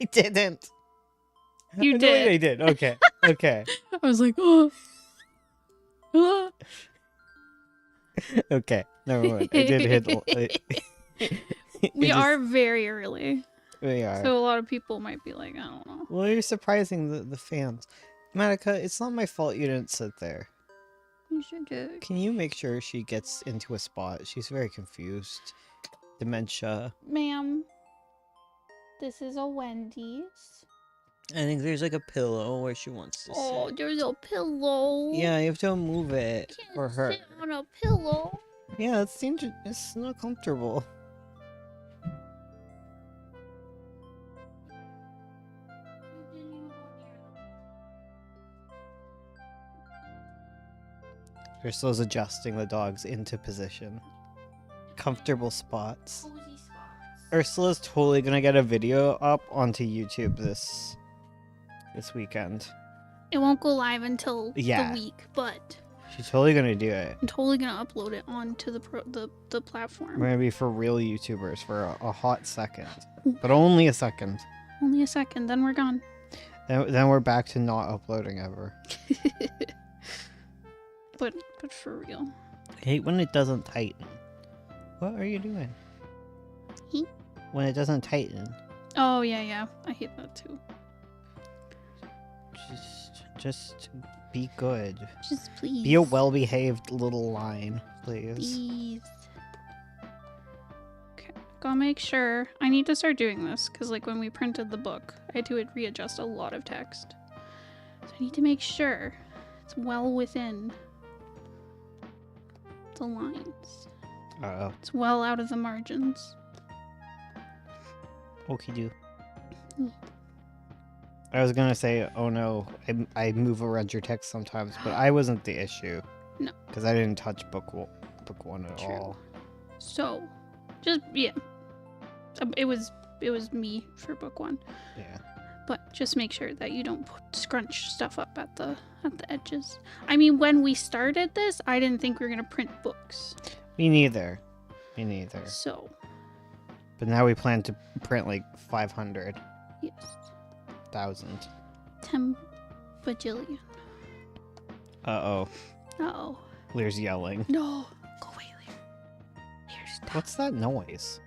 I didn't. You No, did. wait, I did. Okay. Okay. I was like, oh. Okay. Never mind. I did hit. We are very early. We are. So a lot of people might be like, I don't know. Well, you're surprising the fans. Matica, it's not my fault you didn't sit there. You should do. Can you make sure she gets into a spot? She's very confused. Dementia. Ma'am, this is a Wendy's. I think there's like a pillow where she wants to Oh, sit. there's a pillow. Yeah, you have to move it Can't for her. sit on a pillow. Yeah, it's not comfortable. Ursula's adjusting the dogs into position. Comfortable spots. Cozy spots. Ursula's totally gonna get a video up onto YouTube this weekend. It won't go live until Yeah. the week, but She's totally gonna do it. I'm totally gonna upload it onto the platform. We're gonna be for real YouTubers for a hot second, but only a second. Only a second, then we're gone. Then we're back to not uploading ever. But for real. I hate when it doesn't tighten. What are you doing? He? When it doesn't tighten. Oh yeah, I hate that too. Just be good. Just please. Be a well-behaved little line, please. Please. Okay, gotta make sure. I need to start doing this because, like, when we printed the book, I had to readjust a lot of text. So I need to make sure it's well within the lines. Uh-oh. It's well out of the margins. Okie do. Mm. I was gonna say, oh no, I move around your text sometimes, but I wasn't the issue. No. Because I didn't touch book one at True. all. So, just yeah. It was me for book one. Yeah. But just make sure that you don't scrunch stuff up at the edges. I mean, when we started this, I didn't think we were gonna print books. Me neither. So, But now we plan to print like 500,000. yes. 10 bajillion. Uh-oh. Uh-oh. Lear's yelling. No. Go away, Lear. Lear, stop. What's that noise?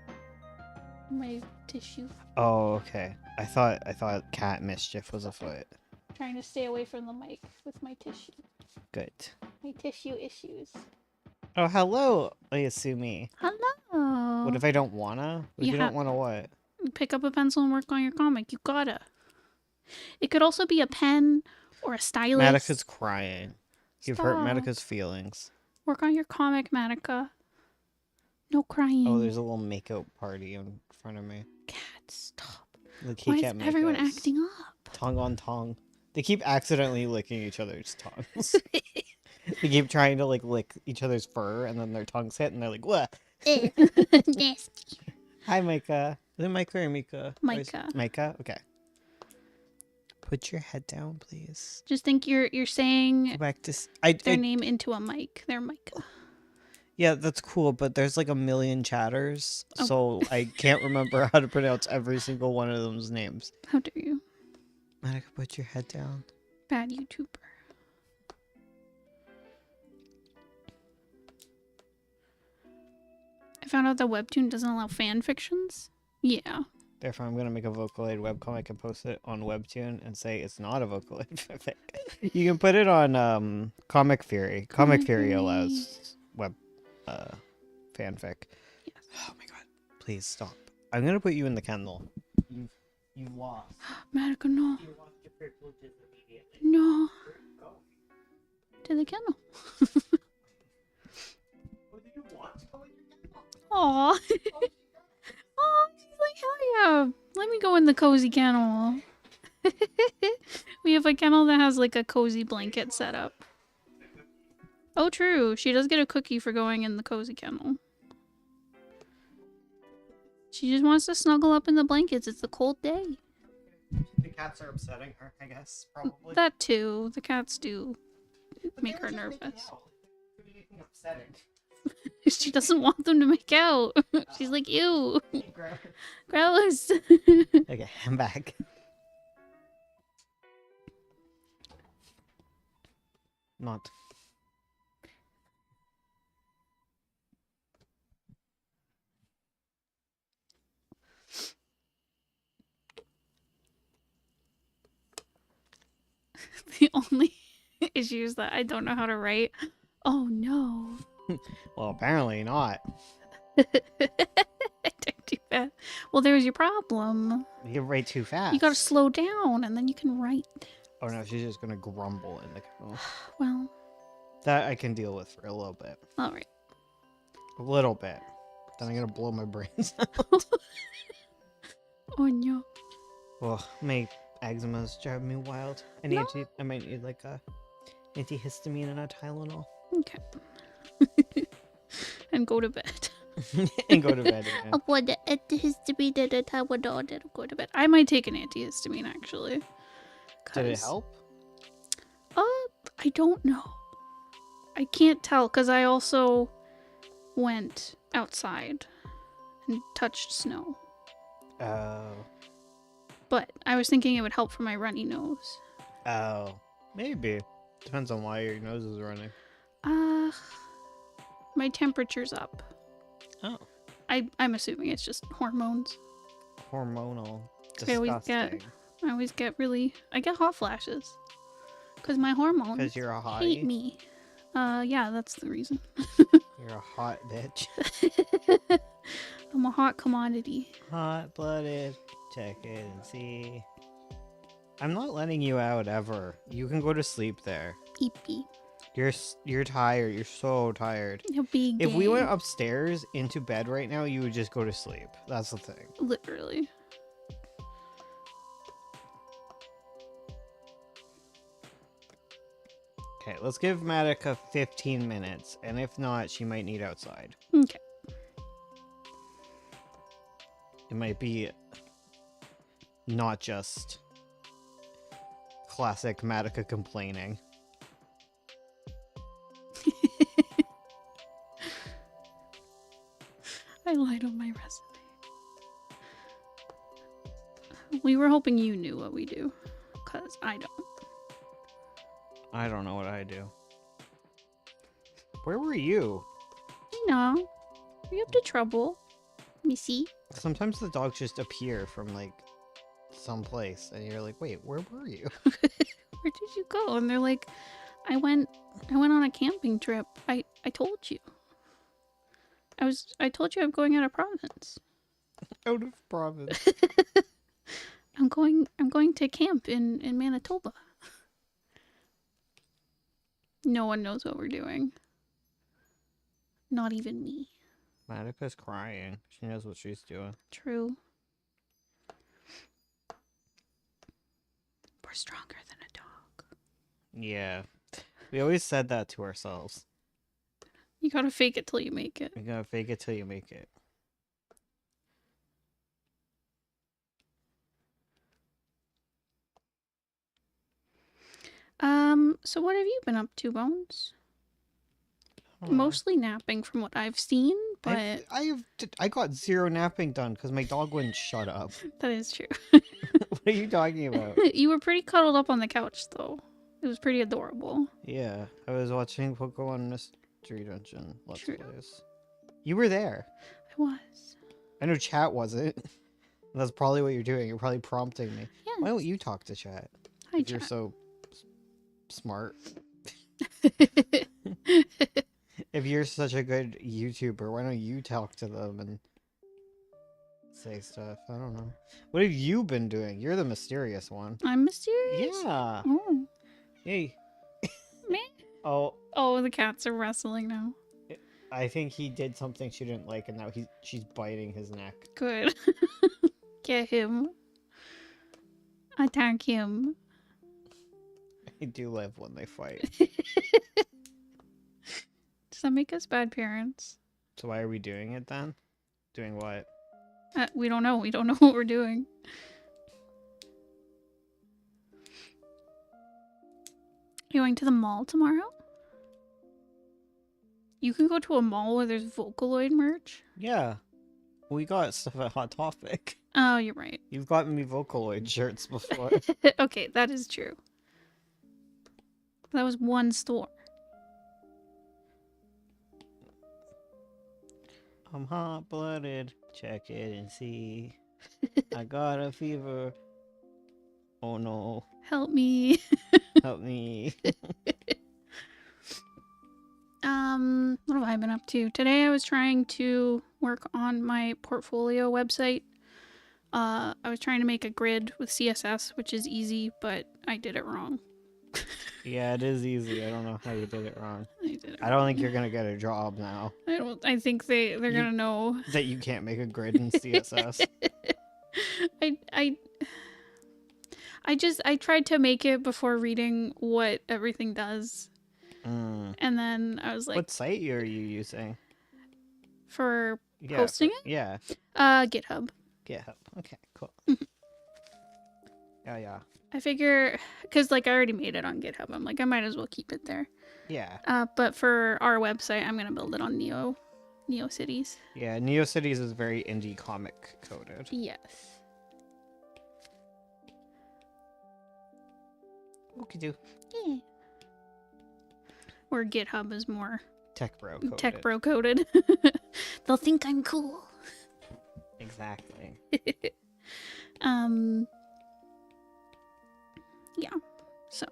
My tissue. Oh, okay. I thought cat mischief was afoot. Trying to stay away from the mic with my tissue. Good. My tissue issues. Oh, hello, Ayasumi. Hello. What if I don't wanna? What if You you have- don't wanna what? Pick up a pencil and work on your comic. You gotta. It could also be a pen or a stylus. Matica's crying. You've hurt Stop. Matica's feelings. Work on your comic, Matica. No crying. Oh, there's a little makeout party in front of me. Cat, stop. The Why Cat is everyone makeouts. acting up? Tongue on tongue. They keep accidentally licking each other's tongues. They keep trying to like lick each other's fur, and then their tongues hit, and they're like, "What?" Nasty. Hi, Micah. Is it Micah or Mika? Micah. Micah. Okay. Put your head down, please. Just think you're Go saying back to. their name into a mic. They're Micah. Yeah, that's cool, but there's like a million chatters, Oh. so I can't remember how to pronounce every single one of those names. How dare you? Monica, put your head down. Bad YouTuber. I found out that Webtoon doesn't allow fan fictions. Yeah. Therefore, I'm gonna make a Vocaloid webcomic and post it on Webtoon and say it's not a Vocaloid fic. You can put it on Comic Fury. Comic Fury allows web fanfic. Yes. Oh my god! Please stop. I'm gonna put you in the kennel. You lost. Matica, no. You lost your privileges immediately. No. Go. To the kennel. What do you want to go in your kennel? Aw. Oh, she's like, hell yeah. Let me go in the cozy kennel. We have a kennel that has like a cozy blanket set up. Oh, true. She does get a cookie for going in the cozy kennel. She just wants to snuggle up in the blankets. It's a cold day. The cats are upsetting her, I guess, probably. That too. The cats do make her nervous. Upsetting. She doesn't want them to make out. She's like, ew, gross. Okay, I'm back. Not. The only issue is that I don't know how to write. Oh no. Well, apparently not. I don't do that. Well, there's your problem. You write too fast. You gotta slow down and then you can write. Oh no, she's just gonna grumble in the kennel. Well, That I can deal with for a little bit. alright. A little bit. Then I'm gonna blow my brains out. Oh no. Well, my eczema's driving me wild. I need to. I might need like a antihistamine and a Tylenol. Okay. And go to bed. And go to bed again. I want the antihistamine and a Tylenol and go to bed. I might take an antihistamine actually. Did it 'Cause- help? I don't know. I can't tell because I also went outside and touched snow. Oh. But I was thinking it would help for my runny nose. Oh. Maybe. Depends on why your nose is running. My temperature's up. Oh. I'm assuming it's just hormones. Hormonal. I always get- Disgusting. I get hot flashes. Because my hormones Because you're a hate hottie. me. Yeah, that's the reason. You're a hot bitch. I'm a hot commodity. Hot blooded. Check it and see. I'm not letting you out ever. You can go to sleep there. Eepy. You're tired. You're so tired. You'll be If we gay. went upstairs into bed right now, you would just go to sleep. That's the thing. Literally. Okay, let's give Madoka 15 minutes, and if not, she might need outside. Okay. It might be not just classic Madoka complaining. I lied on my resume. We were hoping you knew what we do. Because I don't. I don't know what I do. Where were you? I know. Are you up to trouble? Missy? Sometimes the dogs just appear from like someplace, and you're like, wait, where were you? Where did you go? And they're like, I went on a camping trip. I told you. I told you I'm going out of province. Out of province. I'm going to camp in Manitoba. No one knows what we're doing. Not even me. Madoka's crying. She knows what she's doing. True. We're stronger than a dog. Yeah. We always said that to ourselves. You gotta fake it till you make it. You gotta fake it till you make it. So what have you been up to, Bones? I don't know. Mostly napping from what I've seen, but I got zero napping done because my dog wouldn't shut up. that is true. What are you talking about? You were pretty cuddled up on the couch, though. It was pretty adorable. Yeah, I was watching Pokemon Mystery Dungeon Let's True. Plays. You were there. I was. I know chat wasn't. That's probably what you're doing. You're probably prompting me. Yeah. Why don't you talk to chat? Hi, If you're chat. so smart. If you're such a good YouTuber, why don't you talk to them and say stuff? I don't know. What have you been doing? You're the mysterious one. I'm mysterious. Yeah. Oh. Hey. Me? Oh, Oh, the cats are wrestling now. I think he did something she didn't like, and now she's biting his neck. Good. Get him. Attack him. I do live when they fight. Does that make us bad parents? So why are we doing it then? Doing what? We don't know. We don't know what we're doing. You going to the mall tomorrow? You can go to a mall where there's Vocaloid merch. Yeah. We got stuff at Hot Topic. Oh, you're right. You've gotten me Vocaloid shirts before. Okay, that is true. That was one store. I'm hot-blooded. Check it and see. I got a fever. Oh no. Help me. Help me. What have I been up to? Today I was trying to work on my portfolio website. I was trying to make a grid with CSS, which is easy, but I did it wrong. Yeah, it is easy. I don't know how you did it wrong. I did it I don't think you're gonna get a job now. I think they're gonna know. That you can't make a grid in CSS. I tried to make it before reading what everything does. And then I was like, What site are you using? For Yeah, posting it? Yeah. GitHub. GitHub. Okay, cool. Yeah. I figure, because like I already made it on GitHub, I'm like, I might as well keep it there. Yeah. But for our website, I'm gonna build it on NeoCities. Yeah, NeoCities is very indie comic coded. Yes. Okay, do. Yeah. Where GitHub is more Tech bro coded. tech bro coded. They'll think I'm cool. Exactly. Yeah. So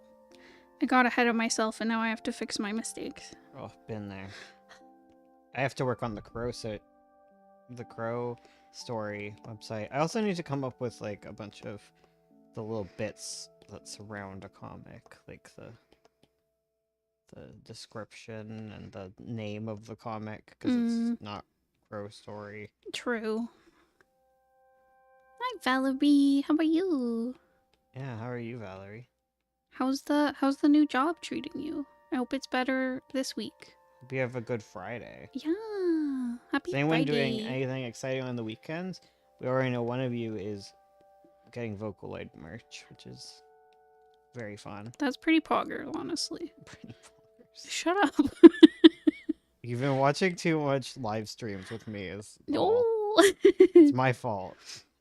I got ahead of myself and now I have to fix my mistakes. Oh, been there. I have to work on the Crow story website. I also need to come up with like a bunch of the little bits that surround a comic, like the description and the name of the comic, because it's not Crow Story. True. Hi Valerie, how about you? Yeah, how are you, Valerie? How's the new job treating you? I hope it's better this week. Hope you have a good Friday. Yeah. Happy Is anyone Friday. doing anything exciting on the weekends? We already know one of you is getting Vocaloid merch, which is very fun. That's pretty pogger, honestly. Pretty bonkers. Shut up. You've been watching too much live streams with me. No. It's my fault.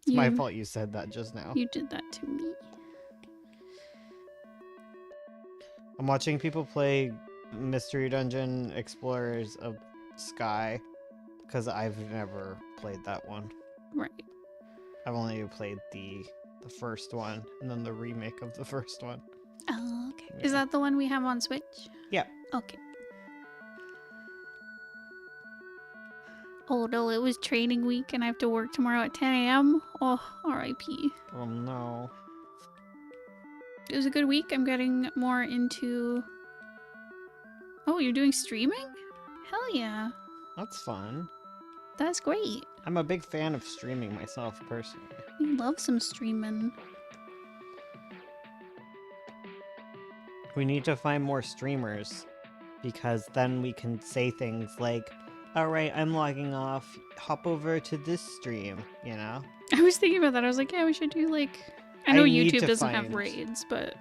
It's my You- fault you said that just now. You did that to me. I'm watching people play Mystery Dungeon Explorers of Sky because I've never played that one. Right. I've only played the first one and then the remake of the first one. Oh, okay. Yeah. Is that the one we have on Switch? Yeah. Okay. Oh no, it was training week and I have to work tomorrow at 10 a.m. Oh, R.I.P. Oh no. It was a good week. I'm getting more into... Oh, you're doing streaming? Hell yeah. That's fun. That's great. I'm a big fan of streaming myself personally. We love some streaming. We need to find more streamers because then we can say things like, alright, I'm logging off, hop over to this stream, you know? I was thinking about that. I was like, yeah, we should do like... I know need YouTube to doesn't have find- raids, but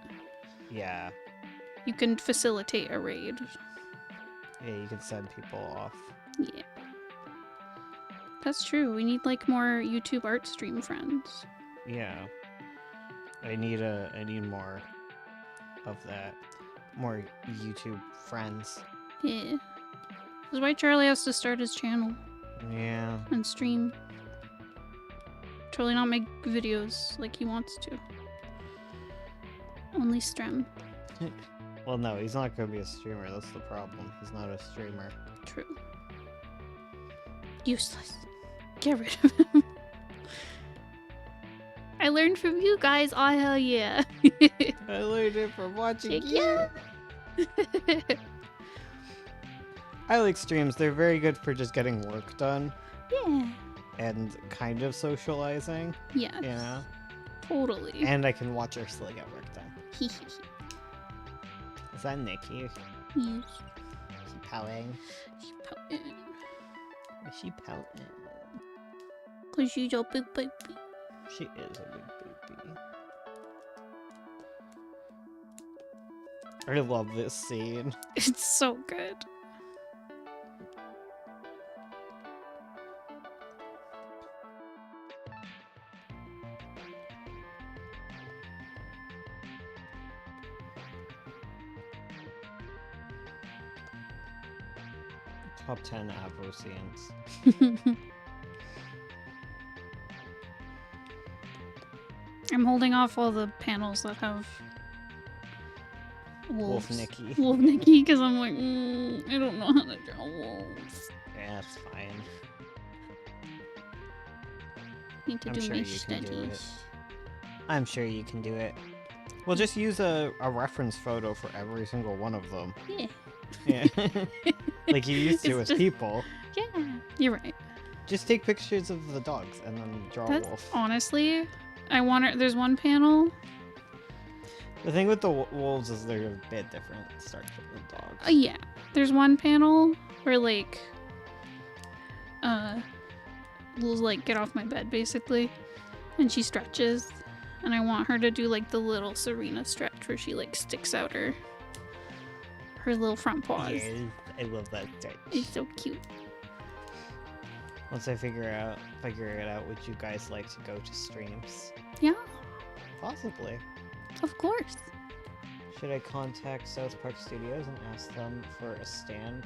Yeah. you can facilitate a raid. Yeah, you can send people off. Yeah. That's true. We need like more YouTube art stream friends. Yeah. I need more of that. More YouTube friends. Yeah. This is why Charlie has to start his channel Yeah. and stream. Charlie not make videos like he wants to. Only stream. Well, no, he's not going to be a streamer. That's the problem. He's not a streamer. True. Useless. Get rid of him. I learned from you guys. Oh, hell yeah. I learned it from watching Check you. I like streams. They're very good for just getting work done Yeah. and kind of socializing, Yes. you know? Totally. And I can watch Ursula get work done. Is that Nikki? Yes. She pouting? Is she pouting? Cause she's a big baby. She is a big baby. I love this scene. It's so good. Top 10 Avosians. I'm holding off all the panels that have wolves. Wolf Nikki. Wolf Nikki, because I'm like, I don't know how to draw wolves. Yeah, that's fine. Need to I'm do sure my you can do it. studies. I'm sure you can do it. We'll just use a reference photo for every single one of them. Yeah. Yeah. Like you used to It's with just- people. Yeah, you're right. Just take pictures of the dogs and then draw a That's wolf. honestly, I want to. There's one panel. The thing with the wolves is they're a bit different structure than dogs. Yeah, there's one panel where like, Lil's like get off my bed basically, and she stretches, and I want her to do like the little Serena stretch where she like sticks out her little front paws. Yes, I love that stretch. It's so cute. Once I figure it out, would you guys like to go to streams? Yeah, Possibly. of course. Should I contact South Park Studios and ask them for a stand?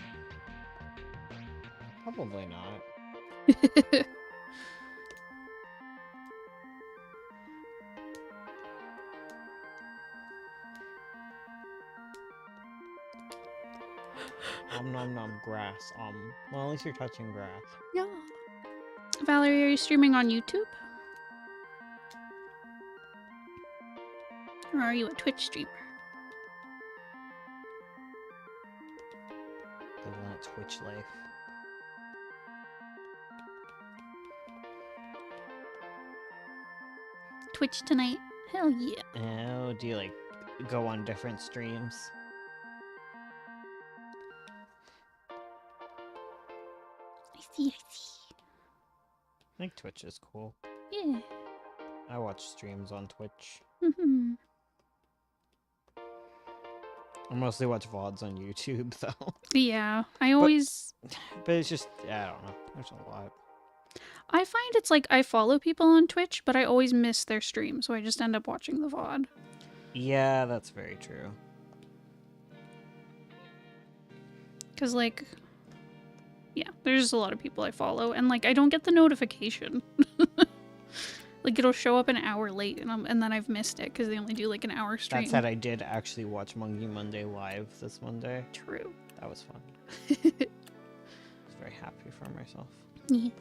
Probably not. Nom nom nom grass. Well, at least you're touching grass. Yeah. Valerie, are you streaming on YouTube? Or are you a Twitch streamer? Living that Twitch life. Twitch tonight? Hell yeah. Oh, do you like go on different streams? I see. I think Twitch is cool. Yeah. I watch streams on Twitch. Mm-hmm. I mostly watch VODs on YouTube though. Yeah, I always... But it's just, I don't know. There's a lot. I find it's like I follow people on Twitch, but I always miss their stream, so I just end up watching the VOD. Yeah, that's very true. Because, like... Yeah, there's just a lot of people I follow, and, like, I don't get the notification. Like, it'll show up an hour late, and then I've missed it, because they only do, like, an hour stream. That said, I did actually watch Monkey Monday live this Monday. True. That was fun. I was very happy for myself. Yes.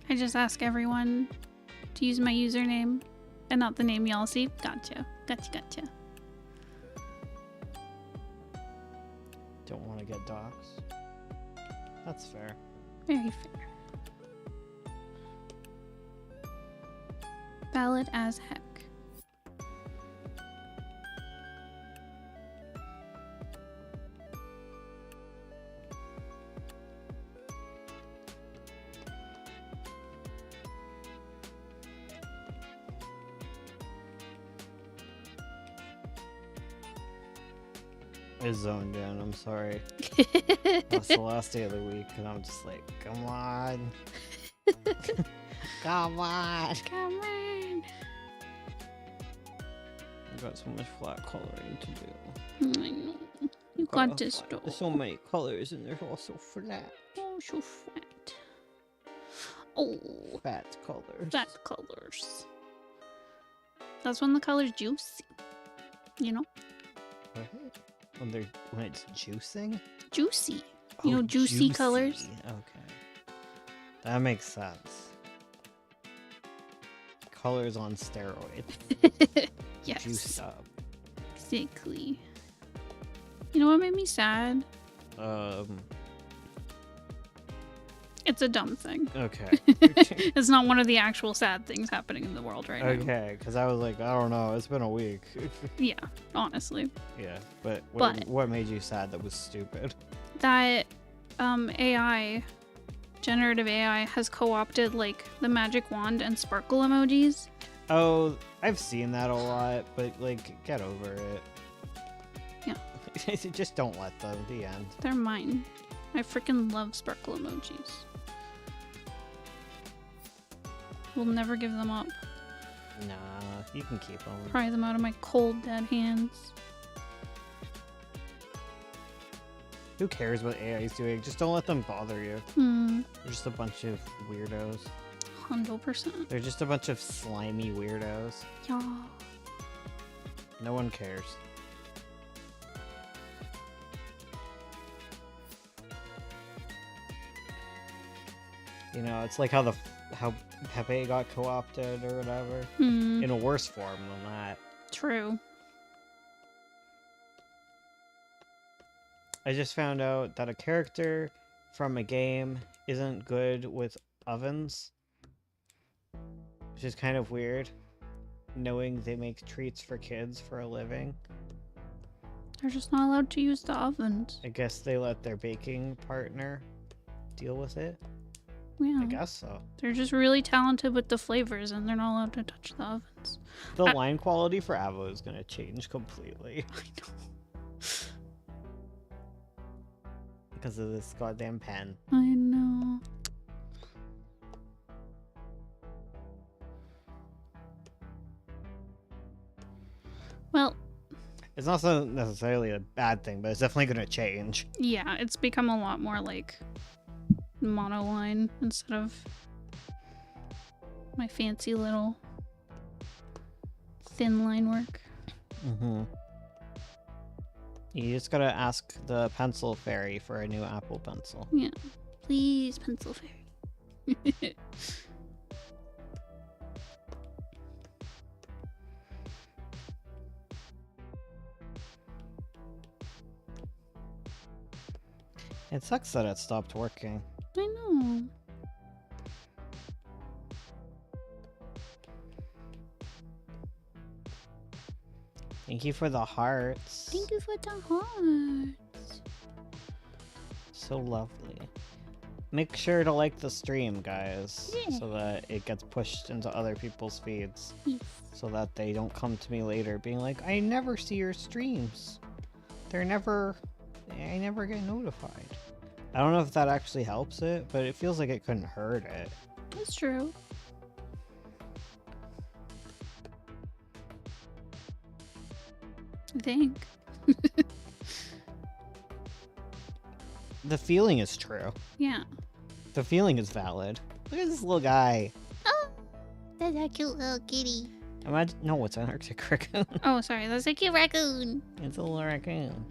I just ask everyone to use my username and not the name y'all see. Gotcha. Gotcha. Don't want to get doxxed. That's fair. Very fair. Valid as heck. I zoned in, I'm sorry. That's the last day of the week, and I'm just like, come on. Come on. Come on. I've got so much flat coloring to do. I know. You got this though. There's so many colors, and they're all so flat. Oh, so fat. Oh, Fat colors. fat colors. That's when the color's juicy. You know? What? When it's juicing? Juicy. You know, juicy colors? Okay. That makes sense. Colors on steroids. Yes. Juiced up. Exactly. You know what made me sad? It's a dumb thing. Okay. It's not one of the actual sad things happening in the world right now. Okay, because I was like, I don't know, it's been a week. Yeah, honestly. Yeah, but But- what made you sad that was stupid? That AI, generative AI, has co-opted like the magic wand and sparkle emojis Oh, I've seen that a lot, but like, get over it. Yeah. Just don't let them. The end. They're mine. I freaking love sparkle emojis. We'll never give them up. Nah, you can keep them. Pry them out of my cold, dead hands. Who cares what AI is doing? Just don't let them bother you. Hmm. They're just a bunch of weirdos. 100%. They're just a bunch of slimy weirdos. Yeah. No one cares. You know, it's like how Pepe got co-opted or whatever. Hmm. In a worse form than that. True. I just found out that a character from a game isn't good with ovens. Which is kind of weird. Knowing they make treats for kids for a living. They're just not allowed to use the ovens. I guess they let their baking partner deal with it. Yeah. I guess so. They're just really talented with the flavors and they're not allowed to touch the ovens. The line quality for Avo is going to change completely. I know. Because of this goddamn pen. I know. Well, It's not so necessarily a bad thing, but it's definitely going to change. yeah, it's become a lot more like monoline instead of my fancy little thin line work. Mm-hmm. You just gotta ask the pencil fairy for a new Apple Pencil. Yeah. Please, pencil fairy. It sucks that it stopped working. I know. Thank you for the hearts. Thank you for the hearts. So lovely. Make sure to like the stream, guys, Yeah. so that it gets pushed into other people's feeds, Yes. so that they don't come to me later being like, I never see your streams. I never get notified. I don't know if that actually helps it, but it feels like it couldn't hurt it. That's true. I think. The feeling is true. Yeah. The feeling is valid. Look at this little guy. Oh, that's a cute little kitty. Imagine, no, it's an Arctic raccoon. Oh, sorry, that's a cute raccoon. It's a little raccoon.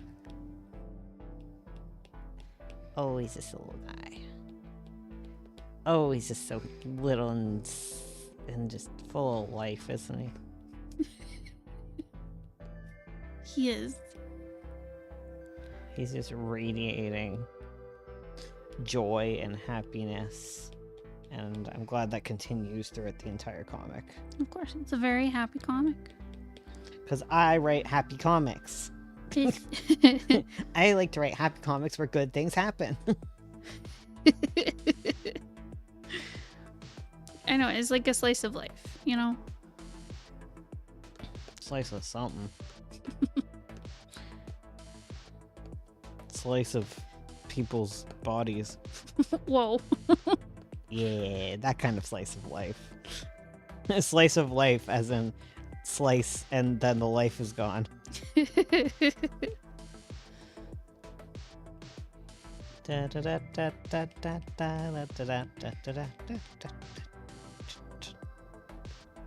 Oh, he's just a little guy. Oh, he's just so little and just full of life, isn't he? He is. He's just radiating joy and happiness. And I'm glad that continues throughout the entire comic. Of course, it's a very happy comic. Because I write happy comics. I like to write happy comics where good things happen. I know, it's like a slice of life, you know? Slice of something. Slice of people's bodies. Whoa. Yeah, that kind of slice of life. A slice of life as in slice and then the life is gone.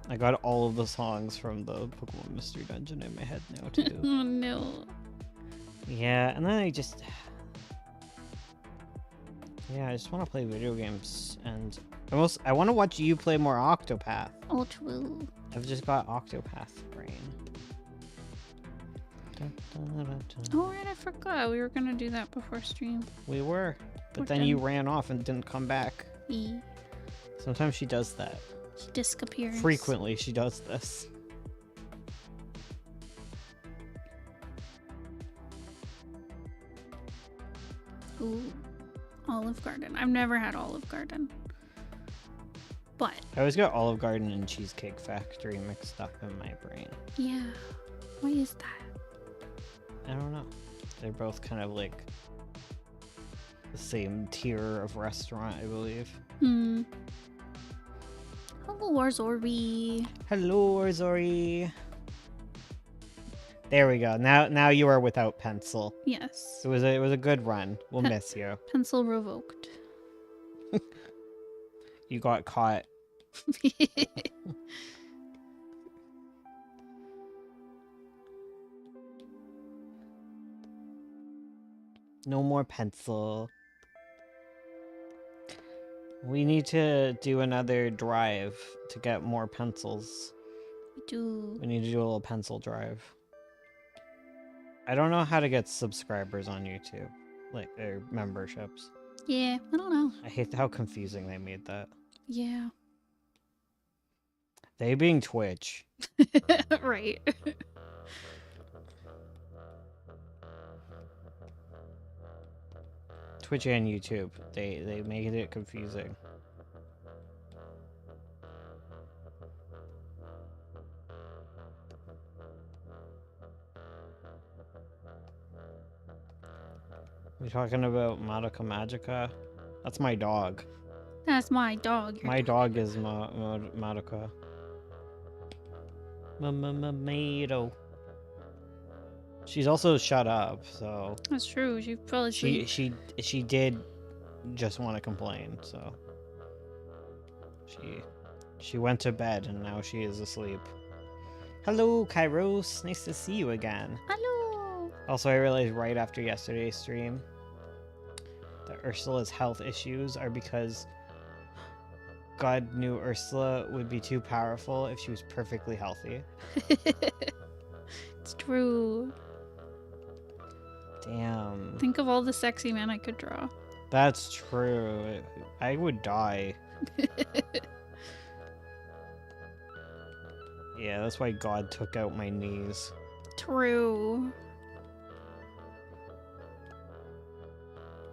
I got all of the songs from the Pokemon Mystery Dungeon in my head now too. Oh no. Yeah, and then I just want to play video games, and I want to watch you play more Octopath. Oh, true. I've just got Octopath brain. Oh, right, I forgot. We were gonna do that before stream. We were, but We're then you done. ran off and didn't come back. E. Sometimes she does that. She disappears. Frequently, she does this. Ooh. Olive Garden. I've never had Olive Garden. But I always got Olive Garden and Cheesecake Factory mixed up in my brain. yeah, why is that? I don't know. They're both kind of like the same tier of restaurant, I believe. Hello, Arzori. Hello, Zori. There we go. Now you are without pencil. Yes. It was a good run. We'll miss you. Pencil revoked. You got caught. No more pencil. We need to do another drive to get more pencils. We need to do a little pencil drive. I don't know how to get subscribers on YouTube, like or memberships. Yeah, I don't know. I hate how confusing they made that. Yeah. They being Twitch. Right. Twitch and YouTube. They made it confusing. We talking about Madoka Magica? That's my dog. That's my dog. My dog is Madoka. Mado. She's also shut up, so That's true. She probably she did just want to complain, so she went to bed and now she is asleep. Hello, Kairos. Nice to see you again. Hello. Also, I realized right after yesterday's stream that Ursula's health issues are because God knew Ursula would be too powerful if she was perfectly healthy. It's true. Damn. Think of all the sexy men I could draw. That's true. I would die. Yeah, that's why God took out my knees. True.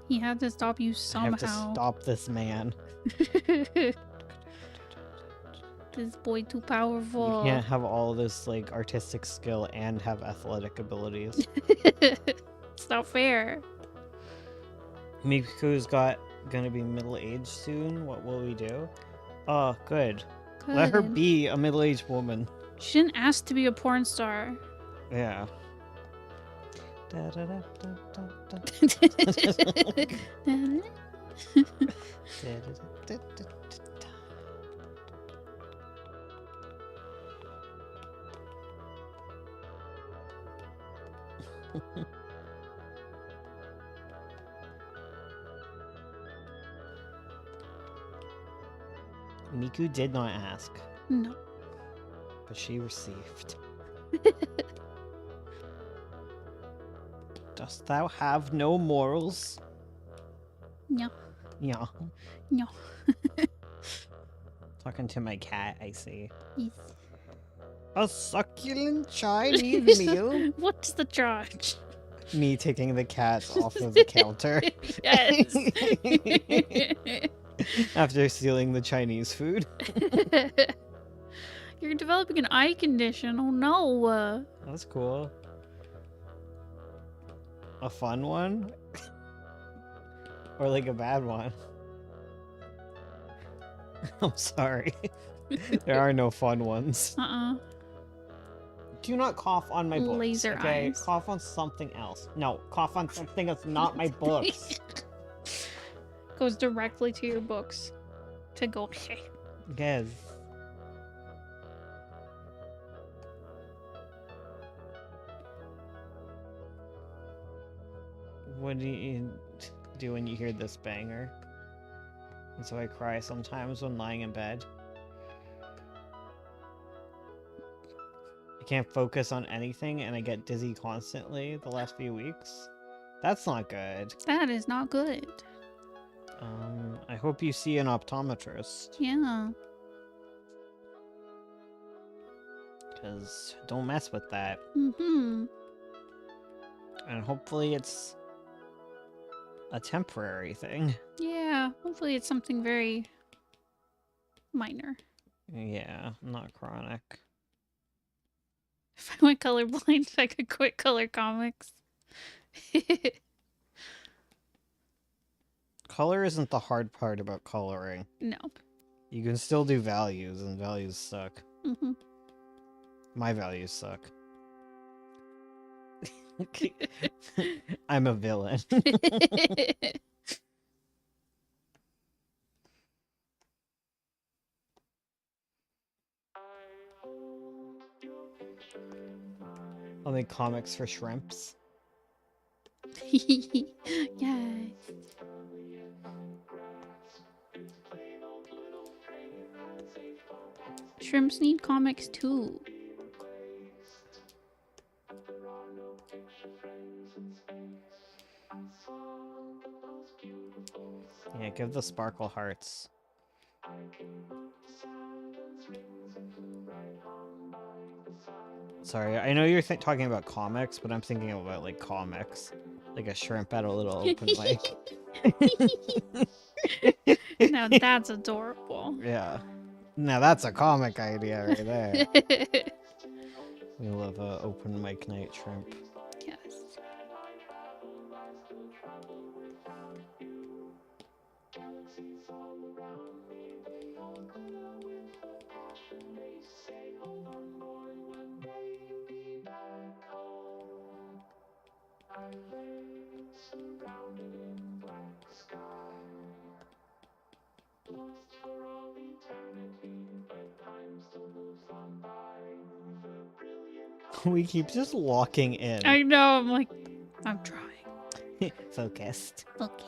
He had to stop you I somehow. have to stop this man. This boy too powerful. You can't have all this like artistic skill and have athletic abilities. It's not fair. Miku's gonna be middle-aged soon. What will we do? Oh, good. Good. Let her be a middle-aged woman. She didn't ask to be a porn star. Yeah. Miku did not ask, No. but she received. Dost thou have no morals? No. Yeah. No. Talking to my cat, I see. Yes. A succulent Chinese meal? What's the charge? Me taking the cat off of the counter. Yes. After stealing the Chinese food. You're developing an eye condition. Oh no. That's cool. A fun one? Or like a bad one? I'm sorry. There are no fun ones. Do not cough on my books. Laser okay? eyes. Cough on something else. No, cough on something that's not my books. Goes directly to your books. To go. Yes. What do you do when you hear this banger? And so I cry sometimes when lying in bed. I can't focus on anything and I get dizzy constantly the last few weeks. That's not good. That is not good. I hope you see an optometrist. Yeah. Because don't mess with that. Mm-hmm. And hopefully it's a temporary thing. Yeah. Hopefully it's something very minor. Yeah, not chronic. If I went colorblind, I could quit color comics. Color isn't the hard part about coloring. No. You can still do values, and values suck. Hmm. My values suck. I'm a villain. I'll make comics for shrimps. Yes. Shrimps need comics too. Yeah, give the sparkle hearts. Sorry, I know you're talking about comics, but I'm thinking about like comics. Like a shrimp at a little open mic. Now that's adorable. Yeah. Now that's a comic idea right there. We love a open mic night shrimp. Yes. We keep just locking in. I know, I'm like, I'm trying. Focused. Okay.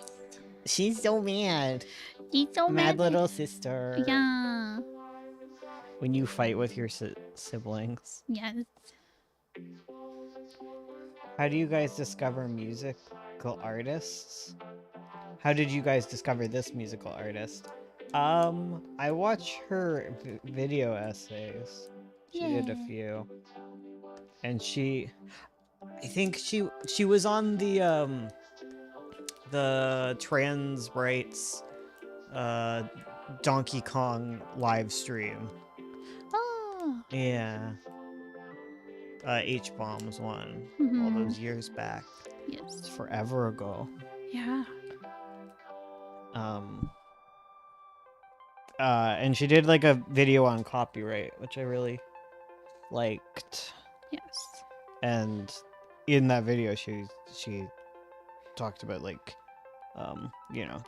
She's so mad. He's so Mad mad. little sister. Yeah. When you fight with your siblings. Yes. How do you guys discover musical artists? How did you guys discover this musical artist? I watch her video essays. She did a Yeah. few. And I think she was on the trans rights Donkey Kong live stream. Oh. Yeah. H-Bombs one all Mhm. those years back. It's Yes. forever ago. Yeah. And she did like a video on copyright, which I really liked. Yes. And in that video she talked about like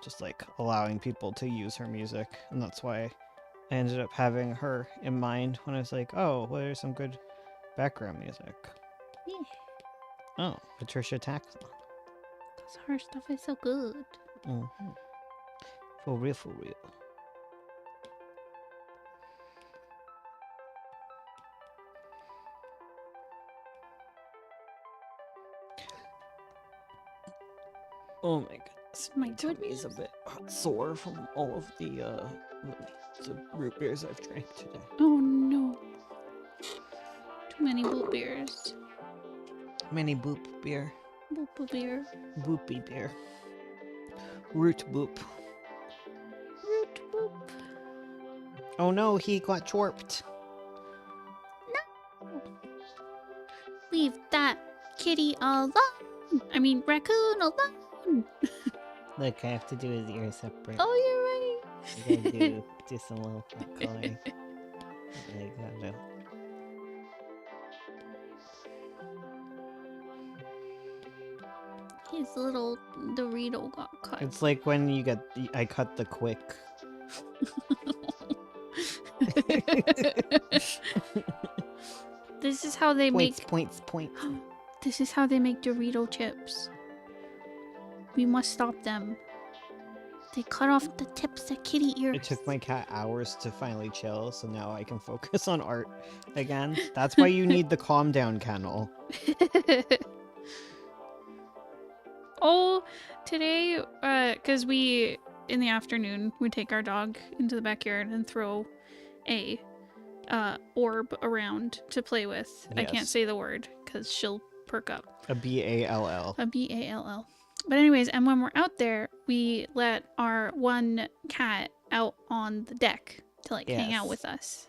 just like allowing people to use her music, and that's why I ended up having her in mind when I was like, oh, well, there's some good background music. Yeah. Oh, Patricia Taxon. Because her stuff is so good. Mm-hmm. For real, for real. Oh my goodness. My tummy's a bit sore from all of the root beers I've drank today. Oh no. Too many boot beers. Mini boop beer. Boop beer. Boopy beer. Root boop. Root boop. Oh no, he got chorped. Leave that kitty alone. I mean, raccoon alone. Look, I have to do his ears separate. Oh, I gotta do some little flat coloring. I gotta. His little Dorito got cut. It's like when you get I cut the quick. This is how they Points. This is how they make Dorito chips. We must stop them. They cut off the tips of kitty ears. It took my cat hours to finally chill, so now I can focus on art again. That's why you need the calm down kennel. Oh, today, because in the afternoon, we take our dog into the backyard and throw a orb around to play with. I can't Yes. say the word because she'll perk up. A BALL. A BALL. But anyways, and when we're out there, we let our one cat out on the deck to like hang out Yes. with us.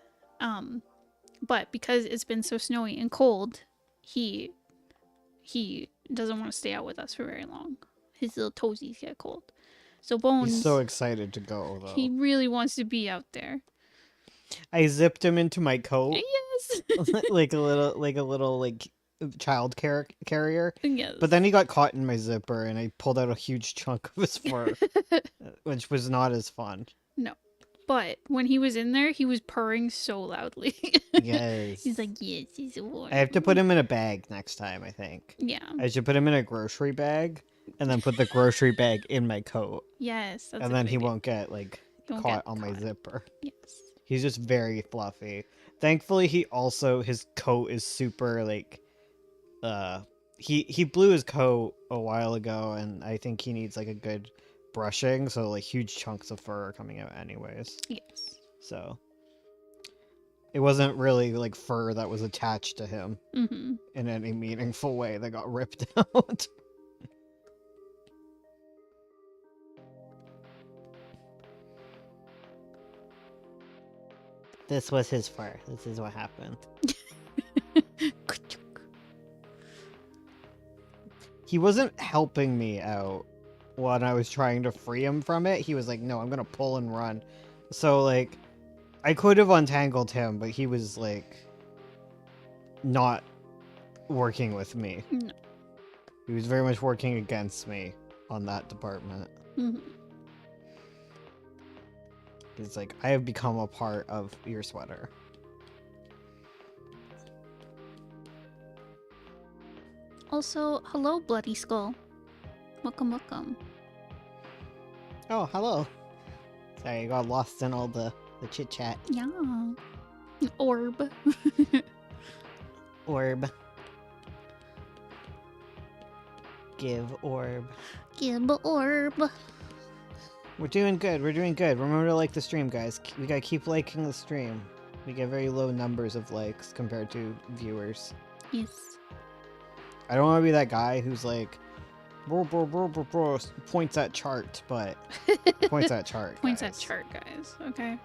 But because it's been so snowy and cold, he doesn't want to stay out with us for very long. His little toesies get cold. So Bones, He's so excited to go he though. really wants to be out there. I zipped him into my coat Yes. like a little like child carrier. Yes. But then he got caught in my zipper and I pulled out a huge chunk of his fur, which was not as fun. But when he was in there, he was purring so loudly. Yes. He's like, yes, he's warm. I have to put him in a bag next time, I think. Yeah. I should put him in a grocery bag and then put the grocery bag in my coat. Yes. That's And a then good he idea. won't get like He won't caught get on my caught. zipper. Yes. He's just very fluffy. Thankfully he also his coat is super like he blew his coat a while ago and I think he needs like a good brushing, so like huge chunks of fur are coming out anyways. Yes. So it wasn't really like fur that was attached to him Mm-hmm. in any meaningful way that got ripped out. This was his fur. This is what happened. He wasn't helping me out when I was trying to free him from it. He was like, no, I'm gonna pull and run. So like I could have untangled him, but he was like not working with me. No. He was very much working against me on that department. Mm-hmm. He's like, I have become a part of your sweater. Also, hello, Bloody Skull. Welcome, welcome. Oh, hello. Sorry, I got lost in all the chit chat. Yeah. An orb. Orb. Give orb. Give orb. We're doing good. We're doing good. Remember to like the stream, guys. We gotta keep liking the stream. We get very low numbers of likes compared to viewers. Yes. I don't want to be that guy who's like, points at chart, but points at chart. Points at guys. chart, guys. Okay.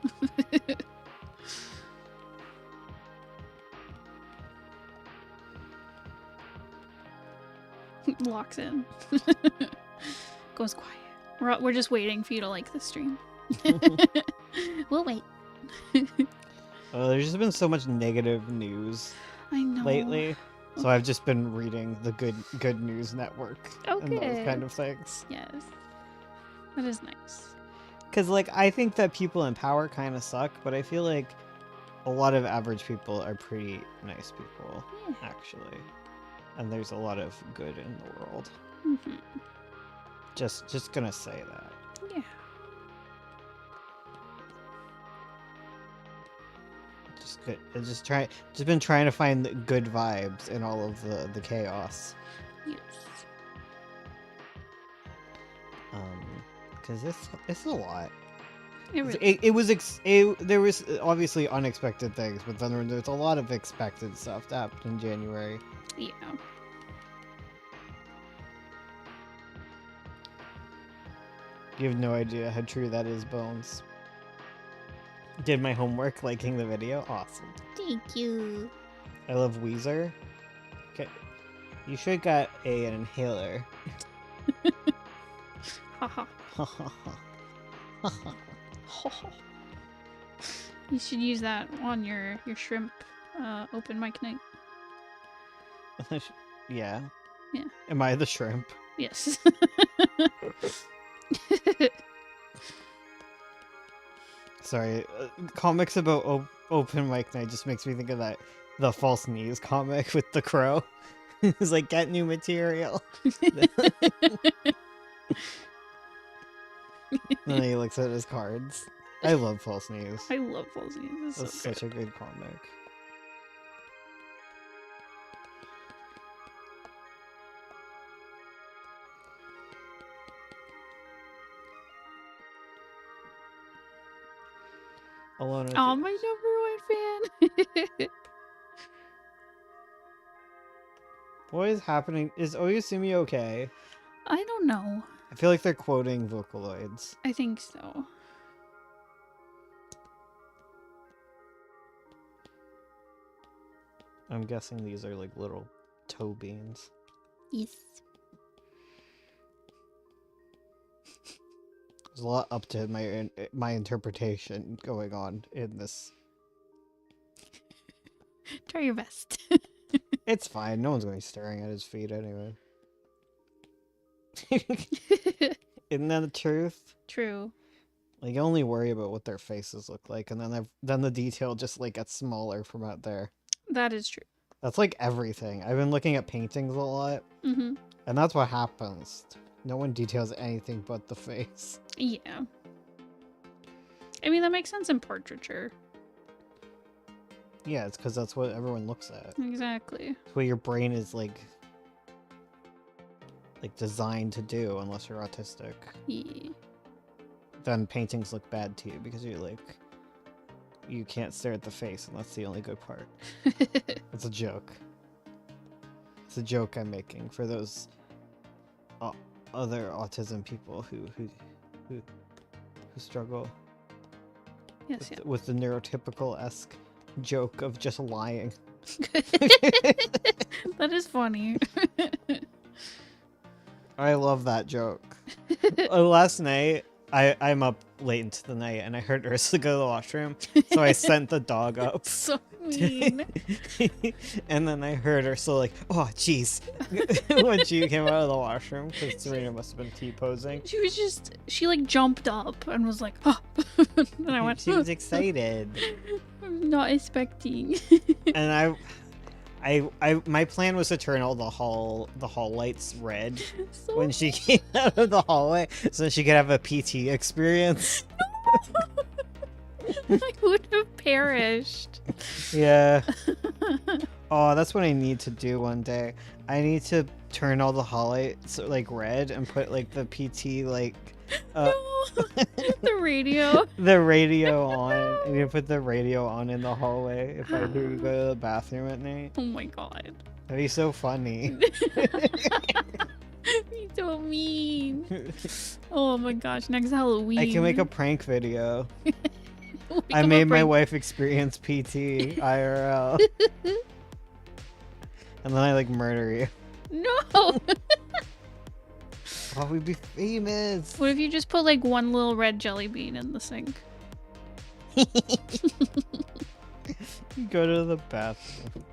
Locks in. Goes quiet. We're just waiting for you to like the stream. We'll wait. There's just been so much negative news I know. lately, so I've just been reading the Good News Network and those Okay. kind of things. Yes. That is nice. Because like I think that people in power kind of suck, but I feel like a lot of average people are pretty nice people, Yeah. actually. And there's a lot of good in the world. Mm-hmm. Just gonna say that. Yeah. Just good. Just been trying to find the good vibes in all of the chaos. Yes. Because it's a lot. It really There was obviously unexpected things, but then there's a lot of expected stuff that happened in January. yeah. You have no idea how true that is, Bones. Did my homework liking the video? Awesome. Thank you. I love Weezer. Okay. You should got an inhaler. Haha. You should use that on your shrimp open mic night. Yeah. Yeah. Am I the shrimp? Yes. Sorry, comics about open mic night just makes me think of the false knees comic with the crow. It's like, get new material. Then he looks at his cards. I love false knees. I love false knees. It's That's so such a good comic. Alone. good. Oh, my number one fan. What is happening? Is Oyasumi okay? I don't know. I feel like they're quoting Vocaloids. I think so. I'm guessing these are like little toe beans. Yes. There's a lot up to my interpretation going on in this. Try your best. It's fine. No one's going to be staring at his feet anyway. Isn't that the truth? True. Like, you only worry about what their faces look like, and then the detail just like gets smaller from out there. That is true. That's like everything. I've been looking at paintings a lot, Mm-hmm. and that's what happens. No one details anything but the face. Yeah. I mean, that makes sense in portraiture. Yeah, it's because that's what everyone looks at. Exactly. It's what your brain is like designed to do, unless you're autistic. Yeah. Then paintings look bad to you because you can't stare at the face, and that's the only good part. It's a joke. It's a joke I'm making for those other autism people who struggle Yes, yeah. with the neurotypical-esque joke of just lying. That is funny. I love that joke. Last night, I'm up late into the night, and I heard Ursula go to the washroom, so I sent the dog up. So mean. And then I heard Ursula like, oh, jeez, when she came out of the washroom, because Serena must have been T-posing. She like jumped up and was like, oh. And I went, She was excited. I'm not expecting. And my plan was to turn all the hall lights red So when she came out of the hallway, so she could have a PT experience. I would have perished. Yeah. Oh, that's what I need to do one day. I need to turn all the hall lights like red and put like the PT like No. The radio. the radio on. I need to put the radio on in the hallway if I do go to the bathroom at night. Oh my god. That'd be so funny. You so mean. Oh my gosh, next Halloween. I can make a prank video. We'll I become a made my prank- wife experience PT IRL. And then I like murder you. No. Oh, we'd be famous. What if you just put like one little red jelly bean in the sink? Go to the bathroom.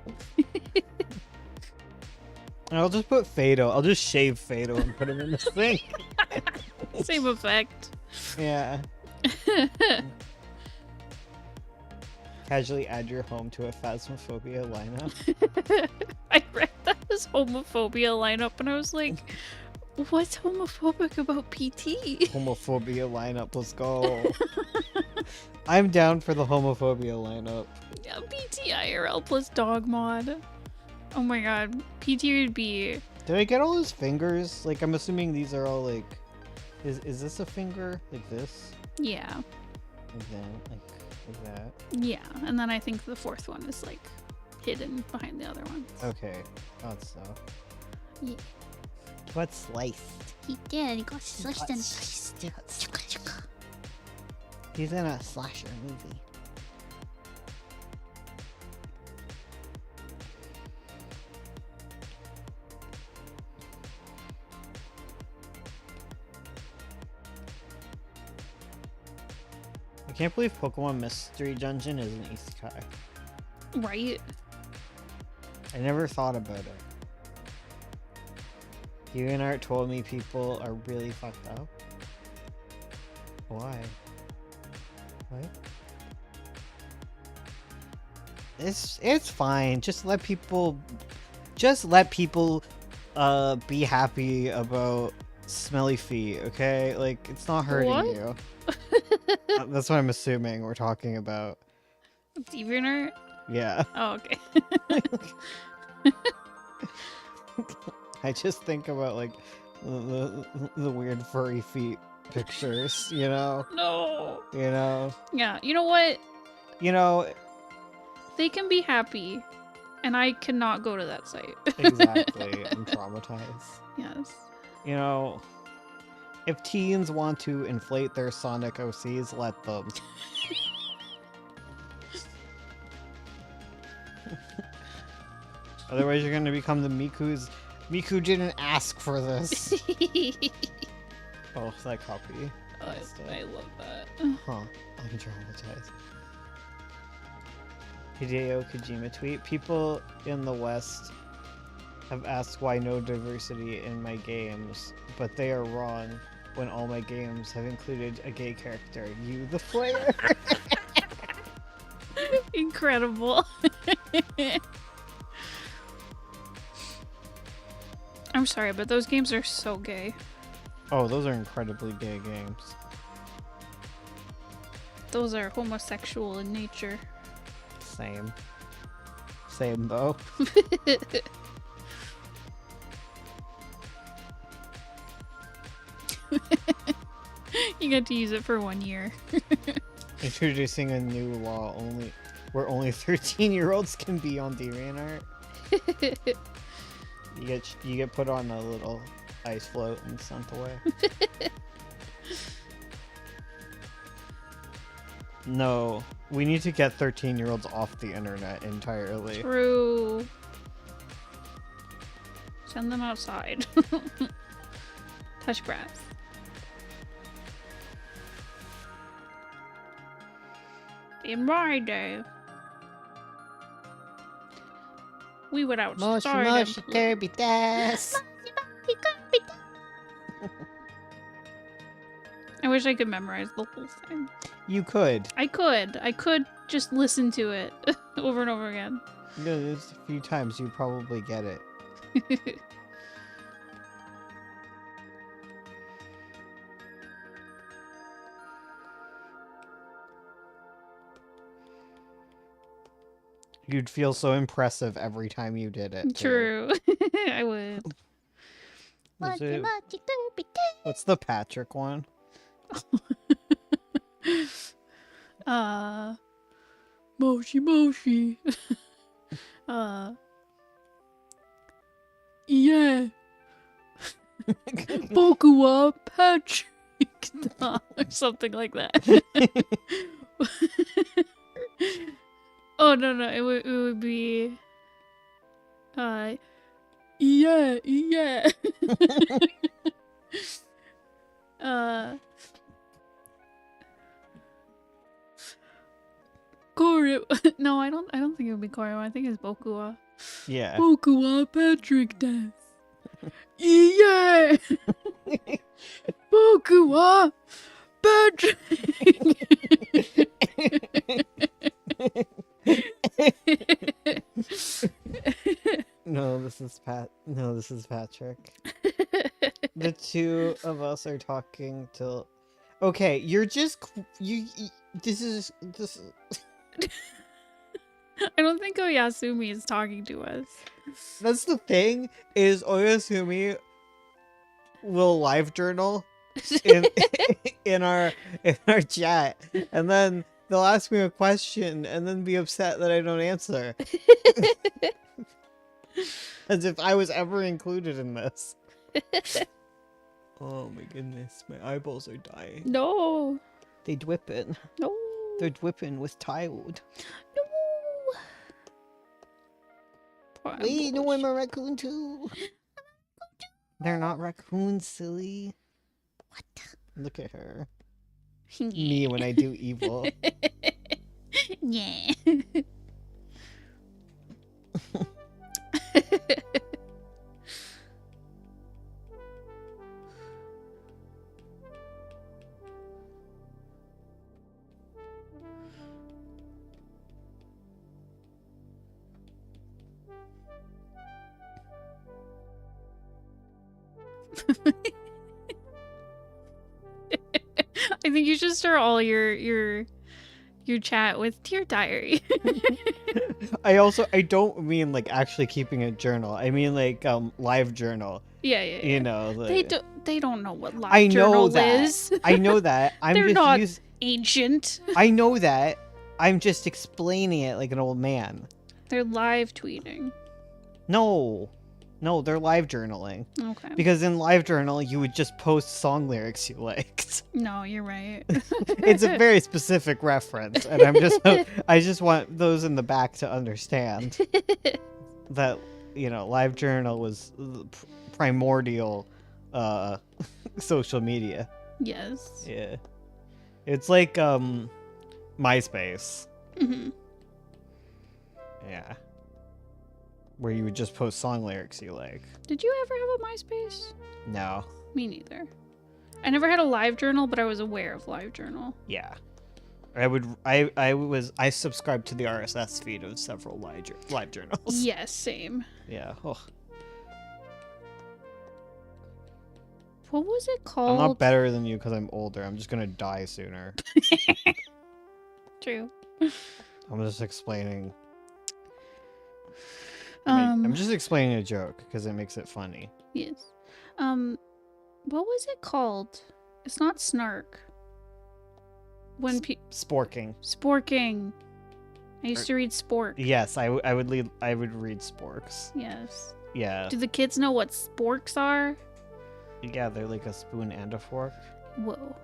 And I'll just put Fado. I'll just shave Fado and put him in the sink. Same effect. Yeah. Casually add your home to a Phasmophobia lineup. I read that as homophobia lineup and I was like, what's homophobic about PT? Homophobia lineup. Let's go. I'm down for the homophobia lineup. Yeah, PT IRL plus dog mod. Oh my god, PT would be. Did I get all his fingers? Like, I'm assuming these are all like. Is this a finger? Like this? Yeah. Like that? Like that? Yeah, and then I think the fourth one is like hidden behind the other ones. Okay. Thought so. Yeah. Got sliced. He did, he got sliced and diced. He's in a slasher movie. I can't believe Pokemon Mystery Dungeon is an isekai. Right? I never thought about it. DeviantArt told me people are really fucked up. Why? What? It's fine. Just let people be happy about smelly feet, okay? Like, it's not hurting What? you. That's what I'm assuming we're talking about. DeviantArt? Yeah. Oh, okay. I just think about like the weird furry feet pictures, you know? No. You know? Yeah, you know what? You know, They can be happy, and I cannot go to that site. exactly. I'm traumatized. Yes. You know, if teens want to inflate their Sonic OCs, let them. Otherwise, you're gonna become the Miku's. Miku didn't ask for this. Oh, that copy. I love that. Huh. I'm traumatized. Hideo Kojima tweet. People in the West have asked why no diversity in my games, but they are wrong when all my games have included a gay character. You, the player. Incredible. I'm sorry, but those games are so gay. Oh, those are incredibly gay games. Those are homosexual in nature. Same. Same though. You get to use it for 1 year. Introducing a new law where only 13-year-olds can be on DeviantArt. You get put on a little ice float and sent away. No, we need to get 13-year-olds off the internet entirely. True. Send them outside. Touch grass. In my day, we would outside. Moshi Kirby desu. I wish I could memorize the whole thing. You could. I could just listen to it over and over again. No, there's a few times you probably get it. You'd feel so impressive every time you did it. too. True. I would. Is it- What's the Patrick one? Moshi Moshi. Yeah. Boku wa Patrick. Or something like that. Oh no, it would be yeah. Koryo. No, I don't think it would be Koryo. I think it's Bokuwa. Yeah. Bokuwa Patrick death. Yeah. Bokuwa Patrick. No, this is Patrick. The two of us are talking till. Okay, you're just This is. I don't think Oyasumi is talking to us. That's the thing. Is Oyasumi will live journal in in our chat, and then they'll ask me a question, and then be upset that I don't answer, as if I was ever included in this. Oh my goodness, my eyeballs are dying. No. They dwipping. No. They're dwipping with tired. No. Poor Wait, no, Ambush. I'm a raccoon too. They're not raccoons, silly. What? Look at her. Me when I do evil. Yeah. I think you should start all your chat with Dear Diary. I don't mean like actually keeping a journal. I mean like live journal. Yeah. You know, They don't know what live I know journal that. is. I know that. They're not ancient. I know that. I'm just explaining it like an old man. They're live tweeting. No, they're live journaling. Okay. Because in live journal, you would just post song lyrics you liked. No, you're right. It's a very specific reference, and I just want those in the back to understand that LiveJournal was primordial social media. Yes. Yeah. It's like MySpace. Hmm. Yeah. Where you would just post song lyrics you like. Did you ever have a MySpace? No. Me neither. I never had a LiveJournal, but I was aware of LiveJournal. Yeah. I subscribed to the RSS feed of several live journals. Yes, same. Yeah. Oh, What was it I'm called? not better than you because I'm older. I'm just gonna die sooner. True. I'm just explaining. I'm just explaining a joke because it makes it funny. Yes. What was it called? It's not Snark. When Sporking. Sporking. I used to read Spork. Yes, I would read Sporks. Yes. Yeah. Do the kids know what sporks are? Yeah, they're like a spoon and a fork. Whoa.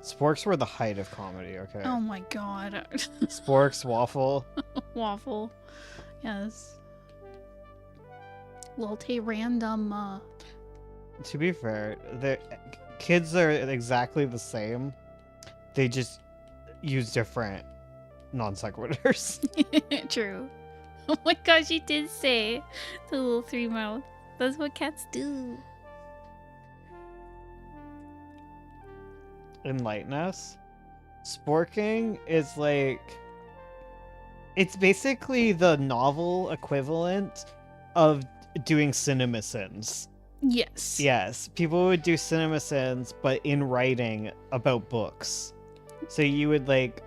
Sporks were the height of comedy, okay? Oh my god. Sporks, waffle. Waffle. Yes. Lotte random. To be fair, the kids are exactly the same. They just use different non sequiturs. True. Oh my gosh, you did say the little three mouth. That's what cats do. Enlighten us. Sporking is like, it's basically the novel equivalent of doing CinemaSins. Yes. Yes, people would do CinemaSins, but in writing about books. So you would like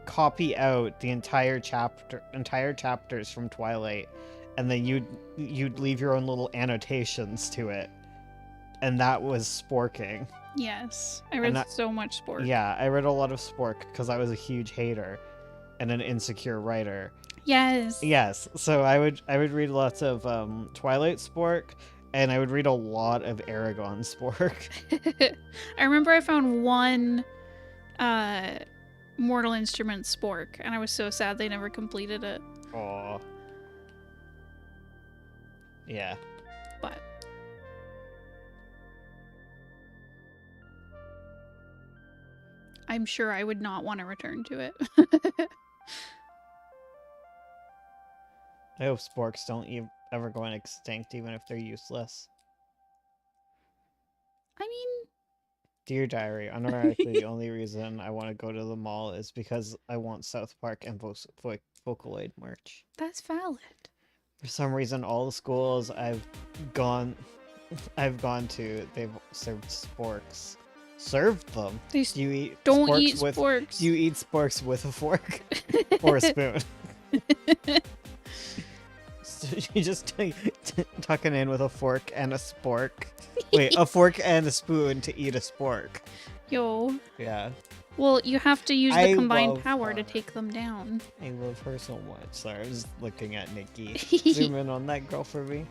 copy out the entire chapters from Twilight, and then you'd leave your own little annotations to it, and that was sporking. Yes. I read so much Spork. Yeah, I read a lot of Spork because I was a huge hater and an insecure writer. Yes. Yes, so I would read lots of Twilight Spork, and I would read a lot of Aragon Spork. I remember I found one Mortal Instruments Spork, and I was so sad they never completed it. Aw. Yeah. But I'm sure I would not want to return to it. I hope sporks don't ever go extinct, even if they're useless. I mean, Dear Diary, unironically, the only reason I want to go to the mall is because I want South Park and Vocaloid merch. that's valid. For some reason, all the schools I've gone to, they've served sporks. Served them. They Do you eat don't sporks eat with? sporks. Do you eat sporks with a fork or a spoon? So you just tuck it in with a fork and a spork. Wait, a fork and a spoon to eat a spork. Yo. Yeah. Well, you have to use the I combined love power to her. take them down. I love her so much. Sorry, I was looking at Nikki. Zoom in on that girl for me.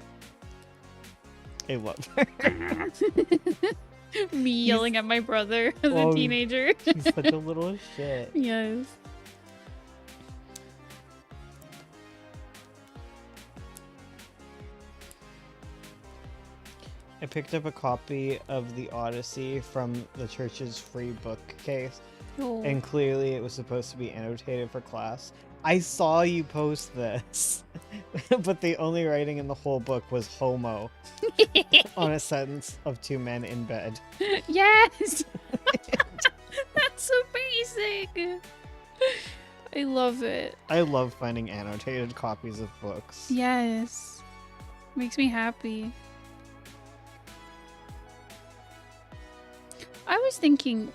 I love her. Me yelling at my brother as a teenager. He's such a little shit. Yes. I picked up a copy of the Odyssey from the church's free bookcase, Oh. and clearly it was supposed to be annotated for class. I saw you post this, but the only writing in the whole book was homo on a sentence of two men in bed. Yes! That's amazing! I love it. I love finding annotated copies of books. Yes. Makes me happy. I was thinking,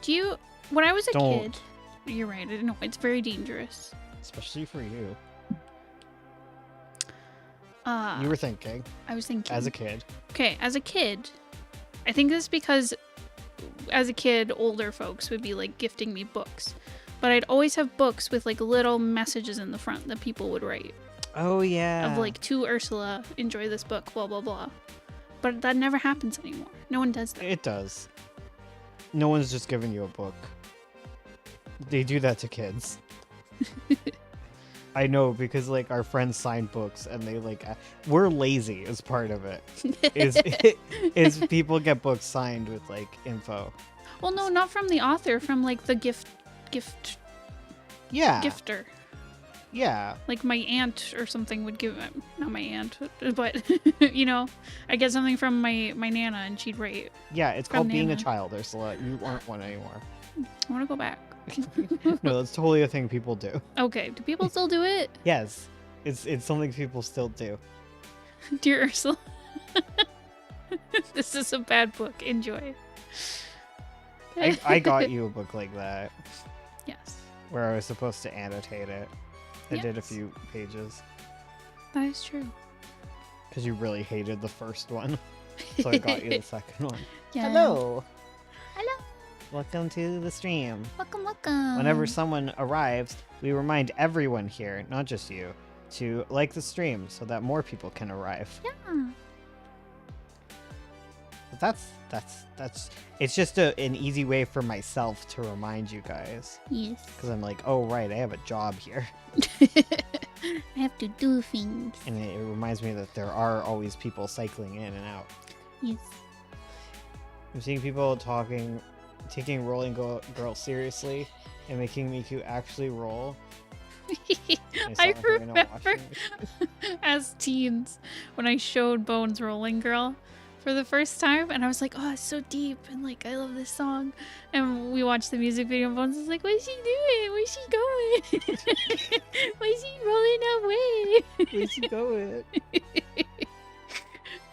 when I was a kid, you're right, I know, it's very dangerous. Especially for you. You were thinking. I was thinking. As a kid. Okay, as a kid, I think this is because as a kid, older folks would be like gifting me books. But I'd always have books with like little messages in the front that people would write. Oh, yeah. Of like, to Ursula, enjoy this book, blah, blah, blah. But that never happens anymore. No one does that. It does. No one's just giving you a book. They do that to kids. I know, because like our friends sign books and they like we're lazy as part of it. Is people get books signed with like info. Well, no, not from the author, from like the Yeah. gifter. Yeah. Like my aunt or something would give, not my aunt, but you know, I get something from my nana and she'd write. Yeah, it's From called being a Nana. child, Ursula. You aren't one anymore. I want to go back. No, that's totally a thing people do. Okay, do people still do it? Yes. It's something people still do. Dear Ursula. This is a bad book. Enjoy. I got you a book like that Yes, where I was supposed to annotate it. I did a Yes. few pages that is true. because you really hated the first one. So I got you the second one. Yeah. Hello. Hello. Welcome to the stream. Welcome, welcome. Whenever someone arrives, we remind everyone here, not just you, to like the stream so that more people can arrive. Yeah. But that's it's just an easy way for myself to remind you guys, Yes. because I'm like, oh right, I have a job here, I have to do things. and it reminds me that there are always people cycling in and out. Yes. I'm seeing people taking Rolling Girl seriously and making Miku actually roll. sound I like I'm in a remember washing as teens when I showed Bones Rolling Girl for the first time, and I was like, oh, it's so deep, and like, I love this song. And we watched the music video, and Bones was like, what is she doing? Where's she going? Why is she rolling away? Where'd she go with?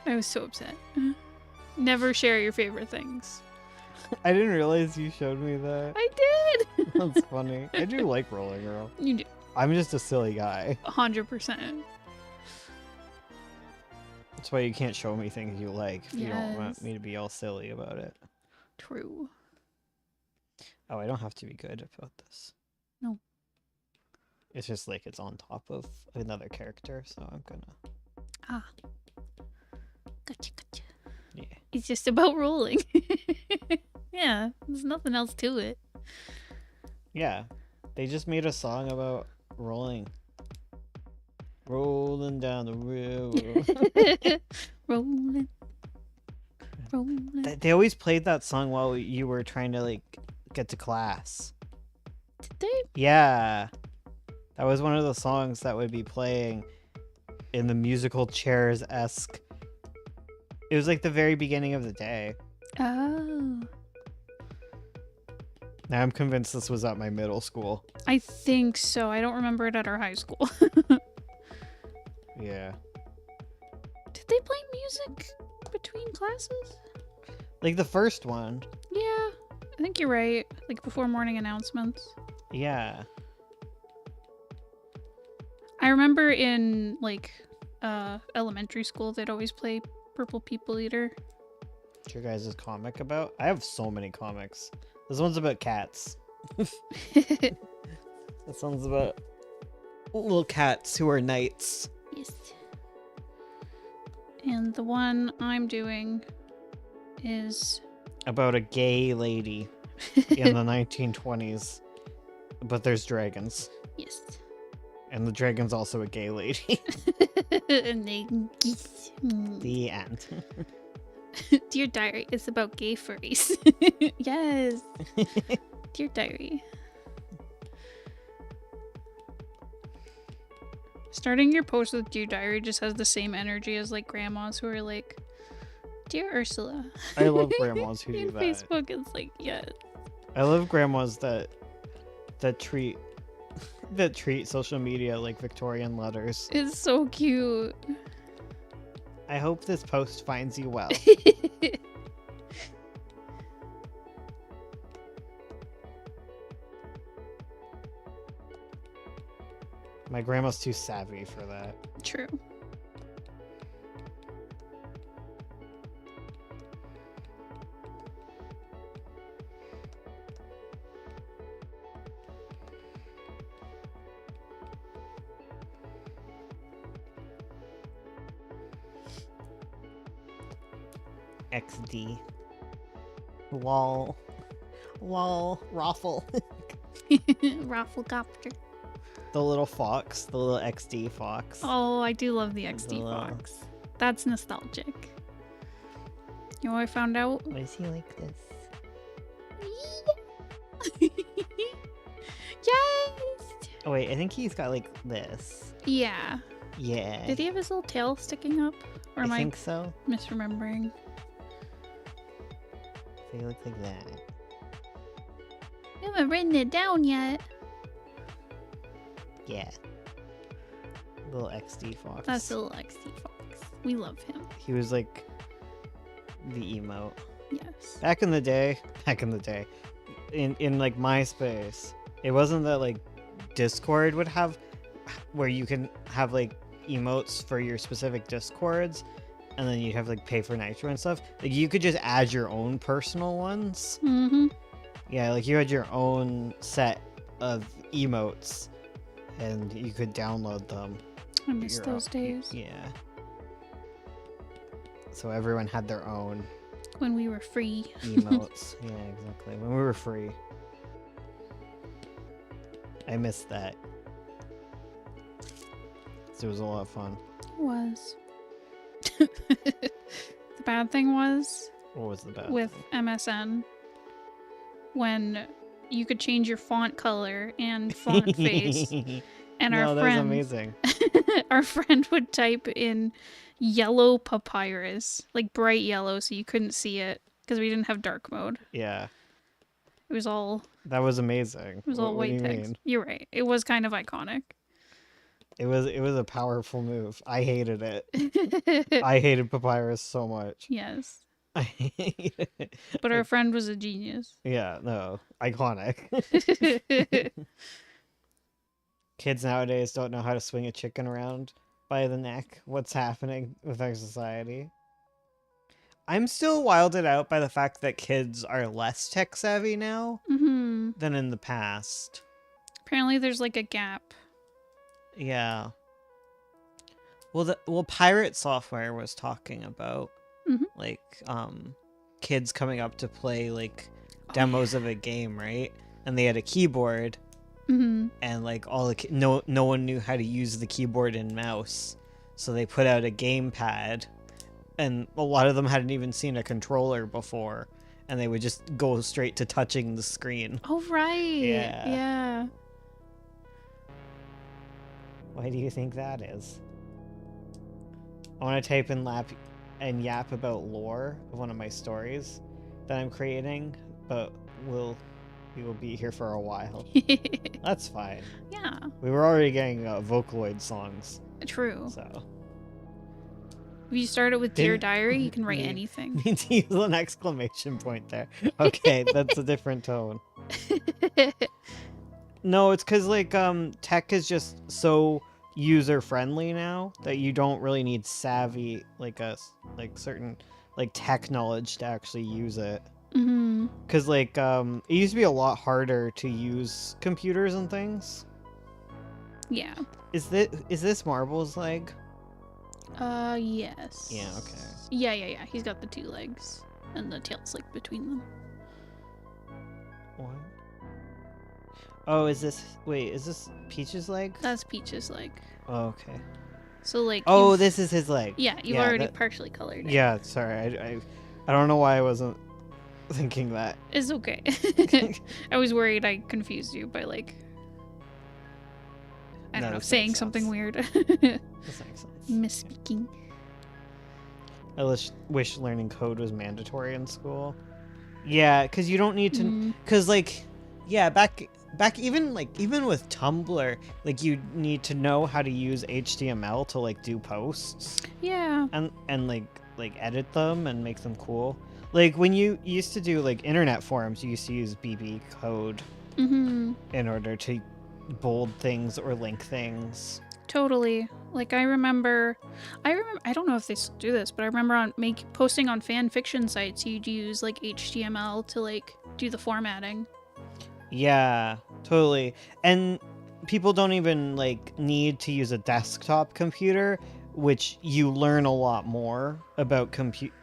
I was so upset. Never share your favorite things. I didn't realize you showed me that. I did. That's funny. I do like Rolling Girl. You do. I'm just a silly guy. 100%. That's why you can't show me things you like if you don't want Yes. me to be all silly about it. True. Oh, I don't have to be good about this. No. It's just like it's on top of another character, so I'm gonna. Ah. Gotcha, gotcha. Yeah. It's just about rolling. Yeah, there's nothing else to it. Yeah. They just made a song about rolling. Rolling down the railroad. Rolling. Rolling. They always played that song while you were trying to like get to class. Did they? Yeah. That was one of the songs that would be playing in the musical chairs-esque. It was like the very beginning of the day. Oh. Now I'm convinced this was at my middle school. I think so. I don't remember it at our high school. Yeah. Did they play music between classes? Like the first one. Yeah, I think you're right. Like before morning announcements. Yeah. I remember in like elementary school they'd always play Purple People Eater. What's your guys' comic about? I have so many comics. This one's about cats. This one's about little cats who are knights. Yes. And the one I'm doing is About a gay lady in the 1920s. But there's dragons. yes. And the dragon's also a gay lady. And they Mm. The end. Dear Diary is about gay furries. Yes. Dear Diary. Starting your post with Dear Diary just has the same energy as like grandmas who are like, Dear Ursula. I love grandmas who do In that. Facebook, it's like, yes. I love grandmas that treat social media like Victorian letters. It's so cute. I hope this post finds you well. My grandma's too savvy for that. True. XD. Lol. Lol. Raffle. Rafflecopter. The little fox, the little XD fox. Oh, I do love the XD The little- Fox. That's nostalgic. You know what I found out? Why is he like this? Yes! Oh wait, I think he's got like this. Yeah. Yeah. Did he have his little tail sticking up? Or am I I think so. misremembering? So he looks like that. I haven't written it down yet. Yeah. Little XD fox. That's the little XD Fox. We love him. He was like the emote. Yes. Back in the day, in like MySpace, it wasn't that like Discord would have where you can have like emotes for your specific Discords, and then you'd have like pay for Nitro and stuff. Like you could just add your own personal ones. Mm-hmm. Yeah, like you had your own set of emotes, and you could download them. I miss You're those up. days Yeah. So everyone had their own when we were free. emotes. Yeah, exactly. When we were free. I missed that. So it was a lot of fun. It was. The bad thing was What was the bad with thing? MSN when you could change your font color and font face, and no, our that was friend, amazing. our friend would type in yellow papyrus, like bright yellow, so you couldn't see it because we didn't have dark mode. Yeah, It was all that was amazing. it was all What do white you text. mean? You're right. It was kind of iconic. It was a powerful move. I hated it. I hated Papyrus so much. Yes, I hated it. but our friend was a genius. Yeah, no, iconic. Kids nowadays don't know how to swing a chicken around by the neck. What's happening with our society? I'm still wilded out by the fact that kids are less tech savvy now Hmm. than in the past. Apparently, there's like a gap. Yeah. Well, Pirate Software was talking about Mhm. like kids coming up to play like Oh, demos of a game, right? And they had a keyboard, Hmm. and like all the no one knew how to use the keyboard and mouse, so they put out a gamepad, and a lot of them hadn't even seen a controller before, and they would just go straight to touching the screen. Oh right. Yeah. Yeah. Why do you think that is? I want to type in lap and yap about lore of one of my stories that I'm creating, but we will be here for a while. That's fine. Yeah. We were already getting Vocaloid songs, True. so If you start it with Dear Didn't- Diary, you can write we- anything. need to use an exclamation point there. Okay, that's a different tone. No, it's because like tech is just so user friendly now that you don't really need savvy like certain like tech knowledge to actually use it. Hmm. Because like it used to be a lot harder to use computers and things. Yeah. Is this Marble's leg? Yes. Yeah, okay. Yeah. He's got the two legs and the tail's like between them. What? Oh, is this Peach's leg? That's Peach's leg. Oh, okay. So like. Oh, you've- this is his leg. Yeah, you've yeah, already that- partially colored it. Yeah, sorry. I don't know why I wasn't thinking that. It's okay. I was worried I confused you by like. I don't No, know, this saying makes something sense. weird. This makes sense. Misspeaking. I wish learning code was mandatory in school. Yeah, because you don't need to. Mm, Because like, yeah, back even with Tumblr, like you need to know how to use HTML to like do posts yeah. and like edit them and make them cool. Like when you used to do like internet forums, you used to use BB code Mm-hmm. in order to bold things or link things. Totally. Like I remember I don't know if they still do this, but I remember on posting on fan fiction sites you'd use like HTML to like do the formatting. Yeah, totally. And people don't even like need to use a desktop computer, which you learn a lot more about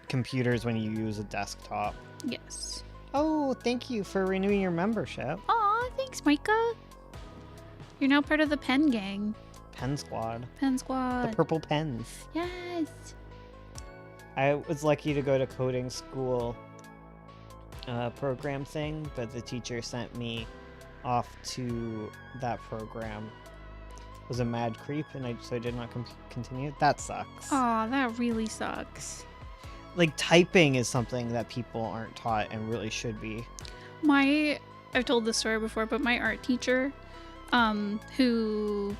computers when you use a desktop. Yes. Oh, thank you for renewing your membership. Aw, thanks, Micah. You're now part of the pen gang. Pen Squad. Pen The squad. purple pens. Yes. I was lucky to go to coding school program thing, but the teacher sent me off to that program. It was a mad creep, and so I did not continue. That sucks. Aw, that really sucks. Like, typing is something that people aren't taught and really should be. I've told this story before, but my art teacher, who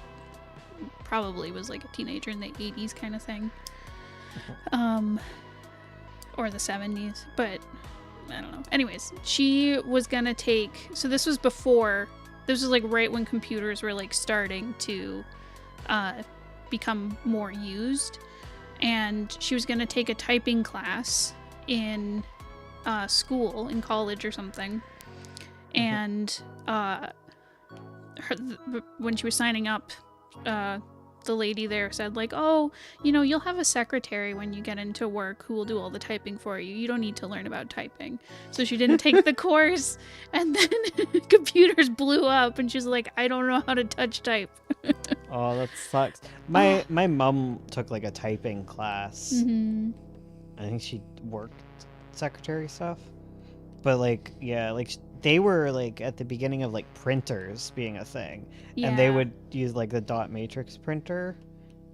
probably was like a teenager in the 80s kind of thing, or the 70s, but I don't know. Anyways, she was gonna take, so this was like right when computers were like starting to become more used, and she was gonna take a typing class in school, in college or something, and when she was signing up, the lady there said like, oh, you'll have a secretary when you get into work who will do all the typing for you. You don't need to learn about typing. So she didn't take the course, and then computers blew up, and she's like, I don't know how to touch type. Oh, that sucks. My mom took like a typing class. Mm-hmm. I think she worked secretary stuff. But like, yeah, like they were like at the beginning of like printers being a thing. Yeah. And they would use like the dot matrix printer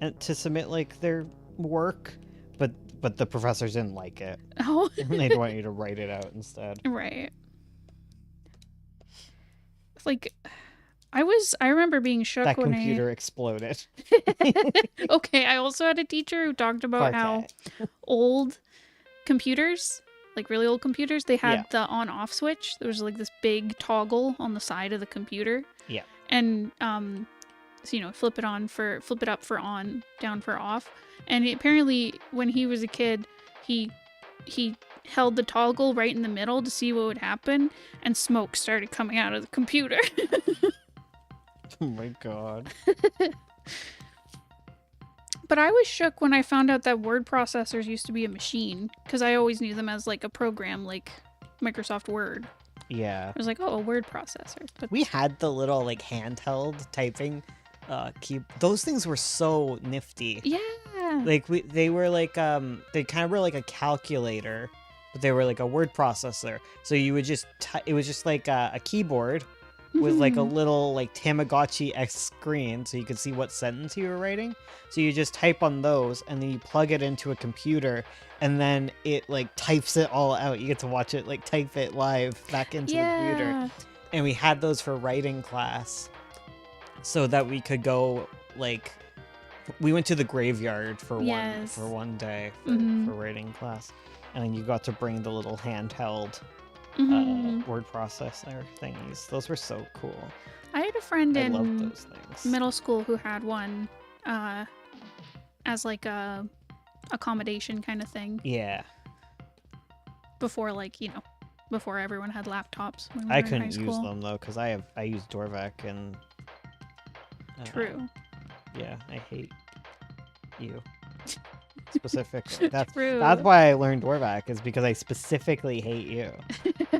and to submit like their work, but the professors didn't like it. Oh. They'd want you to write it out instead. Right. Like, I remember being shook That when computer exploded. Okay, I also had a teacher who talked about how old computers, like really old computers, they had the on-off switch. There was like this big toggle on the side of the computer. Yeah. And so flip it up for on, down for off. And apparently when he was a kid, he held the toggle right in the middle to see what would happen, and smoke started coming out of the computer. Oh my god. But I was shook when I found out that word processors used to be a machine, because I always knew them as like a program like Microsoft Word. Yeah. I was like, oh, a word processor. But We had the little like handheld typing key. Those things were so nifty. yeah. Like they were like they kind of were like a calculator, but they were like a word processor. So you would just it was just like a keyboard with like a little like Tamagotchi-esque screen, so you could see what sentence you were writing. So you just type on those, and then you plug it into a computer, and then it like types it all out. You get to watch it like type it live back into the computer. And we had those for writing class, so that we could go like, we went to the graveyard for one day for writing class, and then you got to bring the little handheld word processor thingies. Those were so cool. I had a friend I loved in those things. middle school who had one as like a accommodation kind of thing. Yeah. Before before everyone had laptops. When we I were in high couldn't use school. them though, because I use Dorvac and True. Yeah, I hate you. Specifically. True. That's why I learned Dorvac, is because I specifically hate you.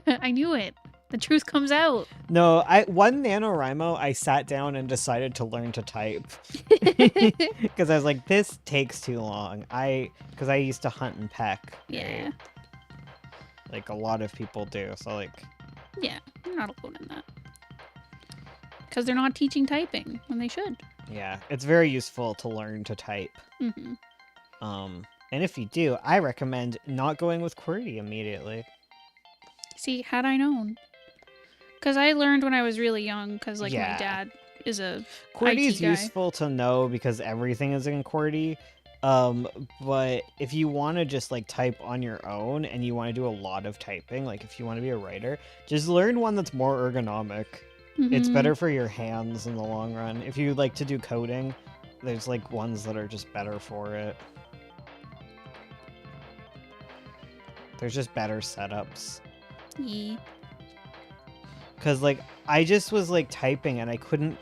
I knew it. The truth comes out. No, one NaNoWriMo I sat down and decided to learn to type. Because I was like, this takes too long. Because I used to hunt and peck. Yeah. Right? Like a lot of people do. So like, Yeah, you're not alone in that. Because they're not teaching typing when they should. yeah, it's very useful to learn to type. Mm-hmm. And if you do, I recommend not going with QWERTY immediately. See, had I known. Because I learned when I was really young, because my Yeah. dad is a QWERTY IT is guy. useful to know because everything is in QWERTY. But if you want to just like type on your own and you want to do a lot of typing, like if you want to be a writer, just learn one that's more ergonomic. It's Mhm. better for your hands in the long run. If you like to do coding, there's like ones that are just better for it. There's just better setups. Yeah. Cause like I just was like typing and I couldn't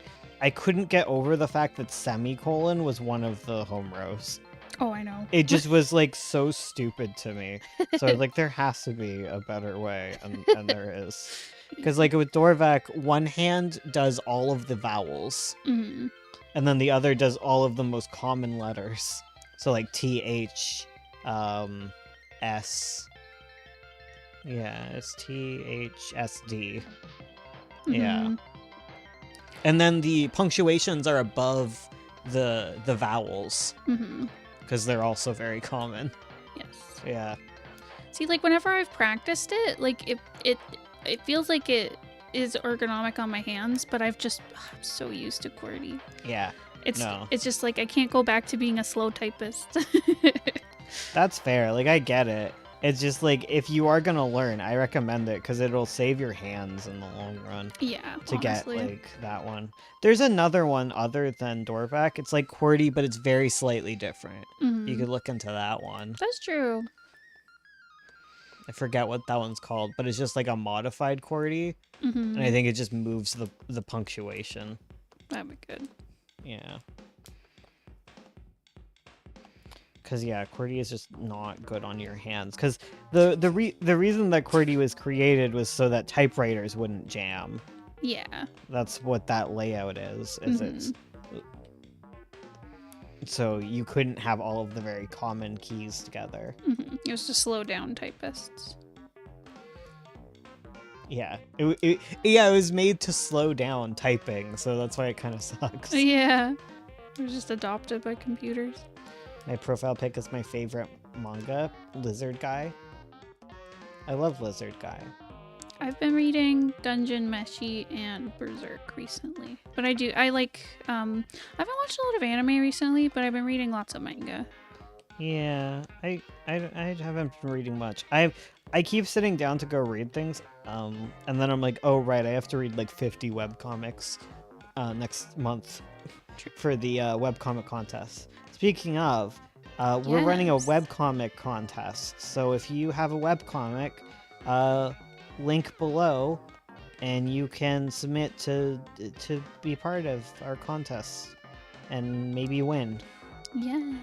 get over the fact that semicolon was one of the home rows. Oh, I know. It just was like so stupid to me. So I was like, there has to be a better way, and there is. Because like with Dorvac, one hand does all of the vowels, Mm-hmm. and then the other does all of the most common letters. So like TH, S. Yeah, it's THSD. Yeah. Mm-hmm. And then the punctuations are above the vowels Mm-hmm. because they're also very common. Yes. Yeah. See, like whenever I've practiced it, like it feels like it is ergonomic on my hands, but I'm so used to QWERTY. Yeah. No. It's just like I can't go back to being a slow typist. That's fair. Like I get it. It's just like if you are gonna learn, I recommend it because it'll save your hands in the long run Yeah, to honestly. get like that one. There's another one other than Dorvac. It's like QWERTY, but it's very slightly different. Mhm. You could look into that one. That's true. I forget what that one's called, but it's just like a modified QWERTY, Mm-hmm. and I think it just moves the punctuation. That'd be good. Yeah. Because yeah, QWERTY is just not good on your hands. Because the reason that QWERTY was created was so that typewriters wouldn't jam. Yeah. That's what that layout is. It's so you couldn't have all of the very common keys together. Mm-hmm. It was to slow down typists. Yeah, it was made to slow down typing, so that's why it kind of sucks. Yeah. It was just adopted by computers. My profile pic is my favorite manga, Lizard Guy. I love Lizard Guy. I've been reading Dungeon Meshi and Berserk recently. But I like I haven't watched a lot of anime recently, but I've been reading lots of manga. Yeah, I haven't been reading much. I keep sitting down to go read things, and then I'm like, oh right, I have to read like 50 webcomics next month for the webcomic contest. Speaking of, we're running a Yes. webcomic contest. So if you have a webcomic, link below, and you can submit to be part of our contest and maybe win. Yes.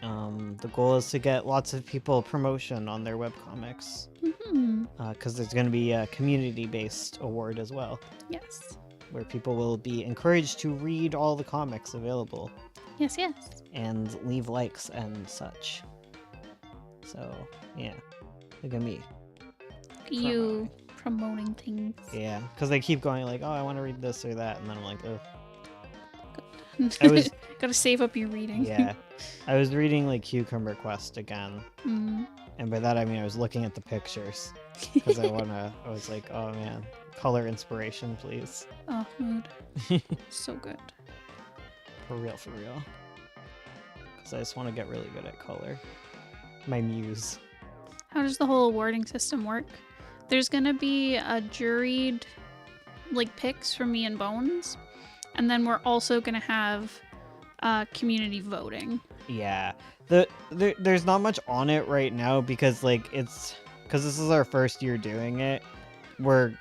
The goal is to get lots of people promotion on their webcomics, Mm-hmm. because there's going to be a community-based award as well, Yes. where people will be encouraged to read all the comics available Yes, yes. and leave likes and such. So, yeah, look at me. You promoting things. Yeah, because they keep going like, oh, I want to read this or that, and then I'm like, oh. I was- Gotta save up your reading. Yeah, I was reading like Cucumber Quest again, Mm. and by that I mean I was looking at the pictures because I was like, oh man, color inspiration, please. Oh, mood. So good. For real, for real. Because I just want to get really good at color. My muse. How does the whole awarding system work? There's gonna be a juried like picks from me and Bones, and then we're also gonna have community voting. Yeah, there's not much on it right now because like because this is our first year doing it. We're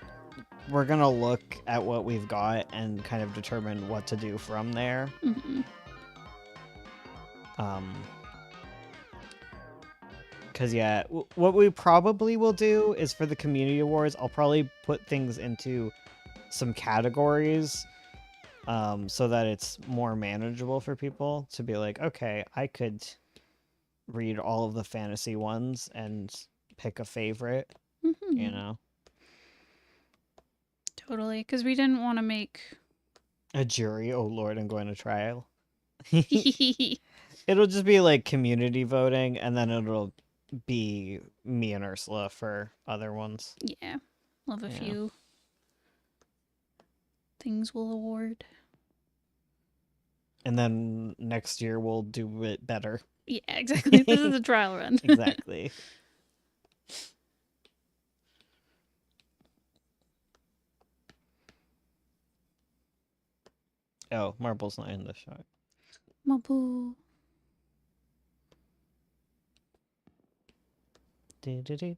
gonna look at what we've got and kind of determine what to do from there. Mm-hmm. Because yeah, what we probably will do is for the community awards, I'll probably put things into some categories, so that it's more manageable for people to be like, okay, I could read all of the fantasy ones and pick a favorite, Mm-hmm. you know? Totally, because we didn't want to make. A jury, oh lord, I'm going to trial. Yeah, It'll just be like community voting, and then it'll be me and Ursula for other ones. love a Yeah. few things we'll award. And then next year we'll do it better. Yeah, exactly. This is a trial run. Exactly. Oh, Marble's not in the shot. Mabu. It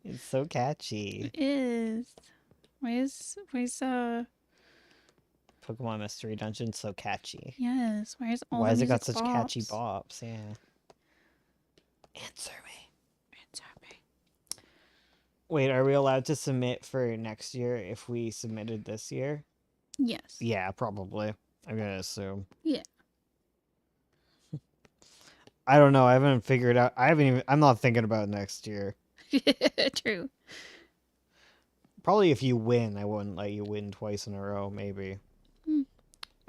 It's so catchy. is. Where's Pokemon Mystery Dungeon, so catchy. yes, where's all Why the has it got music such catchy bops? bops? Yeah. Answer me. Answer me. Wait, are we allowed to submit for next year if we submitted this year? Yes. Yeah, probably. I'm gonna assume. Yeah. I don't know. I haven't figured out. I'm not thinking about next year. True. Probably if you win, I wouldn't let you win twice in a row. Maybe. Hmm.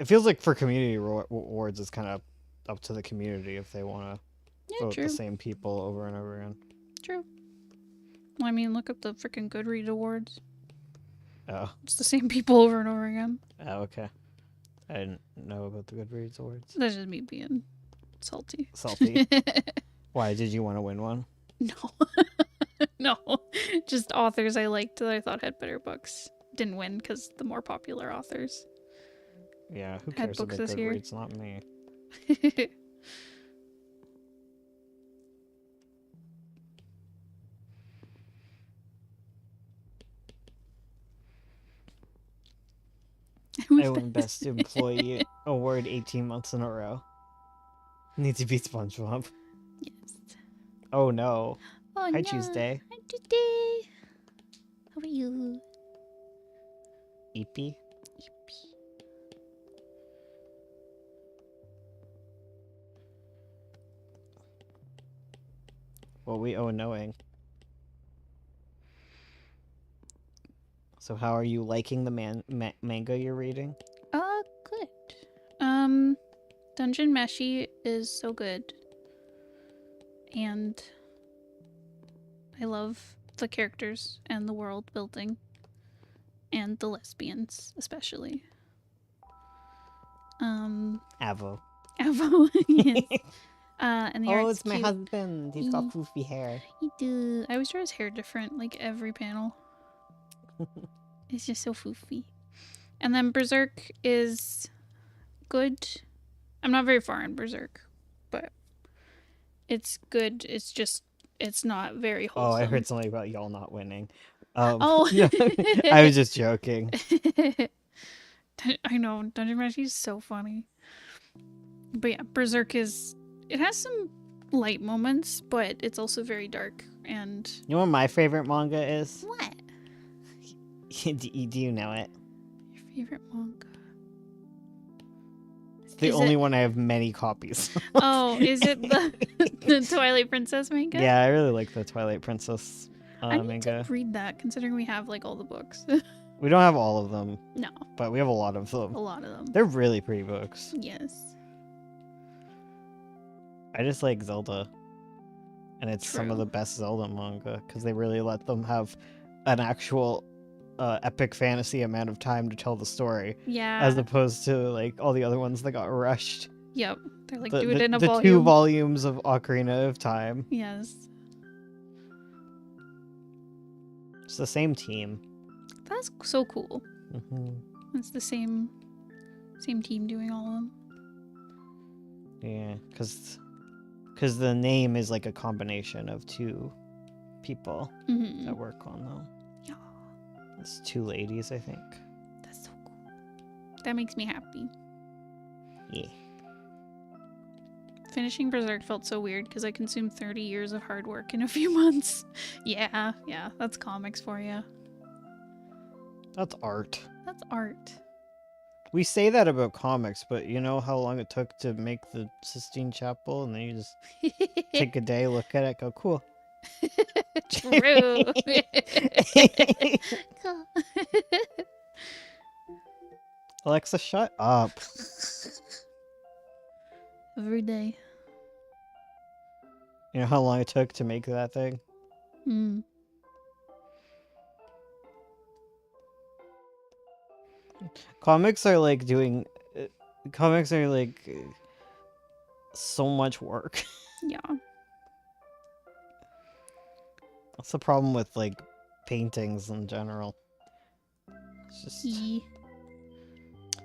It feels like for community awards, it's kind of up to the community if they want to Yeah, vote true. the same people over and over again. True. Well, I mean, look up the freaking Goodreads awards. Oh. It's the same people over and over again. Oh, okay. I didn't know about the Goodreads awards. That's just me being salty. Salty. Why did you want to win one? No. No. Just authors I liked that I thought had better books. Didn't win because the more popular authors. Yeah, who Had cares books about this year. Goodreads? Not me. I won Best Employee Award 18 months in a row. Need to beat SpongeBob. Yes. Oh no. Oh, Hi, no. Tuesday. Hi, Tuesday. How are you? Eepy. Well, we owe knowing. So how are you liking the manga you're reading? Good. Dungeon Meshi is so good. And I love the characters and the world building. And the lesbians, especially. Avo. Avo, yes. And the Oh, art's it's my cute. husband. He's got poofy hair. He do. I always draw his hair different, like every panel. It's just so foofy. And then Berserk is good. I'm not very far in Berserk, but it's good. It's just, it's not very wholesome. Oh, I heard something about y'all not winning. Oh. Yeah, I was just joking. I know, Dungeon Meshi is so funny. But yeah, Berserk is, it has some light moments, but it's also very dark. And You know what my favorite manga is? what? Do you know it? Your favorite manga? It's the Is only it- one I have many copies of. Oh, is it the Twilight Princess manga? Yeah, I really like the Twilight Princess I need manga. to read that, considering we have like all the books. We don't have all of them, No, but we have a lot of them. a lot of them. They're really pretty books. Yes. I just like Zelda. And it's some of True. the best Zelda manga because they really let them have an actual epic fantasy amount of time to tell the story Yeah. as opposed to like all the other ones that got rushed. Yep. They're like, The, do it the, in a the volume. 2 volumes of Ocarina of Time. Yes. It's the same team. That's so cool. Hmm. It's the same team doing all of them. Yeah, because the name is like a combination of 2 people Mm-hmm. that work on them. Yeah. It's 2 ladies, I think. That's so cool. That makes me happy. Yeah. Finishing Berserk felt so weird because I consumed 30 years of hard work in a few months. Yeah, that's comics for you. That's art. That's art. We say that about comics, but you know how long it took to make the Sistine Chapel, and then you just take a day, look at it, go, cool. True. Alexa, shut up. Every day. You know how long it took to make that thing? Mm. Comics are like doing. Comics are like so much work. Yeah. That's the problem with like paintings in general. It's just. Yee.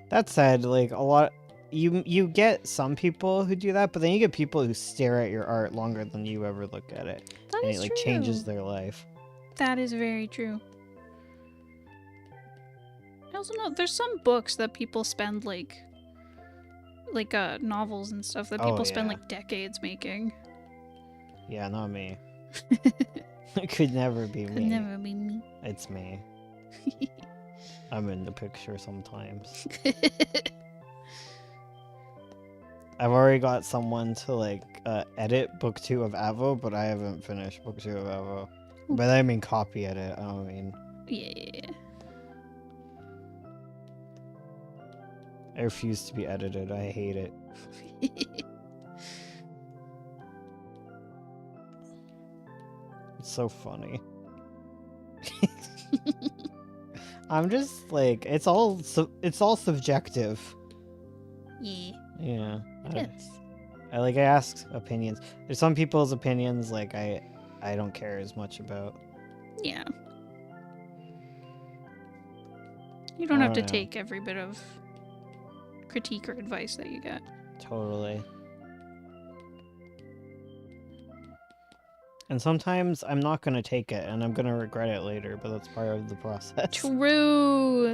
That said, like a lot, you get some people who do that, but then you get people who stare at your art longer than you ever look at it, That and is it like true. changes their life. That is very true. I also know there's some books that people spend like novels and stuff that Oh, people spend yeah. like decades making. Yeah, not me. It could never be Could me. never be me. It's me. I'm in the picture sometimes. I've already got someone to like edit book 2 of Avo, but I haven't finished book 2 of Avo. But I mean copy edit. I don't mean. Yeah. I refuse to be edited. I hate it. It's so funny. I'm just like it's all subjective. Yeah. Yeah. Yes. I ask opinions. There's some people's opinions like I don't care as much about. Yeah. You don't have to know. take every bit of critique or advice that you get. Totally. And sometimes I'm not gonna take it and I'm gonna regret it later, but that's part of the process. True.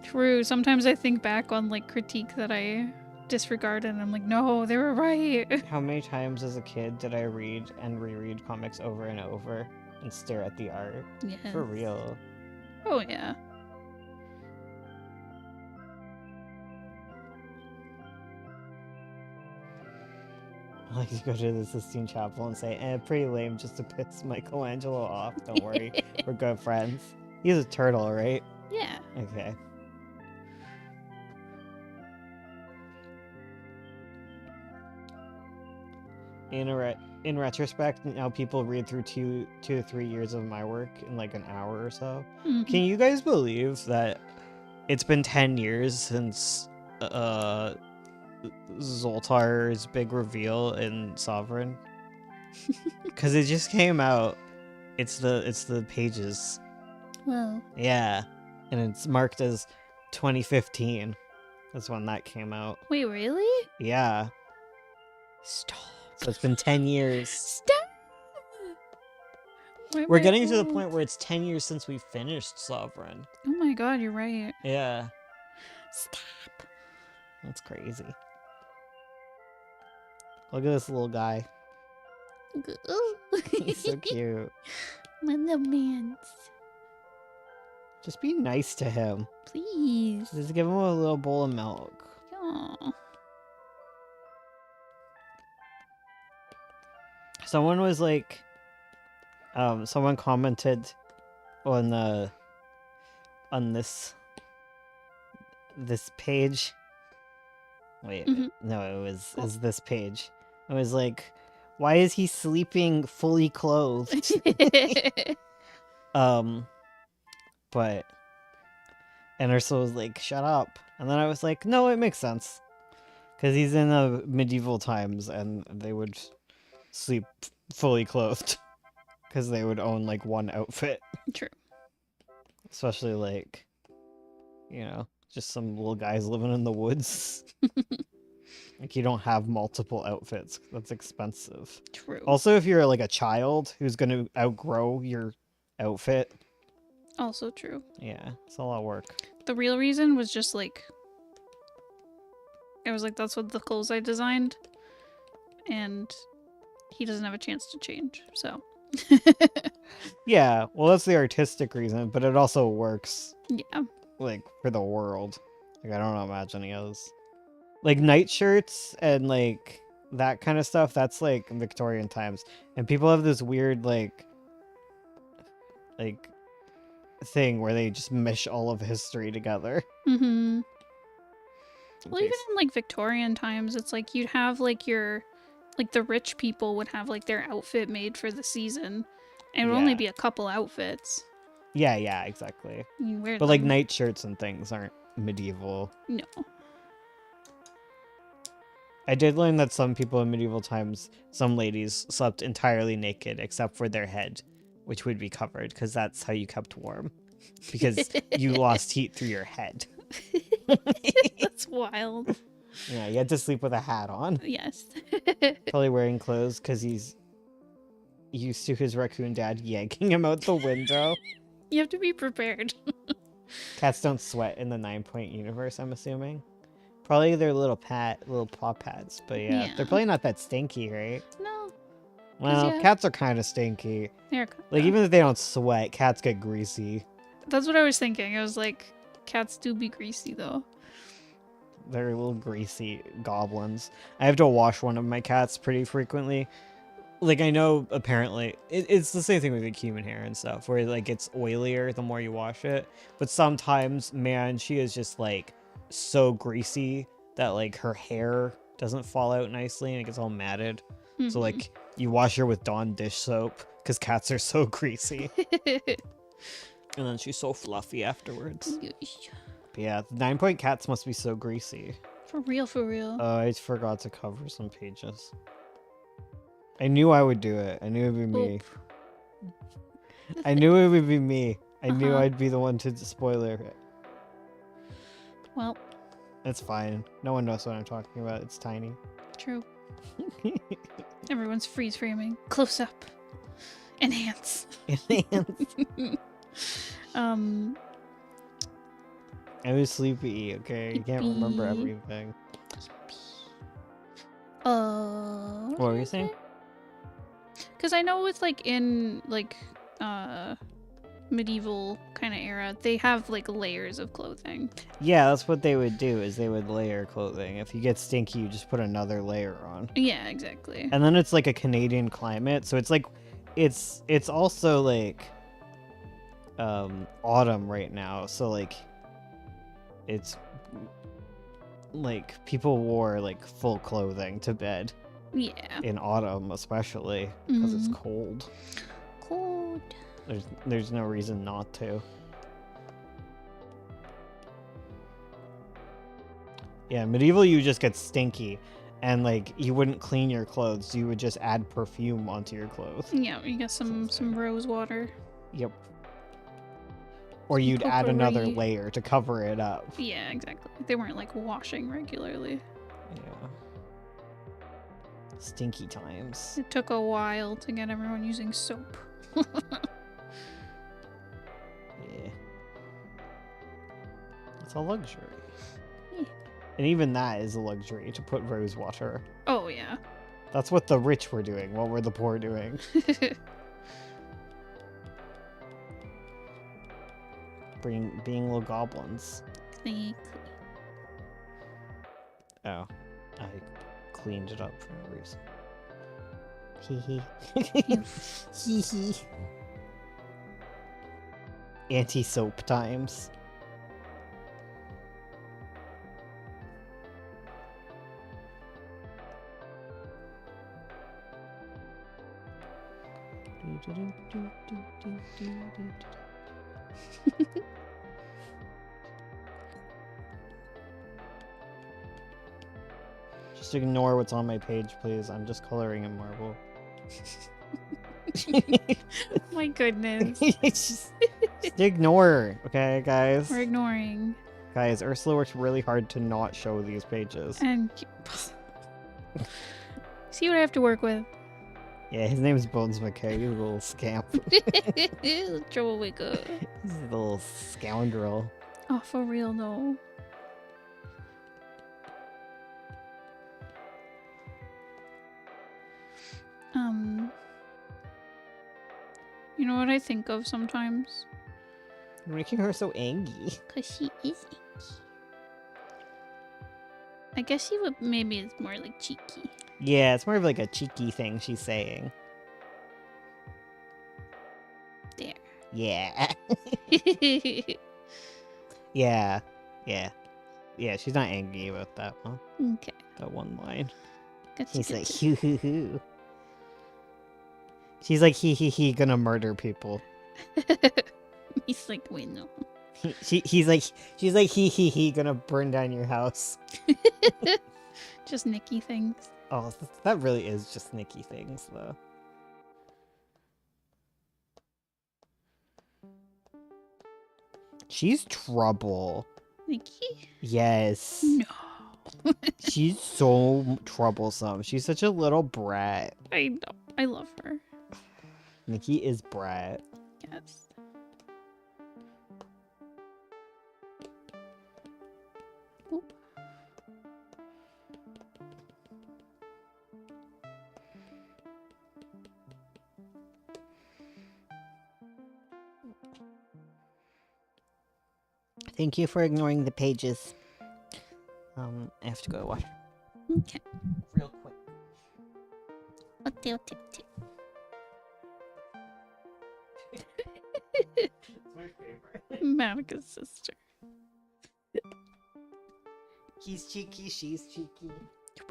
True. Sometimes I think back on like critique that I disregarded and I'm like, no, they were right. How many times as a kid did I read and reread comics over and over and stare at the art? Yeah. For real. Oh yeah. I like to go to the Sistine Chapel and say, pretty lame just to piss Michelangelo off. Don't worry, we're good friends. He's a turtle, right? Yeah. Okay. In retrospect, now people read through 2 to 3 years of my work in like an hour or so. Mhm. Can you guys believe that it's been 10 years since Zoltar's big reveal in Sovereign? Because it just came out. It's the pages. Well. Yeah, and it's marked as 2015. That's when that came out. Wait, really? Yeah, Stop. so it's been 10 years. Stop. Why am We're I getting to the old? point where it's 10 years since we finished Sovereign. Oh my god, you're right. Yeah, Stop. that's crazy. Look at this little guy. He's so cute. My little man's. Just be nice to him. Please. Just give him a little bowl of milk. Yeah. Someone was like, someone commented on this page. Wait, Mhm. no, is this page. It was like, why is he sleeping fully clothed? But and Ursula was like, shut up. And then I was like, no, it makes sense. Because he's in the medieval times and they would sleep fully clothed. Because they would own like one outfit. True. Especially like, you know, just some little guys living in the woods. Like you don't have multiple outfits. That's expensive. True. Also, if you're like a child who's going to outgrow your outfit, Also true. yeah, it's a lot of work. The real reason was just like, it was like, that's what the clothes I designed. And he doesn't have a chance to change, so. Yeah, well, that's the artistic reason, but it also works Yeah. like for the world. Like I don't imagine he has like nightshirts and like that kind of stuff. That's like Victorian times, and people have this weird like thing where they just mesh all of history together. Mm-hmm. Well, even in like Victorian times, it's like you'd have like your, like the rich people would have like their outfit made for the season. And it would only Yeah. be a couple outfits. Yeah, exactly. You wear But like them. nightshirts and things aren't medieval. No. I did learn that some people in medieval times, some ladies slept entirely naked except for their head, which would be covered because that's how you kept warm. Because you lost heat through your head. That's wild. Yeah, you had to sleep with a hat on. Yes. Probably wearing clothes because he's used to his raccoon dad yanking him out the window. You have to be prepared. Cats don't sweat in the 9-point universe, I'm assuming. Probably their little paw pads, but yeah, Yeah. they're probably not that stinky, right? No. Well, yeah. cats are kind of stinky. They're Like, even if they don't sweat, cats get greasy. That's what I was thinking. I was like, cats do be greasy though. They're little greasy goblins. I have to wash one of my cats pretty frequently. Like, I know apparently it's the same thing with like human hair and stuff, where like it's oilier the more you wash it. But sometimes, man, she is just like so greasy that like her hair doesn't fall out nicely and it gets all matted. So Mhm. like you wash her with Dawn dish soap because cats are so greasy, and then she's so fluffy afterwards. Yeesh. But yeah, 9-point cats must be so greasy. For real, for real. I forgot to cover some pages. I knew I would do it. I knew it would be me. I knew it would be me. I knew Uh-huh. I'd be the one to spoiler it. Well, It's fine. No one knows what I'm talking about. It's tiny. true. Everyone's freeze framing. Close up. Enhance. I was sleepy, okay? I can't remember Sleepy. everything. What What were you saying? Because I know with like in like medieval kind of era, they have like layers of clothing. Yeah, that's what they would do, is they would layer clothing. If you get stinky, you just put another layer on. Yeah, exactly. And then it's like a Canadian climate, so it's like it's also like autumn right now, so like it's like people wore like full clothing to bed Yeah. in autumn, especially because it's Mhm. cold. Cold. There's no reason not to. Yeah, medieval you just get stinky and like you wouldn't clean your clothes, you would just add perfume onto your clothes. Yeah, you got some rose water. Yep. Or you'd add another Potpourri. layer to cover it up. Yeah, exactly. They weren't like washing regularly. Yeah. Stinky times. It took a while to get everyone using soap. Yeah. It's a luxury. Yeah. And even that is a luxury, to put rose water. Oh yeah. That's what the rich were doing. What were the poor doing? Being little goblins. Click. Oh. I cleaned it up for no reason. Hee hee. Hee hee. Anti-soap times. Just ignore what's on my page, please. I'm just coloring in marble. My goodness. just ignore, okay, guys? We're ignoring. Guys, Ursula worked really hard to not show these pages. And see what I have to work with. Yeah, his name is Bones McKay. He's a little scamp. Troublemaker. He's a little scoundrel. Oh, for real though. You know what I think of sometimes? You're making her so angry. Cause she is icky. I guess she would maybe it's more like cheeky. Yeah, it's more of like a cheeky thing she's saying. There. Yeah. Yeah. Yeah. Yeah, she's not angry about that one. Okay. That one line. Gotcha, He's like, gotcha. hoo hoo hoo. She's like, he, gonna murder people. He's like, wait, no. She's like, he, gonna burn down your house. Just Nikki things. Oh, that really is just Nikki things, though. She's trouble. Nikki? Yes. No. She's so troublesome. She's such a little brat. I know. I love her. Nikki is brat. Yes. Oop. Thank you for ignoring the pages. I have to go wash Okay. real quick. Okay. It's my favorite. Monica's sister. He's cheeky, she's cheeky.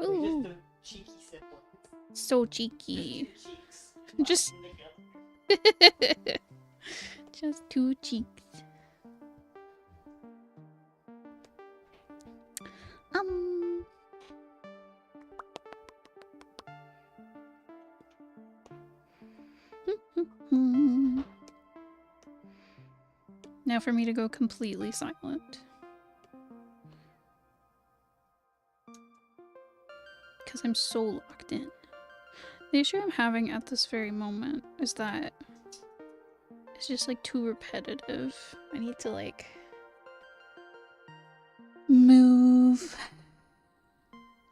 Ooh, We're just a cheeky siblings. so cheeky. Just two cheeks. Just just 2 cheeks. Now for me to go completely silent. Because I'm so locked in. The issue I'm having at this very moment is that it's just like too repetitive. I need to like move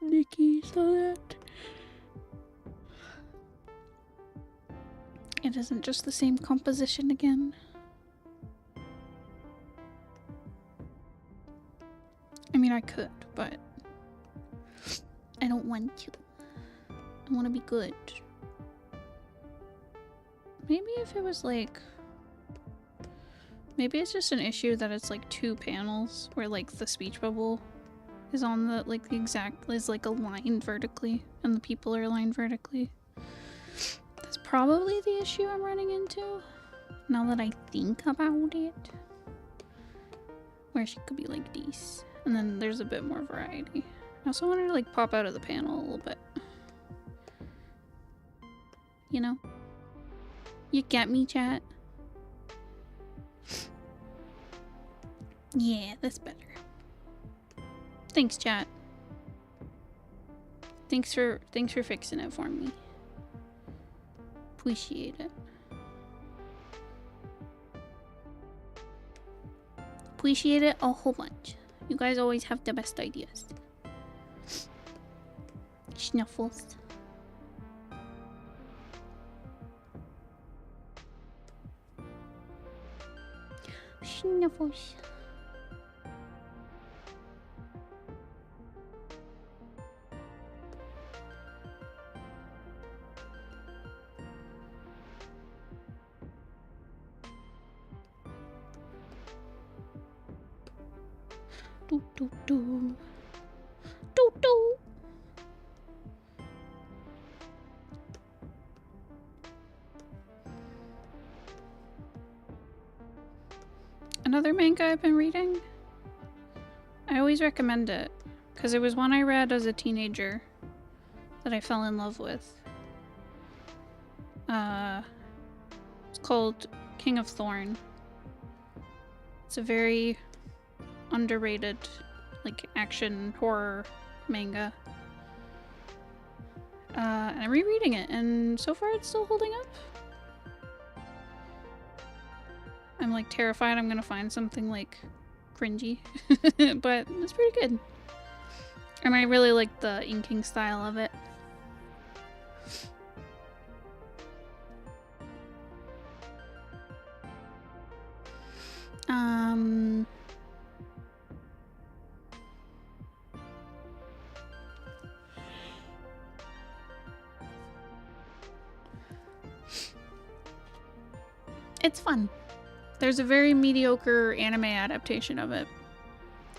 Nikki so that it isn't just the same composition again. I mean, I could, but I don't want to. I want to be good. Maybe if it was like... Maybe it's just an issue that it's like 2 panels where like the speech bubble is on the like the exact is like aligned vertically and the people are aligned vertically. That's probably the issue I'm running into now that I think about it. Where she could be like this. And then there's a bit more variety. I also want her to like pop out of the panel a little bit. You know? You get me, chat? Yeah, that's better. Thanks, chat. Thanks for fixing it for me. Appreciate it. Appreciate it a whole bunch. You guys always have the best ideas. Snuffles. Snuffles. Do do do. Do do. Another manga I've been reading. I always recommend it because it was one I read as a teenager that I fell in love with. It's called King of Thorn. It's a very underrated, like, action horror manga. And I'm rereading it, and so far it's still holding up. I'm like terrified I'm gonna find something like cringy, but it's pretty good. And I really like the inking style of it. It's fun. There's a very mediocre anime adaptation of it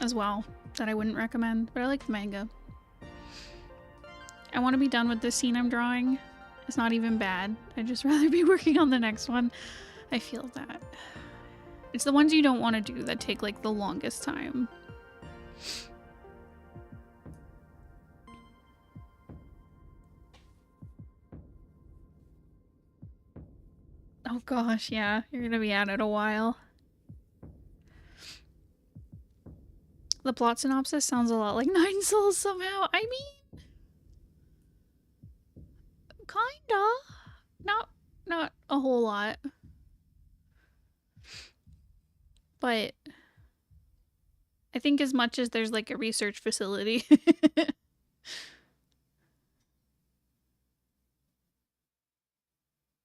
as well that I wouldn't recommend, but I like the manga. I want to be done with this scene I'm drawing. It's not even bad. I'd just rather be working on the next one. I feel that. It's the ones you don't want to do that take like the longest time. Oh gosh, yeah. You're gonna be at it a while. The plot synopsis sounds a lot like Nine Souls somehow. I mean... kinda. Not a whole lot. But... I think as much as there's like a research facility. And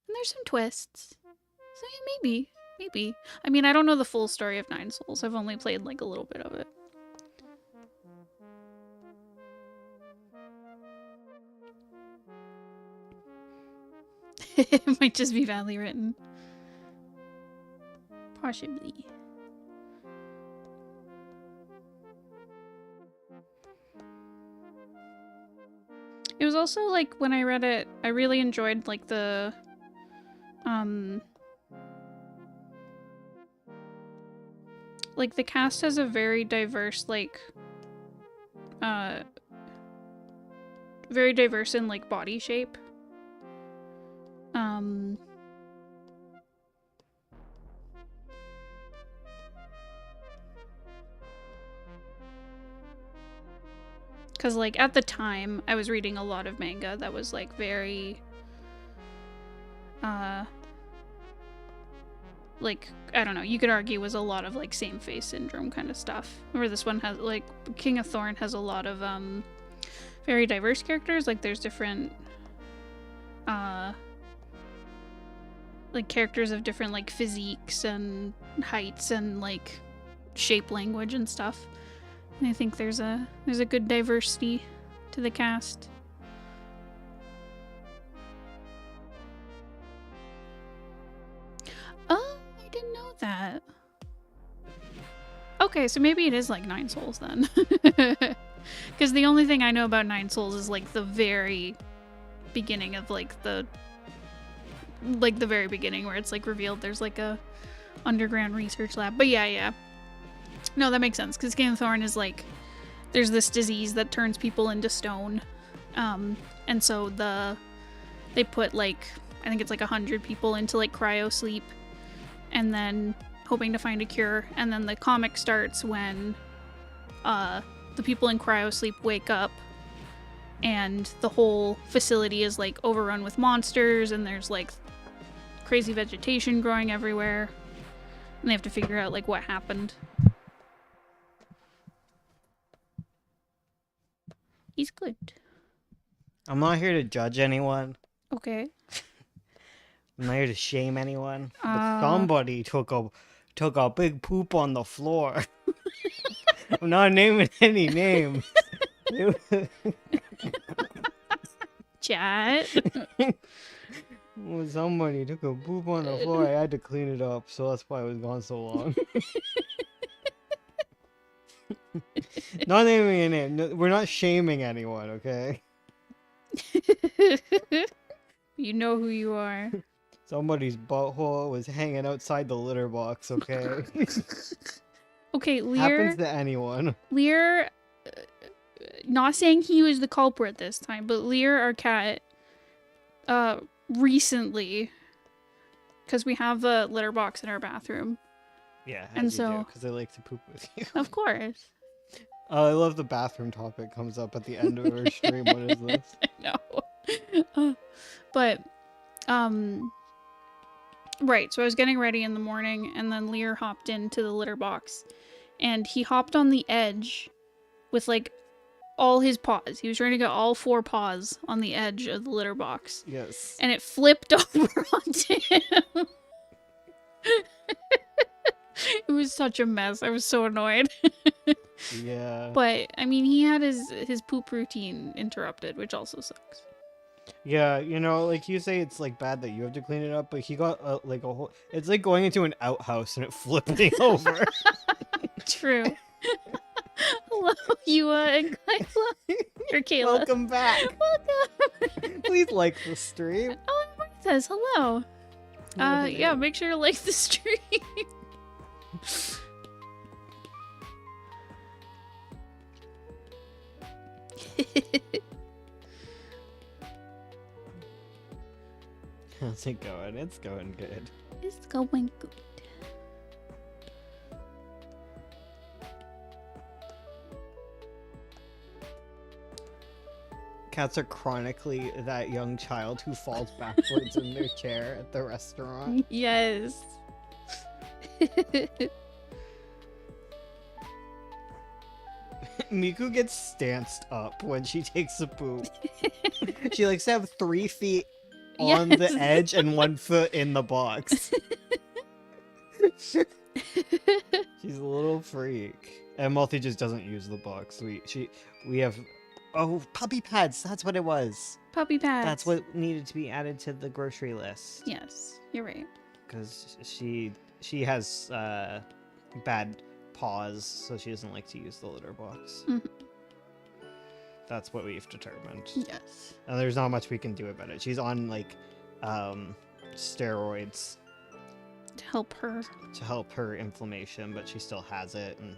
there's some twists. So yeah, maybe. Maybe. I mean, I don't know the full story of Nine Souls. I've only played like a little bit of it. It might just be badly written. Possibly. It was also like when I read it, I really enjoyed like the like the cast has a very diverse very diverse in like body shape. Because, like, at the time, I was reading a lot of manga that was, like, very, like, I don't know, you could argue was a lot of, like, same face syndrome kind of stuff. Where this one has, like, King of Thorn has a lot of, very diverse characters. Like, there's different, like, characters of different, like, physiques and heights and, like, shape language and stuff. And I think there's a good diversity to the cast. Oh, I didn't know that. Okay, so maybe it is like Nine Souls then. Because the only thing I know about Nine Souls is like the very beginning of like the very beginning where it's like revealed there's like a underground research lab. But yeah. No, that makes sense, because King of Thorn is like, there's this disease that turns people into stone. And so they put like, I think it's like 100 people into like cryo sleep, and then hoping to find a cure. And then the comic starts when the people in cryo sleep wake up, and the whole facility is like overrun with monsters, and there's like crazy vegetation growing everywhere. And they have to figure out like what happened. He's good. I'm not here to judge anyone. Okay. I'm not here to shame anyone. But somebody took a big poop on the floor. I'm not naming any names. Chat. When somebody took a poop on the floor, I had to clean it up, so that's why it was gone so long. Not naming a name. No, we're not shaming anyone, okay? You know who you are. Somebody's butthole was hanging outside the litter box, okay? Okay, Lear. Happens to anyone. Lear, not saying he was the culprit this time, but Lear, our cat, recently, because we have a litter box in our bathroom. Yeah, and so because I like to poop with you. Of course. I love the bathroom topic comes up at the end of our stream. What is this? No. But, right, so I was getting ready in the morning, and then Lear hopped into the litter box, and he hopped on the edge with, like, all his paws. He was trying to get all 4 paws on the edge of the litter box. Yes. And it flipped over onto him. It was such a mess. I was so annoyed. Yeah. But, I mean, he had his poop routine interrupted, which also sucks. Yeah, you know, like you say, it's like bad that you have to clean it up, but he got like a whole. It's like going into an outhouse and it flipping over. True. Hello, Yua and Kyla. Or Kayla. Welcome back. Welcome. Please like the stream. Oh, it says hello. Yeah, make sure to like the stream. How's it going? It's going good. It's going good. Cats are chronically that young child who falls backwards in their chair at the restaurant. Yes. Miku gets stanced up when she takes a poop. She likes to have 3 feet on the edge and 1 foot in the box. She's a little freak. And Multi just doesn't use the box. We have puppy pads. That's what it was. Puppy pads. That's what needed to be added to the grocery list. Yes, you're right. Because she has bad paws, so she doesn't like to use the litter box. Mhm. That's what we've determined. Yes. And there's not much we can do about it. She's on like steroids To help her. to help her inflammation, but she still has it, and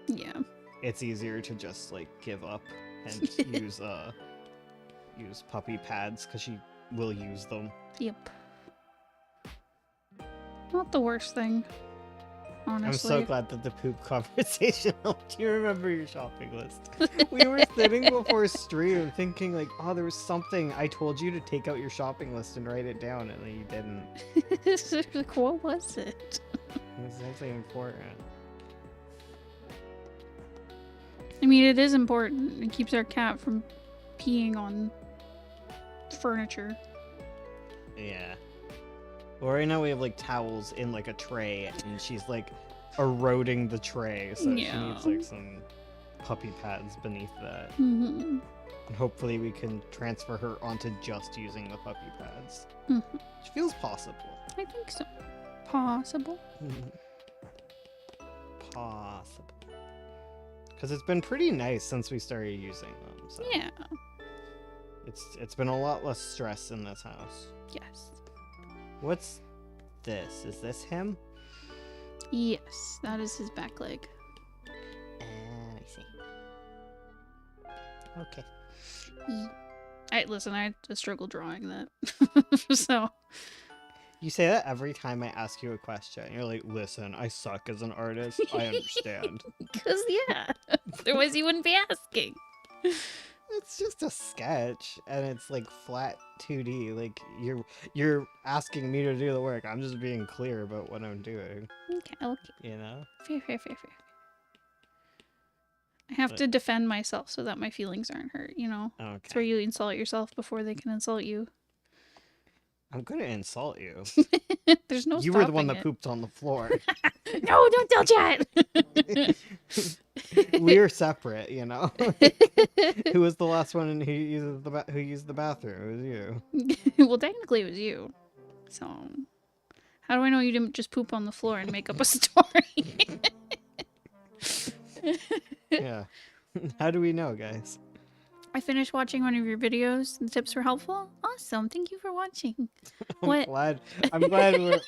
Yeah. it's easier to just like give up and use puppy pads because she will use them. Yep. Not the worst thing. Honestly. I'm so glad that the poop conversation helped you remember your shopping list. We were sitting before stream thinking like, oh, there was something I told you to take out your shopping list and write it down, and then you didn't. Like, what was it? It was actually important. I mean, it is important. It keeps our cat from peeing on furniture. Yeah. Well, right now we have like towels in like a tray, and she's like eroding the tray, so she Yeah. needs like some puppy pads beneath that. Mm-hmm. And hopefully we can transfer her onto just using the puppy pads. Mm-hmm. Which feels possible. I think so. Possible. Possible. Because it's been pretty nice since we started using them. So Yeah. it's been a lot less stress in this house. Yes. What's this? Is this him? Yes. That is his back leg. I see. Okay. Listen, I had a struggle drawing that. So. You say that every time I ask you a question. You're like, listen, I suck as an artist. I understand. Because, yeah. Otherwise, you wouldn't be asking. It's just a sketch, and it's like flat 2D. Like you're asking me to do the work. I'm just being clear about what I'm doing. Okay. You know? Fair. I have to defend myself so that my feelings aren't hurt, you know? It's where Okay. you insult yourself before they can insult you. I'm gonna insult you. There's no You were the one stopping that it. pooped on the floor. No, don't tell Chat! We are separate, you know. Who was the last one who used the bathroom? It was you. Well, technically it was you. So, how do I know you didn't just poop on the floor and make up a story? Yeah. How do we know, guys? I finished watching one of your videos. The tips were helpful. Awesome. Thank you for watching. What? I'm glad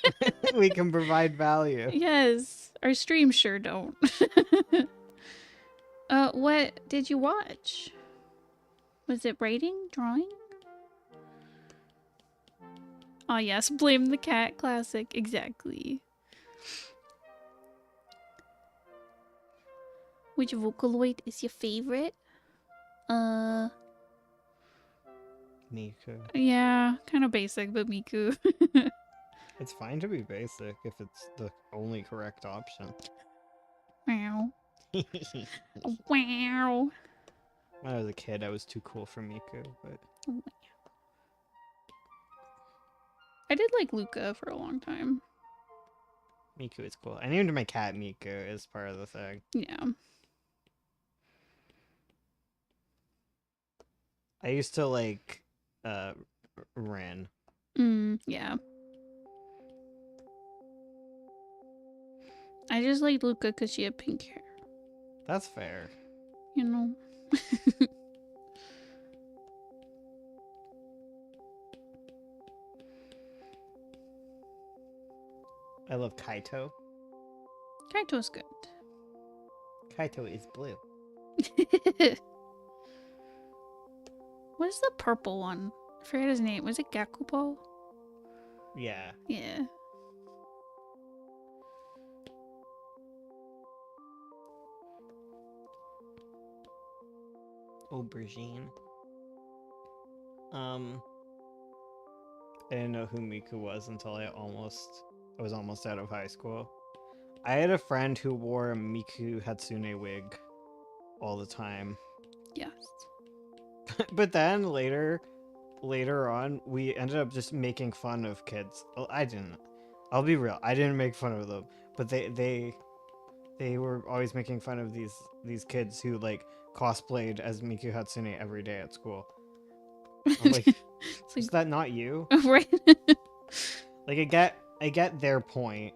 we can provide value. Yes. Our streams sure don't. What did you watch? Was it writing? Drawing? Oh, yes. Blame the cat. Classic. Exactly. Which Vocaloid is your favorite? Miku. Yeah, kind of basic, but Miku. It's fine to be basic if it's the only correct option. Wow. When Wow. I was a kid, I was too cool for Miku, but I did like Luca for a long time. Miku is cool. I named my cat Miku as part of the thing. Yeah. I used to like Ren. Yeah. I just liked Luca because she had pink hair, That's fair. you know? I love Kaito. Kaito's good. Kaito is blue. What is the purple one? I forget his name. Was it Gakupo? Yeah. Yeah. Aubergine. I didn't know who Miku was until I was almost out of high school. I had a friend who wore a Miku Hatsune wig all the time. Yes. But then later on, we ended up just making fun of kids. Well, I didn't. I'll be real. I didn't make fun of them. but they were always making fun of these kids who like cosplayed as Miku Hatsune every day at school. I'm like, It's is that not you? right? Like I get their point,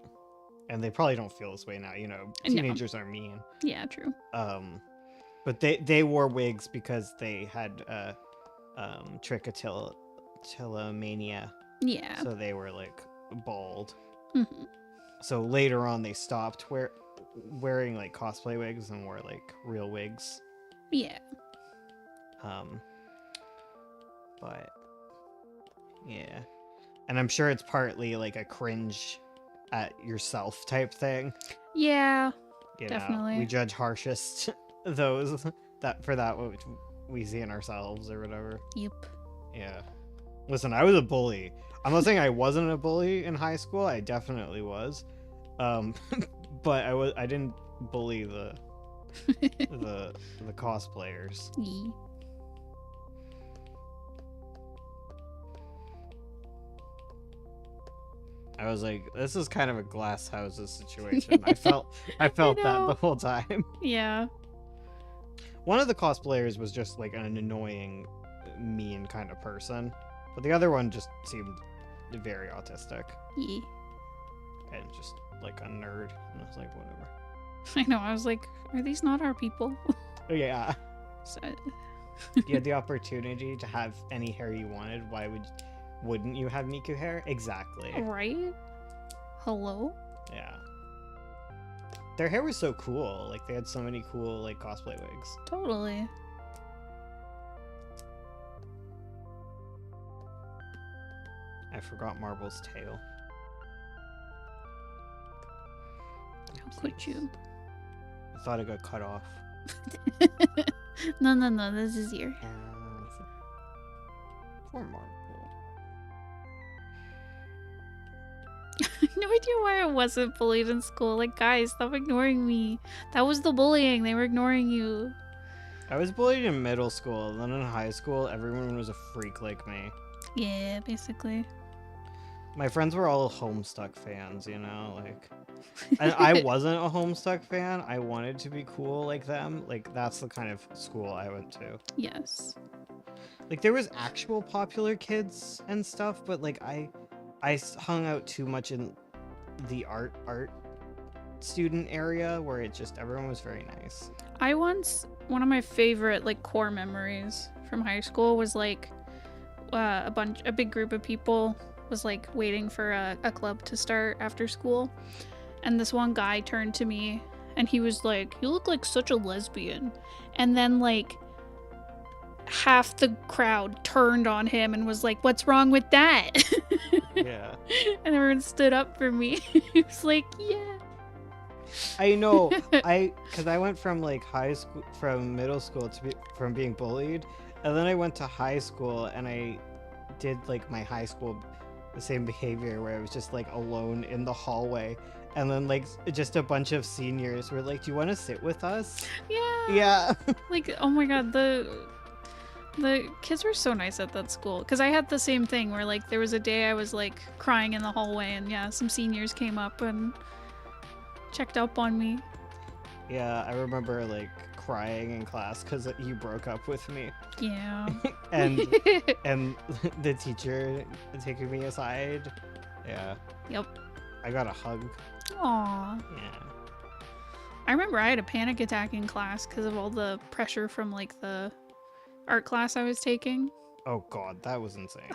and they probably don't feel this way now. You know, No. teenagers are mean. Yeah, true. But they wore wigs because they had trichotillomania, Yeah. so they were like bald. Mhm. So later on, they stopped wearing like cosplay wigs and wore like real wigs. Yeah. But yeah, and I'm sure it's partly like a cringe at yourself type thing. Yeah. You Definitely. know, we judge harshest those that what we see in ourselves or whatever. Yep. Yeah. Listen, I was a bully. I'm not saying I wasn't a bully in high school. I definitely was. But I didn't bully the cosplayers. Yee. I was like, this is kind of a glass houses situation. I felt that know. the whole time. Yeah. One of the cosplayers was just like an annoying, mean kind of person, but the other one just seemed very autistic Yee. and just like a nerd. And I was like, whatever. I know. I was like, are these not our people? Yeah. So, You had the opportunity to have any hair you wanted. Why wouldn't you have Miku hair? Exactly. right? Hello? Yeah. Their hair was so cool. Like they had so many cool like cosplay wigs. Totally. I forgot Marble's tail. How could you? I thought it got cut off. No. This is here. Poor Marble. No idea why I wasn't bullied in school. Like, guys, stop ignoring me. That was the bullying. They were ignoring you. I was bullied in middle school, and then in high school, everyone was a freak like me. Yeah, basically. My friends were all Homestuck fans, you know, like. And I wasn't a Homestuck fan. I wanted to be cool like them. Like that's the kind of school I went to. Yes. Like there was actual popular kids and stuff, but like I hung out too much in the art student area where it just everyone was very nice. One of my favorite like core memories from high school was like a big group of people was like waiting for a club to start after school, and this one guy turned to me and he was like, "You look like such a lesbian," and then like half the crowd turned on him and was like, "What's wrong with that?" Yeah. And everyone stood up for me. He was like, "Yeah." I know. Because I went from like from middle school from being bullied, and then I went to high school and I did like my high school the same behavior where I was just like alone in the hallway, and then like just a bunch of seniors were like, "Do you want to sit with us?" Yeah. Yeah. Like, oh my god, the kids were so nice at that school. Because I had the same thing where, like, there was a day I was, like, crying in the hallway, and yeah, some seniors came up and checked up on me. Yeah, I remember like crying in class because you broke up with me, Yeah. and the teacher taking me aside. Yeah. Yep. I got a hug. Aw. Yeah. I remember I had a panic attack in class because of all the pressure from, like, the art class I was taking. Oh god, that was insane.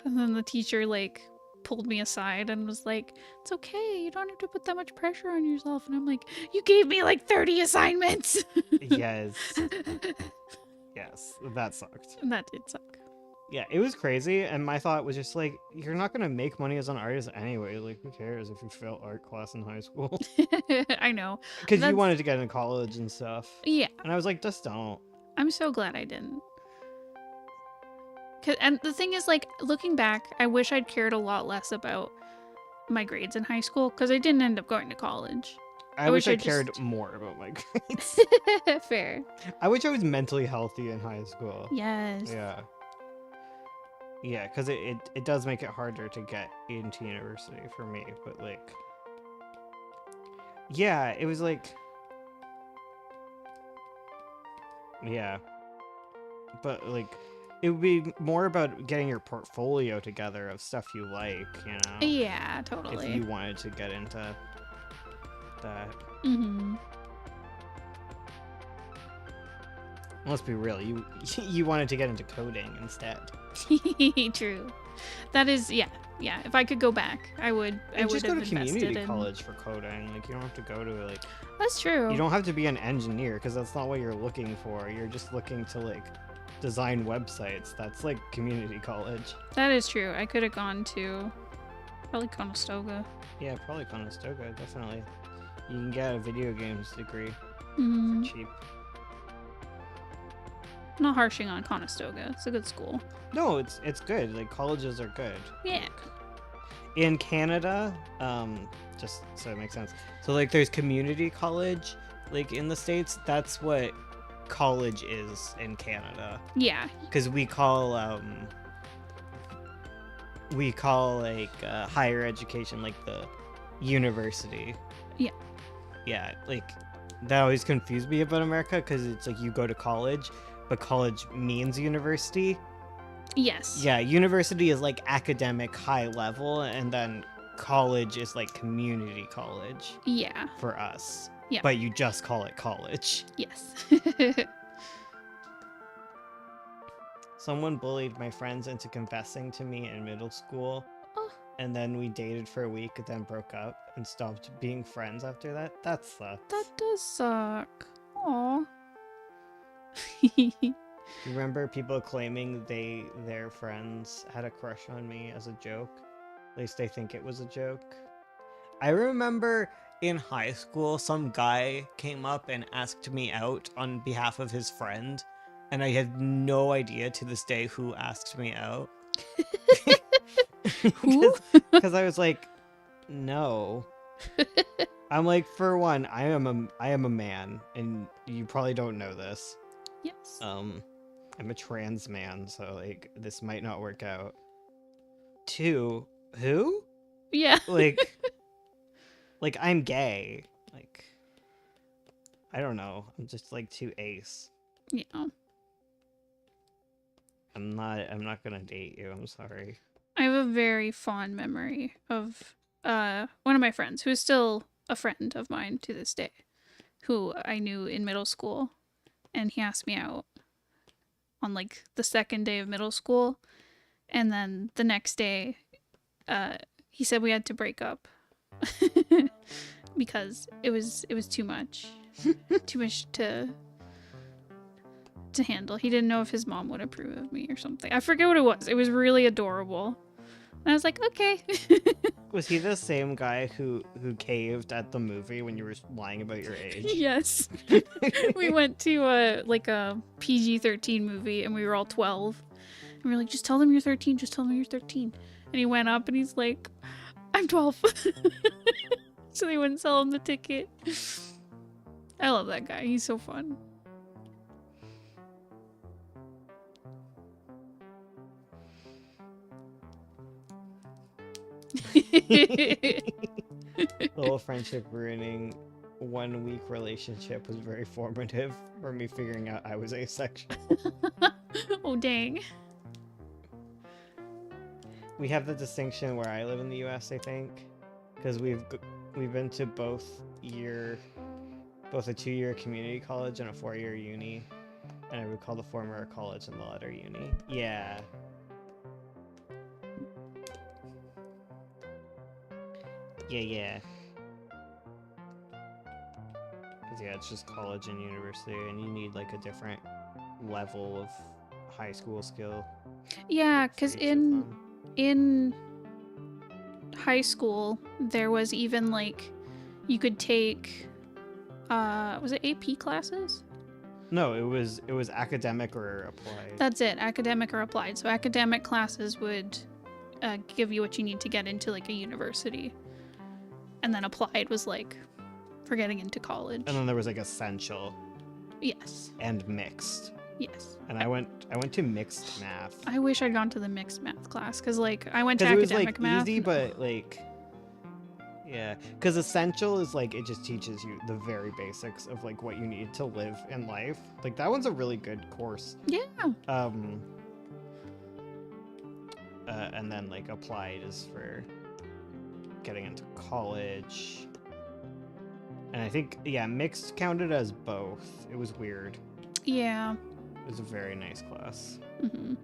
And then the teacher, like, pulled me aside and was like, "It's okay, you don't have to put that much pressure on yourself." And I'm like, "You gave me like 30 assignments." Yes. Yes, that sucked. And that did suck. Yeah, it was crazy, and my thought was just like, you're not gonna make money as an artist anyway. Like, who cares if you fail art class in high school? I know. Because you That's- wanted to get into college and stuff. Yeah, And I was like, just don't. I'm so glad I didn't. And the thing is, like, looking back, I wish I'd cared a lot less about my grades in high school because I didn't end up going to college. I wish I I cared just- more about my grades. Fair. I wish I was mentally healthy in high school. Yes. Yeah. Yeah, because it does make it harder to get into university for me, but like Yeah, it was like, yeah, but like, it would be more about getting your portfolio together of stuff you like, you know, Yeah, if totally. you wanted to get into that. Mm-hmm. Let's be real, you you wanted to get into coding instead. True. That is, yeah. If I could go back, I would. I And would just go have to invested community in. college for coding. Like, you don't have to go to like, That's true. you don't have to be an engineer because that's not what you're looking for. You're just looking to like design websites. That's like community college. That is true. I could have gone to probably Conestoga. Yeah, probably Conestoga, definitely. You can get a video games degree Mm, for cheap. not harshing on Conestoga. It's a good school. No, it's good. Like, colleges are good. Yeah. In Canada, just so it makes sense. So like, there's community college, like in the States. That's what college is in Canada. Yeah. Because we call like higher education like the university. Yeah. Yeah, like that always confused me about America because it's like you go to college, but college means university. Yes. Yeah, university is like academic high level, and then college is like community college Yeah. for us. Yeah. But you just call it college. Yes. Someone bullied my friends into confessing to me in middle school. Oh. And then we dated for a week, then broke up and stopped being friends after that. That sucks. That does suck. Aw. You remember people claiming their friends had a crush on me as a joke? At least they think it was a joke. I remember in high school, some guy came up and asked me out on behalf of his friend, and I had no idea to this day who asked me out. Who? Because I was like, no. I'm like, for one, I am a man, and you probably don't know this. Yes. I'm a trans man, so like this might not work out. Two, who? Yeah. Like I'm gay. Like, I don't know. I'm just like too ace. Yeah. I'm not gonna date you. I'm sorry. I have a very fond memory of one of my friends who is still a friend of mine to this day, who I knew in middle school, and he asked me out on like the second day of middle school, and then the next day he said we had to break up because it was too much. Too much to handle. He didn't know if his mom would approve of me or something. I forget what it was. It was really adorable. And I was like, okay. Was he the same guy who caved at the movie when you were lying about your age? Yes. We went to like a PG-13 movie and we were all 12. And we were like, just tell them you're 13. Just tell them you're 13. And he went up and he's like, I'm 12. So they wouldn't sell him the ticket. I love that guy. He's so fun. Little friendship ruining 1 week relationship was very formative for me figuring out I was asexual. Oh, dang. We have the distinction where I live in the US, I think, because we've been to both a 2-year community college and a 4-year uni, and I would call the former a college and the latter uni. Yeah. Yeah. Because yeah, it's just college and university, and you need like a different level of high school skill. Yeah, for because each of in them. in high school there was even like you could take was it AP classes? No, it was academic or applied. That's it, academic or applied. So academic classes would give you what you need to get into like a university, and then applied was like for getting into college. And then there was like essential Yes. and mixed. Yes. And I went to mixed math. I wish I'd gone to the mixed math class because like I went to Because it was academic like math. easy, but like Yeah, because essential is like it just teaches you the very basics of like what you need to live in life. Like that one's a really good course. Yeah. Um, and then like applied is for getting into college. And I think yeah, mixed counted as both. It was weird. Yeah. It was a very nice class. Hmm.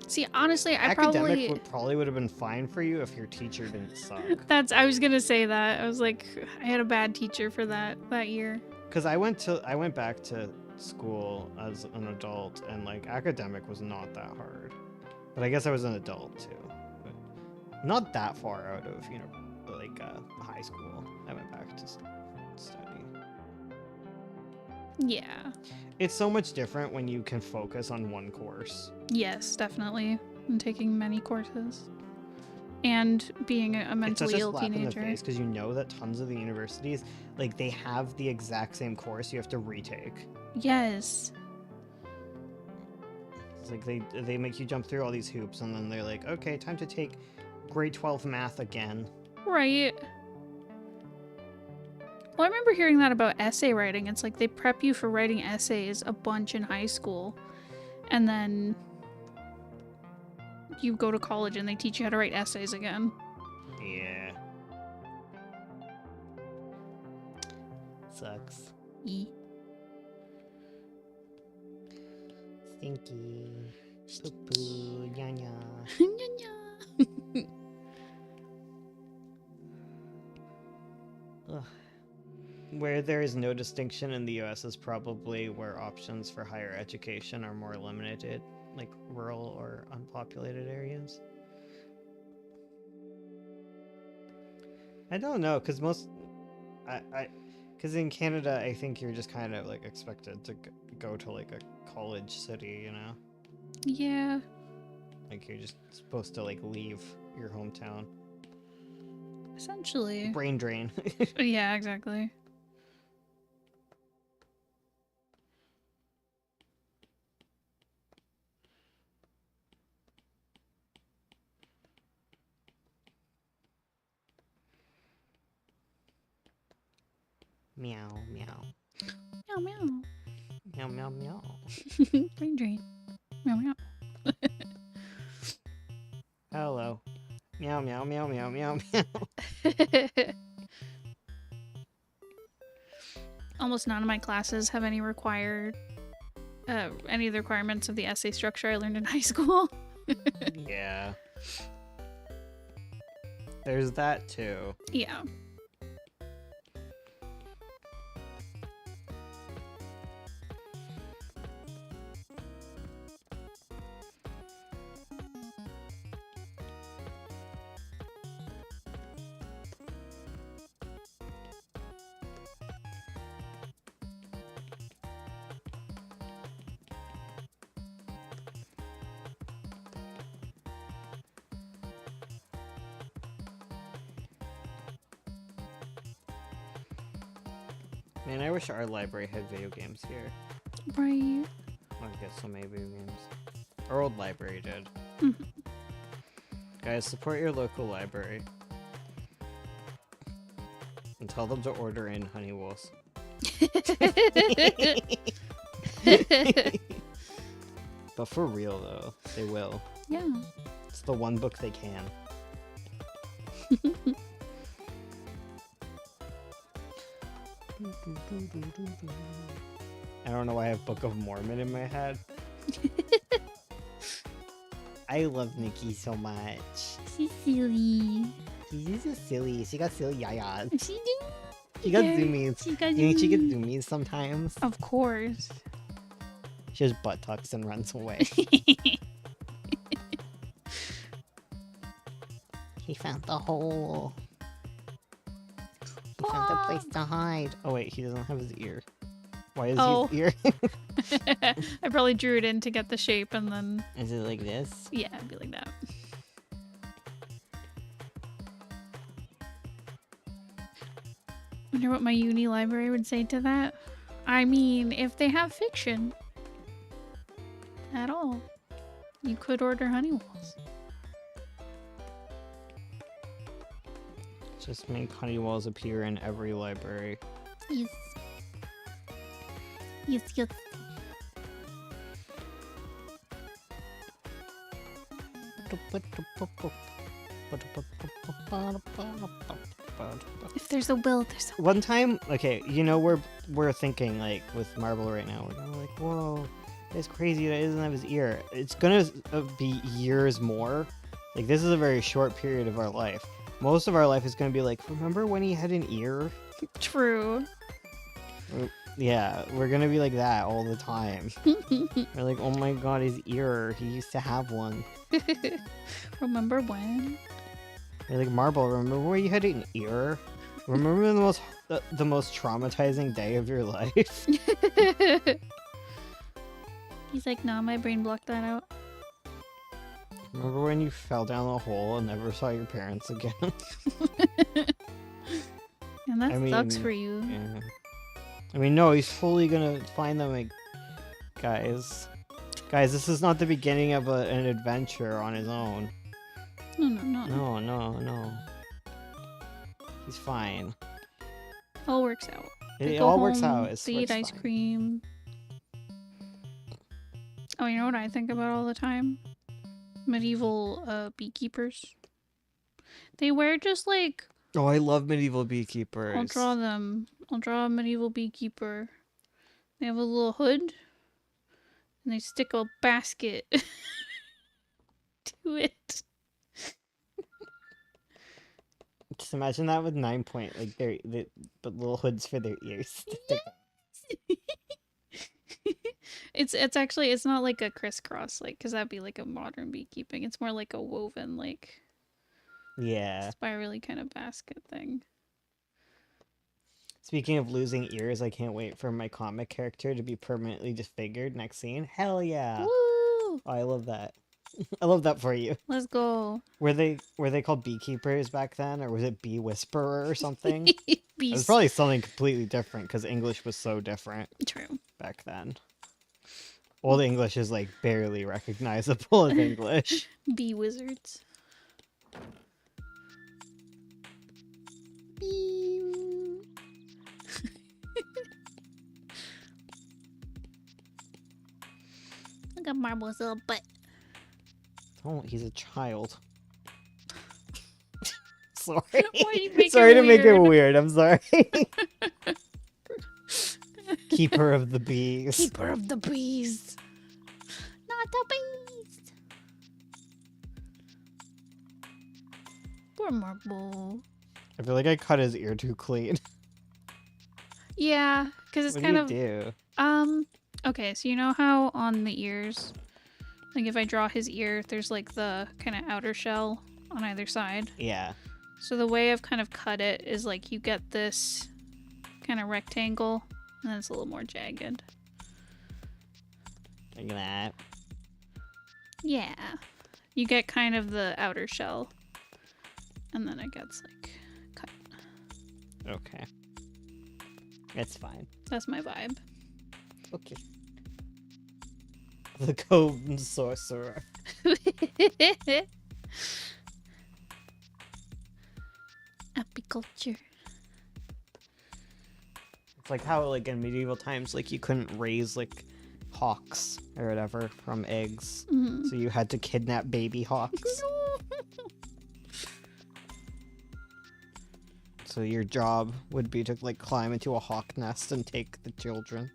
See, honestly, I Academic probably would have been fine for you if your teacher didn't suck. I was gonna say that. I was like, I had a bad teacher for that year. Because I went back to school as an adult, and like academic was not that hard. But I guess I was an adult too. But not that far out of like high school. I went back to study. Yeah. It's so much different when you can focus on one course. Yes, definitely. I'm taking many courses. And being a mentally ill teenager. It's such a slap in the face because you know that tons of the universities, like they have the exact same course you have to retake. Yes. It's like they make you jump through all these hoops and then they're like, okay, time to take grade 12 math again. Right. Well, I remember hearing that about essay writing. It's like they prep you for writing essays a bunch in high school. And then you go to college and they teach you how to write essays again. Yeah. Sucks. Stinky. Poo-poo. Nya-nya. Ugh. Where there is no distinction in the US is probably where options for higher education are more limited, like rural or unpopulated areas. I don't know, because because in Canada, I think you're just kind of like expected to go to like a college city, you know? Yeah. Like you're just supposed to like leave your hometown. Essentially. Brain drain. Yeah, exactly. Meow, meow. Meow, meow. Meow, meow, meow. Brain drain. Meow, meow. Hello. Meow, meow, meow, meow, meow, meow. Almost none of my classes have any required, any of the requirements of the essay structure I learned in high school. Yeah. There's that too. Yeah. Man, I wish our library had video games here. Right. I guess so many video games. Our old library did. Mhm. Guys, support your local library. And tell them to order in Honey Wolves. But for real though, they will. Yeah. It's the one book they can. I don't know why I have Book of Mormon in my head. I love Nikki so much. She's silly. She's so silly. She got silly yayas. She do. She got zoomies. She got You think she gets zoomies. zoomies sometimes? Of course. She has butt tucks and runs away. He found the hole. He found a place to hide. Oh wait, he doesn't have his ear. Why is his ear? I probably drew it in to get the shape and then... Is it like this? Yeah, it'd be like that. Wonder what my uni library would say to that. I mean, if they have fiction at all, you could order Honey Wolves. Just make Honeywells appear in every library. Yes. Yes, yes. If there's a will, there's a One time, okay, you know, we're thinking like with Marble right now. We're gonna like, whoa, it's crazy that it doesn't have his ear. It's gonna be years more. Like this is a very short period of our life. Most of our life is gonna be like, remember when he had an ear? true. Yeah, we're gonna be like that all the time. We're like, oh my god, his ear. He used to have one. Remember when? You're like, Marble, remember when you had an ear? Remember the most traumatizing day of your life? He's like, nah, my brain blocked that out. Remember when you fell down a hole and never saw your parents again? And that I sucks mean, for you. Yeah. I mean, no, he's fully gonna find them, like, guys, this is not the beginning of an adventure on his own. No. No. He's fine. All works out. They It go all works home, out. It's they eat ice fine. cream. Oh, you know what I think about all the time? Medieval beekeepers. They wear just like, Oh, I love medieval beekeepers. I'll draw them. I'll draw a medieval beekeeper. They have a little hood. And they stick a basket to it. Just imagine that with 9-point, like but little hoods for their ears. It's actually, it's not like a crisscross, like, because that'd be like a modern beekeeping. It's more like a woven, like, Yeah. spirally kind of basket thing. Speaking of losing ears, I can't wait for my comic character to be permanently disfigured next scene. Hell yeah. Woo! Oh, I love that. I love that for you. Let's go. Were they called beekeepers back then, or was it bee whisperer or something? It was Beast. probably something completely different because English was so different True. back then. Old English is like barely recognizable as English. Bee wizards. Beep. Look at Marble's little butt. Oh, he's a child. Sorry. Why you make Sorry it to make it weird? weird. I'm sorry. Keeper of the bees. Keeper of the bees. Not the bees. Poor Marble. I feel like I cut his ear too clean. Yeah, because it's What kind do you of do? okay, so you know how on the ears, like if I draw his ear, there's like the kind of outer shell on either side. Yeah. So the way I've kind of cut it is like you get this kind of rectangle, and then it's a little more jagged. Like that. Yeah. You get kind of the outer shell, and then it gets like cut. Okay. That's fine. That's my vibe. Okay. The Golden Sorcerer. Apiculture. It's like how, like, in medieval times, like, you couldn't raise, like, hawks or whatever from eggs. Mhm. So you had to kidnap baby hawks. So your job would be to, like, climb into a hawk nest and take the children.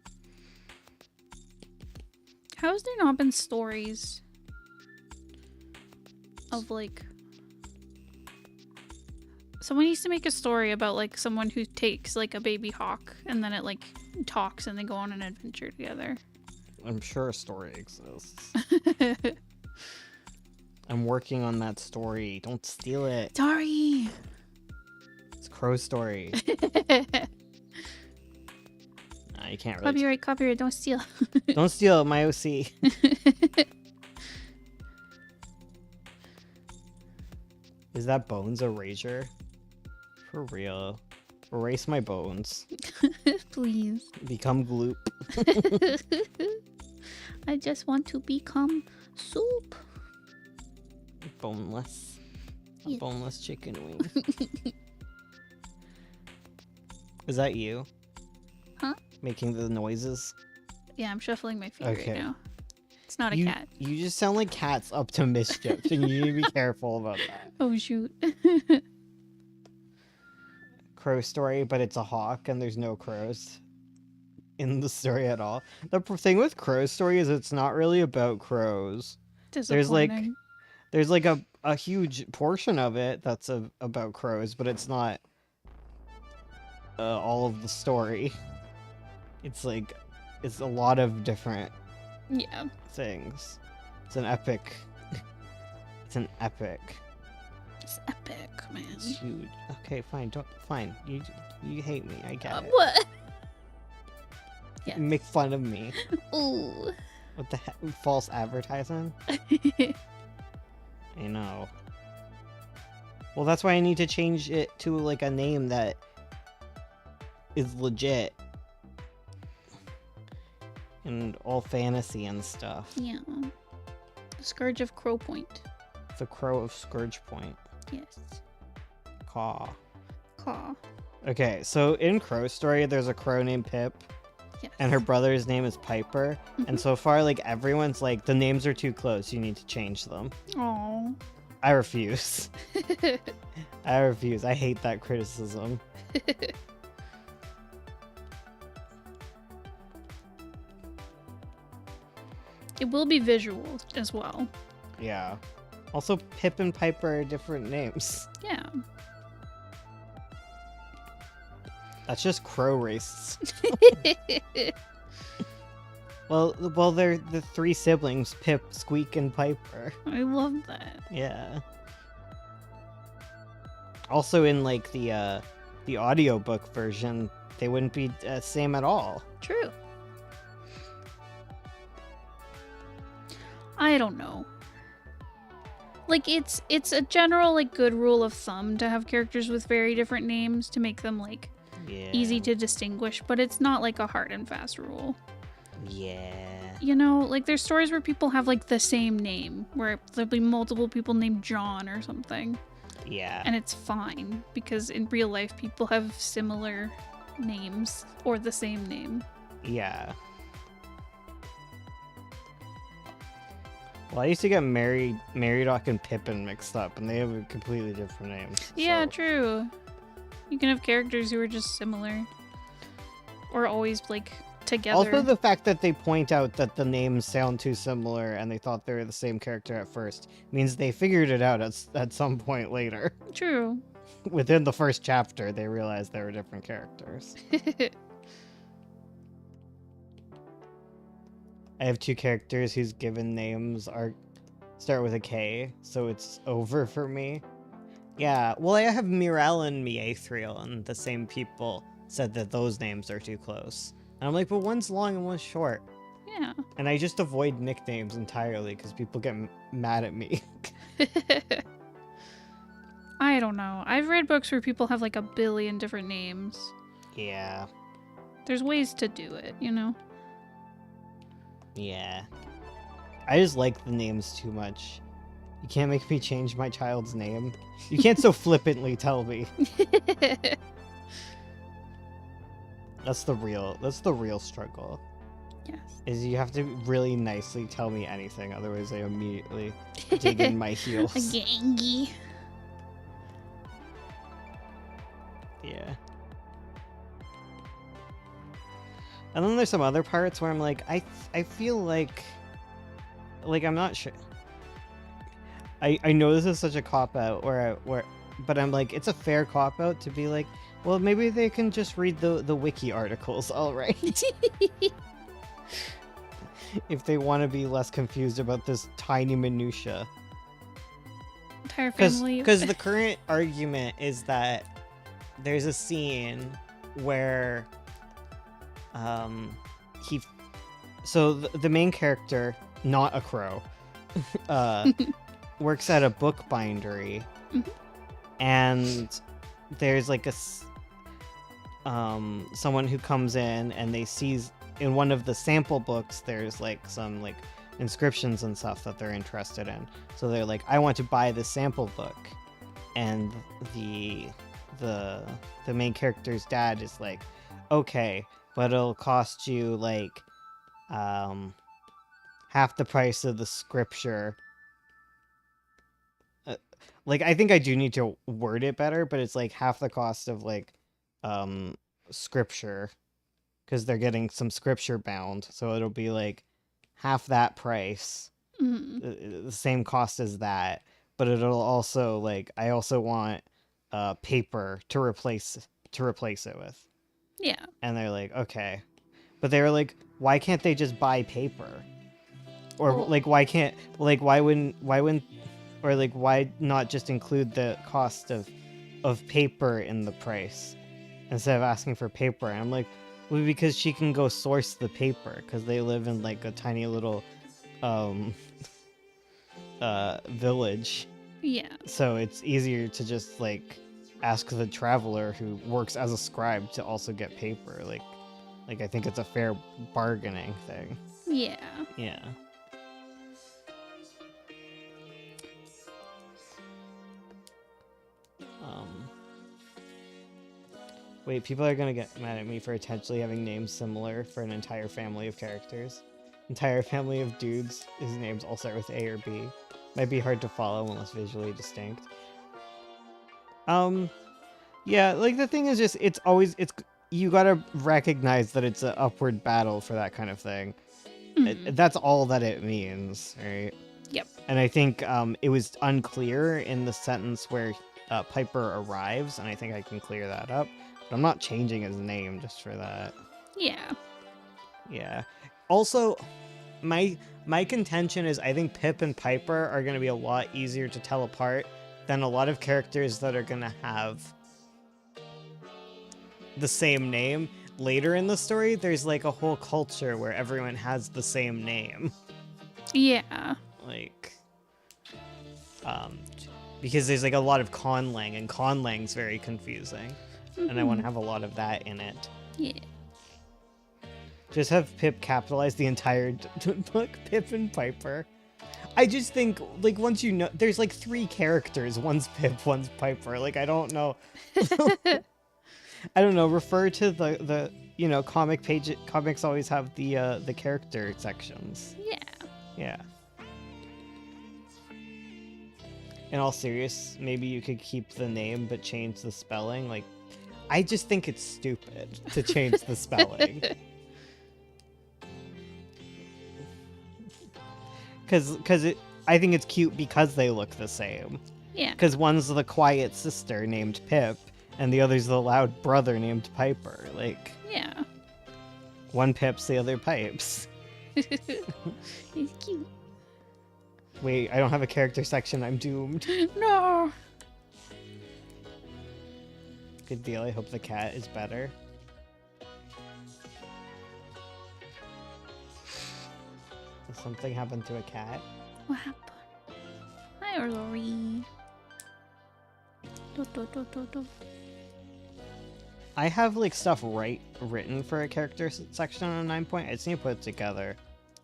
How has there not been stories of like someone used to make a story about like someone who takes like a baby hawk and then it like talks and they go on an adventure together. I'm sure a story exists. I'm working on that story. Don't steal it. Sorry. It's Crow's story. Nah, you can't really. Copyright, don't steal. Don't steal my OC. Is that Bones Erasure? For real. Erase my bones. Please. Become Gloop. I just want to become soup. Boneless. A Yeah. boneless chicken wing. Is that you? Huh? Making the noises? Yeah, I'm shuffling my feet Okay. right now. It's not a you, cat. You just sound like cats up to mischief, and you need to be careful about that. Oh shoot. Crow story, but it's a hawk, and there's no crows in the story at all. The thing with Crow story is it's not really about crows. Disappointing. There's like a huge portion of it that's about crows, but it's not all of the story. It's like it's a lot of different Yeah. things. It's an epic. It's an epic. It's epic, man. It's huge. Okay, fine. Fine. You hate me. I get it. What? Yeah. You make fun of me. Ooh. What the heck? False advertising? I know. Well, that's why I need to change it to like a name that is legit. And all fantasy and stuff. Yeah. The Scourge of Crow Point. The Crow of Scourge Point. Yes. Caw. Caw. Okay, so in Crow Story, there's a crow named Pip, Yes. and her brother's name is Piper. And so far, like, everyone's like, the names are too close, you need to change them. Aww. I refuse. I refuse. I hate that criticism. It will be visual as well. Yeah. Also, Pip and Piper are different names. Yeah. That's just crow race. Well, they're the three siblings, Pip, Squeak, and Piper. I love that. Yeah. Also, in like the audiobook version, they wouldn't be same at all. True. I don't know. Like it's a general like good rule of thumb to have characters with very different names to make them like Yeah. easy to distinguish, but it's not like a hard and fast rule. Yeah. You know, like there's stories where people have like the same name, where there'll be multiple people named John or something, Yeah. and it's fine because in real life people have similar names or the same name. Yeah. Well, I used to get Meriadoc and Pippin mixed up, and they have a completely different names. Yeah, so- true. You can have characters who are just similar. Or always, like, together. Also, the fact that they point out that the names sound too similar and they thought they were the same character at first means they figured it out at some point later. True. Within the first chapter, they realized they were different characters. I have two characters whose given names start with a K, so it's over for me. Yeah, well, I have Mirel and Miathriel, and the same people said that those names are too close. And I'm like, but one's long and one's short. Yeah. And I just avoid nicknames entirely because people get mad at me. I don't know. I've read books where people have like a billion different names. Yeah. There's ways to do it, you know? Yeah. I just like the names too much. You can't make me change my child's name. You can't so flippantly tell me. That's the real struggle. Yes. Is you have to really nicely tell me anything, otherwise I immediately dig in my heels. A gangy. Yeah. And then there's some other parts where I'm like, I feel like I'm not sure. I know this is such a cop-out but I'm like, it's a fair cop-out to be like, well, maybe they can just read the wiki articles, all right? If they want to be less confused about this tiny minutia. Entire family. Because the current argument is that there's a scene where the main character, not a crow, works at a book bindery, and there's like someone who comes in and they sees in one of the sample books there's like some like inscriptions and stuff that they're interested in, so they're like, I want to buy this sample book, and the the main character's dad is like, okay, but it'll cost you like half the price of the scripture. Like, I think I do need to word it better, but it's like half the cost of like scripture, because they're getting some scripture bound, so it'll be like half that price, the same cost as that, but it'll also like I also want paper to replace it with. Yeah. And they're like, okay, but they were like, why can't they just buy paper? Or Well- like why wouldn't or like why not just include the cost of paper in the price instead of asking for paper? And I'm like, well, because she can go source the paper, because they live in like a tiny little village, Yeah. so it's easier to just like ask the traveler who works as a scribe to also get paper. Like I think it's a fair bargaining thing. Yeah. Yeah. Wait, people are gonna get mad at me for potentially having names similar for an entire family of characters. Entire family of dudes whose names all start with A or B. Might be hard to follow unless visually distinct. Yeah, like the thing is just it's you gotta recognize that it's an upward battle for that kind of thing. That's all that it means, right? Yep. And I think it was unclear in the sentence where Piper arrives, and I think I can clear that up. But I'm not changing his name just for that. Yeah. Yeah. Also, my contention is I think Pip and Piper are going to be a lot easier to tell apart than a lot of characters that are going to have the same name. Later in the story, there's like a whole culture where everyone has the same name. Yeah. Like, because there's like a lot of conlang, and conlang's very confusing, and I want to have a lot of that in it. Yeah. Just have Pip capitalize the entire book, Pip and Piper. I just think, like, once you know, there's like 3 characters. One's Pip, one's Piper. Like, I don't know. I don't know. Refer to the comic page. Comics always have the character sections. Yeah. Yeah. In all serious, maybe you could keep the name but change the spelling. Like, I just think it's stupid to change the spelling. I think it's cute because they look the same. Yeah. Because one's the quiet sister named Pip, and the other's the loud brother named Piper. Like, Yeah. one Pips, the other Pipes. He's cute. Wait, I don't have a character section. I'm doomed. No. Good deal. I hope the cat is better. Does something happen to a cat? What happened? Hi, Lori. Do. I have like stuff written for a character section on a 9 point. I just need to put it together.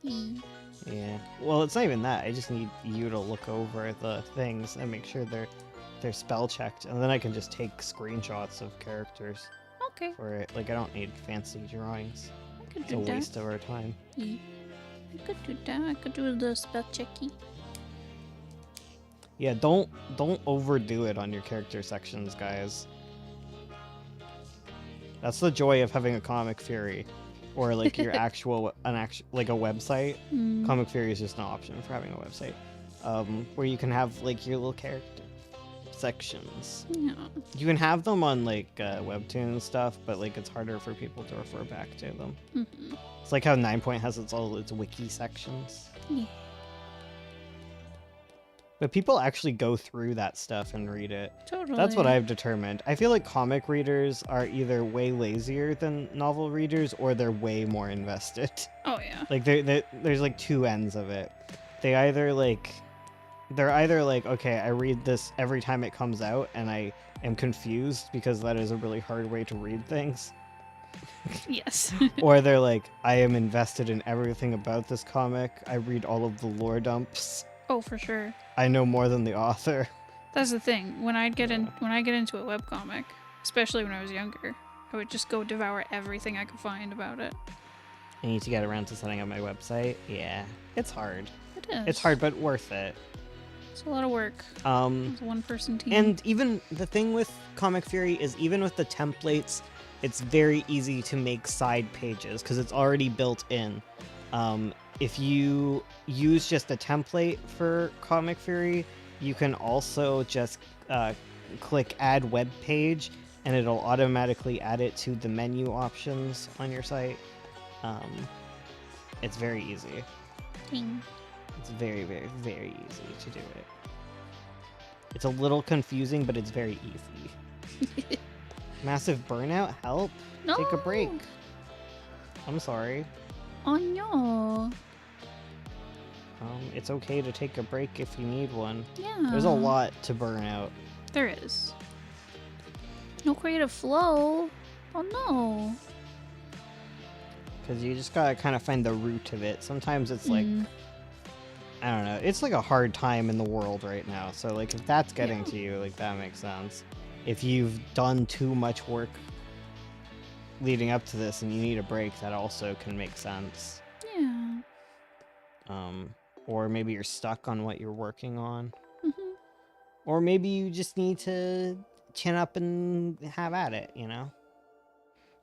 Yeah. Well, it's not even that. I just need you to look over the things and make sure they're spell checked, and then I can just take screenshots of characters Okay. for it. Like, I don't need fancy drawings. I could It's a do that. waste of our time. Yeah. I could do that. I could do the spell checky. Yeah, don't overdo it on your character sections, guys. That's the joy of having a Comic Fury, or like your like a website. Comic Fury is just an option for having a website, where you can have like your little character sections. Yeah. You can have them on like Webtoon and stuff, but like it's harder for people to refer back to them. It's like how 9 point has its wiki sections. Yeah. But people actually go through that stuff and read it. Totally. That's what I've determined. I feel like comic readers are either way lazier than novel readers, or they're way more invested. Oh yeah. Like there's like 2 ends of it. They're either like, okay, I read this every time it comes out, and I am confused because that is a really hard way to read things. Yes. Or they're like, I am invested in everything about this comic. I read all of the lore dumps. Oh, for sure. I know more than the author. That's the thing. When I get into a webcomic, especially when I was younger. I would just go devour everything I could find about it. I need to get around to setting up my website. Yeah, it's hard. It is. It's hard, but worth it. It's a lot of work. It's a one-person team. And even the thing with Comic Fury is even with the templates, it's very easy to make side pages because it's already built in. If you use just a template for Comic Fury, you can also just click Add Web Page, and it'll automatically add it to the menu options on your site. It's very easy. Ding. It's very, very, very easy to do it. It's a little confusing, but it's very easy. Massive burnout? Help? No. Take a break. I'm sorry. Oh no. It's okay to take a break if you need one. Yeah. There's a lot to burn out. There is. No creative flow. Oh no. Because you just gotta kind of find the root of it. Sometimes it's like, I don't know, it's like a hard time in the world right now. So like if that's getting to you, like that makes sense. If you've done too much work leading up to this and you need a break, that also can make sense. Yeah. Or maybe you're stuck on what you're working on. Mm-hmm. Or maybe you just need to chin up and have at it, you know?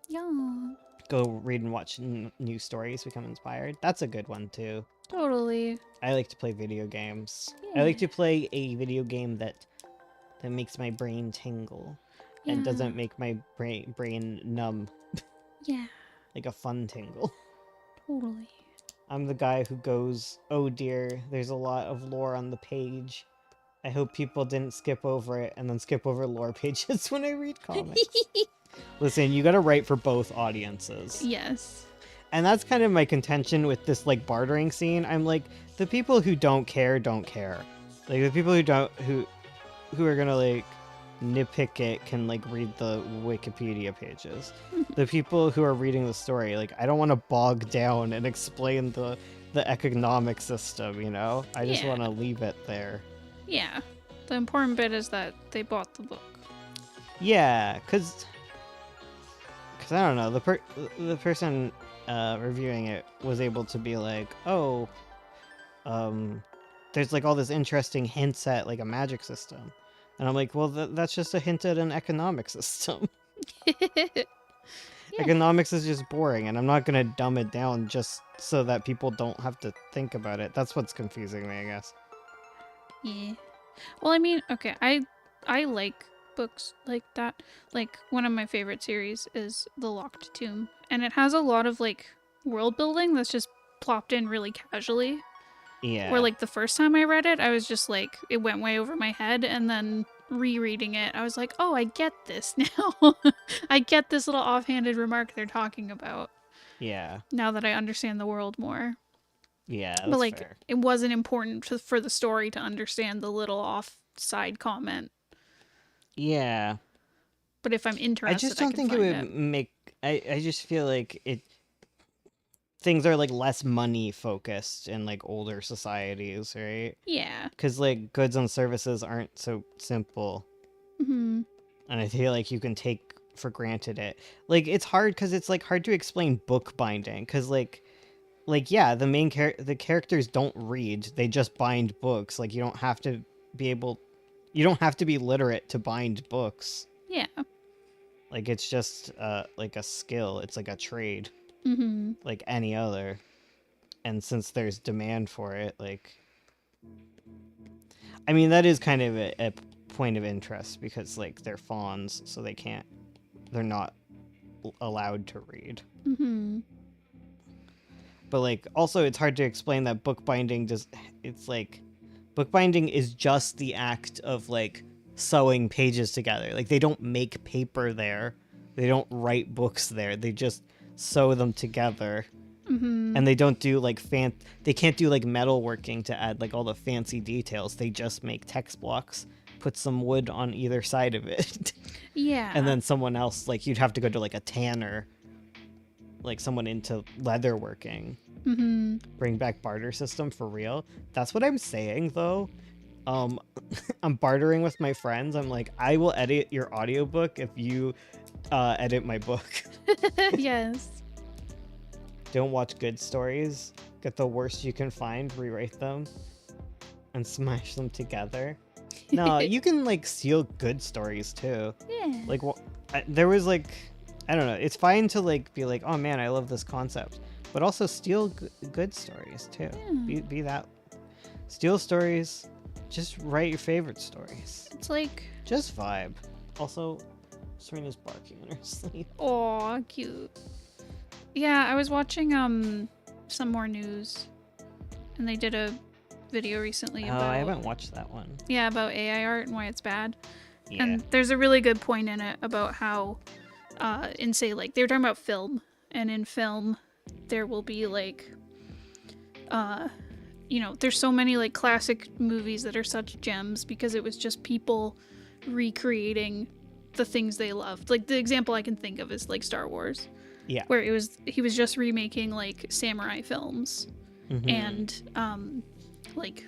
Yeah. Go read and watch new stories, become inspired. That's a good one too. Totally. I like to play video games. Yeah. I like to play a video game that makes my brain tingle and doesn't make my brain numb. Yeah. Like a fun tingle. Totally. I'm the guy who goes, oh dear, there's a lot of lore on the page. I hope people didn't skip over it and then skip over lore pages when I read comics. Listen, you gotta write for both audiences. Yes. And that's kind of my contention with this like bartering scene. I'm like, the people who don't care don't care. Like the people who are gonna like nitpick it can like read the Wikipedia pages. The people who are reading the story, like I don't want to bog down and explain the economic system, you know? I just want to leave it there. Yeah. The important bit is that they bought the book. Yeah, cuz I don't know, the person reviewing it was able to be like, "Oh, there's like all this interesting hints at like a magic system." And I'm like, well, that's just a hint at an economic system. Economics is just boring, and I'm not going to dumb it down just so that people don't have to think about it. That's what's confusing me, I guess. Yeah. Well, I mean, okay, I like books like that. Like, one of my favorite series is The Locked Tomb, and it has a lot of, like, world building that's just plopped in really casually. Yeah. Where, like, the first time I read it, I was just like, it went way over my head, and then rereading it, I was like, oh, I get this now. I get this little offhanded remark they're talking about. Yeah. Now that I understand the world more. Yeah, that's but, like, fair. it wasn't important for the story to understand the little offside comment. Yeah. But if I'm interested, I just don't think it would make... I just feel like things are like less money focused in like older societies, right? Yeah. Because like goods and services aren't so simple. Mm-hmm. And I feel like you can take for granted it. Like it's hard because it's like hard to explain book binding because like yeah, the characters don't read, they just bind books. Like you don't have to be literate to bind books. Yeah. Like it's just like a skill. It's like a trade. Mm-hmm. Like any other. And since there's demand for it, like I mean that is kind of a point of interest because like they're fawns, so they're not allowed to read. Mm-hmm. But like also it's hard to explain that bookbinding bookbinding is just the act of like sewing pages together. Like they don't make paper there. They don't write books there. They just sew them together. Mm-hmm. And they don't do like they can't do like metalworking to add like all the fancy details. They just make text blocks, put some wood on either side of it. Yeah. And then someone else, like you'd have to go to like a tanner, like someone into leatherworking. Mm-hmm. Bring back barter system for real. That's what I'm saying though. I'm bartering with my friends. I'm like, I will edit your audiobook if you edit my book. Yes. Don't watch good stories. Get the worst you can find, rewrite them, and smash them together. No, you can like steal good stories too. Yeah. Like, there was like, I don't know. It's fine to like be like, oh man, I love this concept, but also steal good stories too. Yeah. Be that. Steal stories. Just write your favorite stories. It's like, Just vibe. Also, Serena's barking in her sleep. oh, cute. Yeah, I was watching some more news, and they did a video recently Oh, about I haven't watched that one. yeah, about AI art and why it's bad. Yeah. And there's a really good point in it about how in say like they were talking about film, and in film there will be like you know, there's so many like classic movies that are such gems because it was just people recreating the things they loved. Like the example I can think of is like Star Wars. Yeah. Where he was just remaking like samurai films Mhm. and like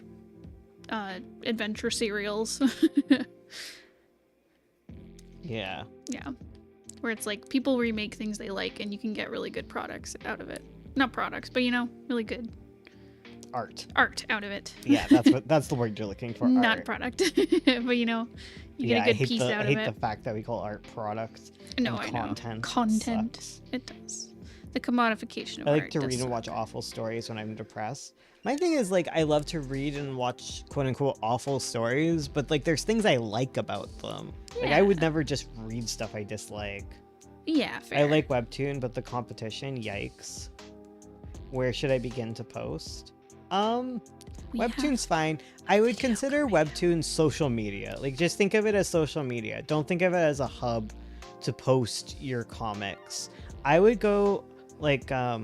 adventure serials. Yeah. Yeah. Where it's like people remake things they like and you can get really good products out of it. Not products, but you know, really good Art. art out of it. Yeah, that's the word you're looking for. Not art. product. But you know, you get a good piece out I of hate it. the fact that we call art products. No, and I know. content. Content. Sucks. It does. The commodification of I art like to does read and suck. watch awful stories when I'm depressed. My thing is like I love to read and watch quote unquote awful stories, but like there's things I like about them. Like I would Yeah. never just read stuff I dislike. Yeah, fair. I like Webtoon, but the competition, yikes. Where should I begin to post? We Webtoon's fine. I would video consider Webtoon social media. Like just think of it as social media. Don't think of it as a hub to post your comics. I would go like I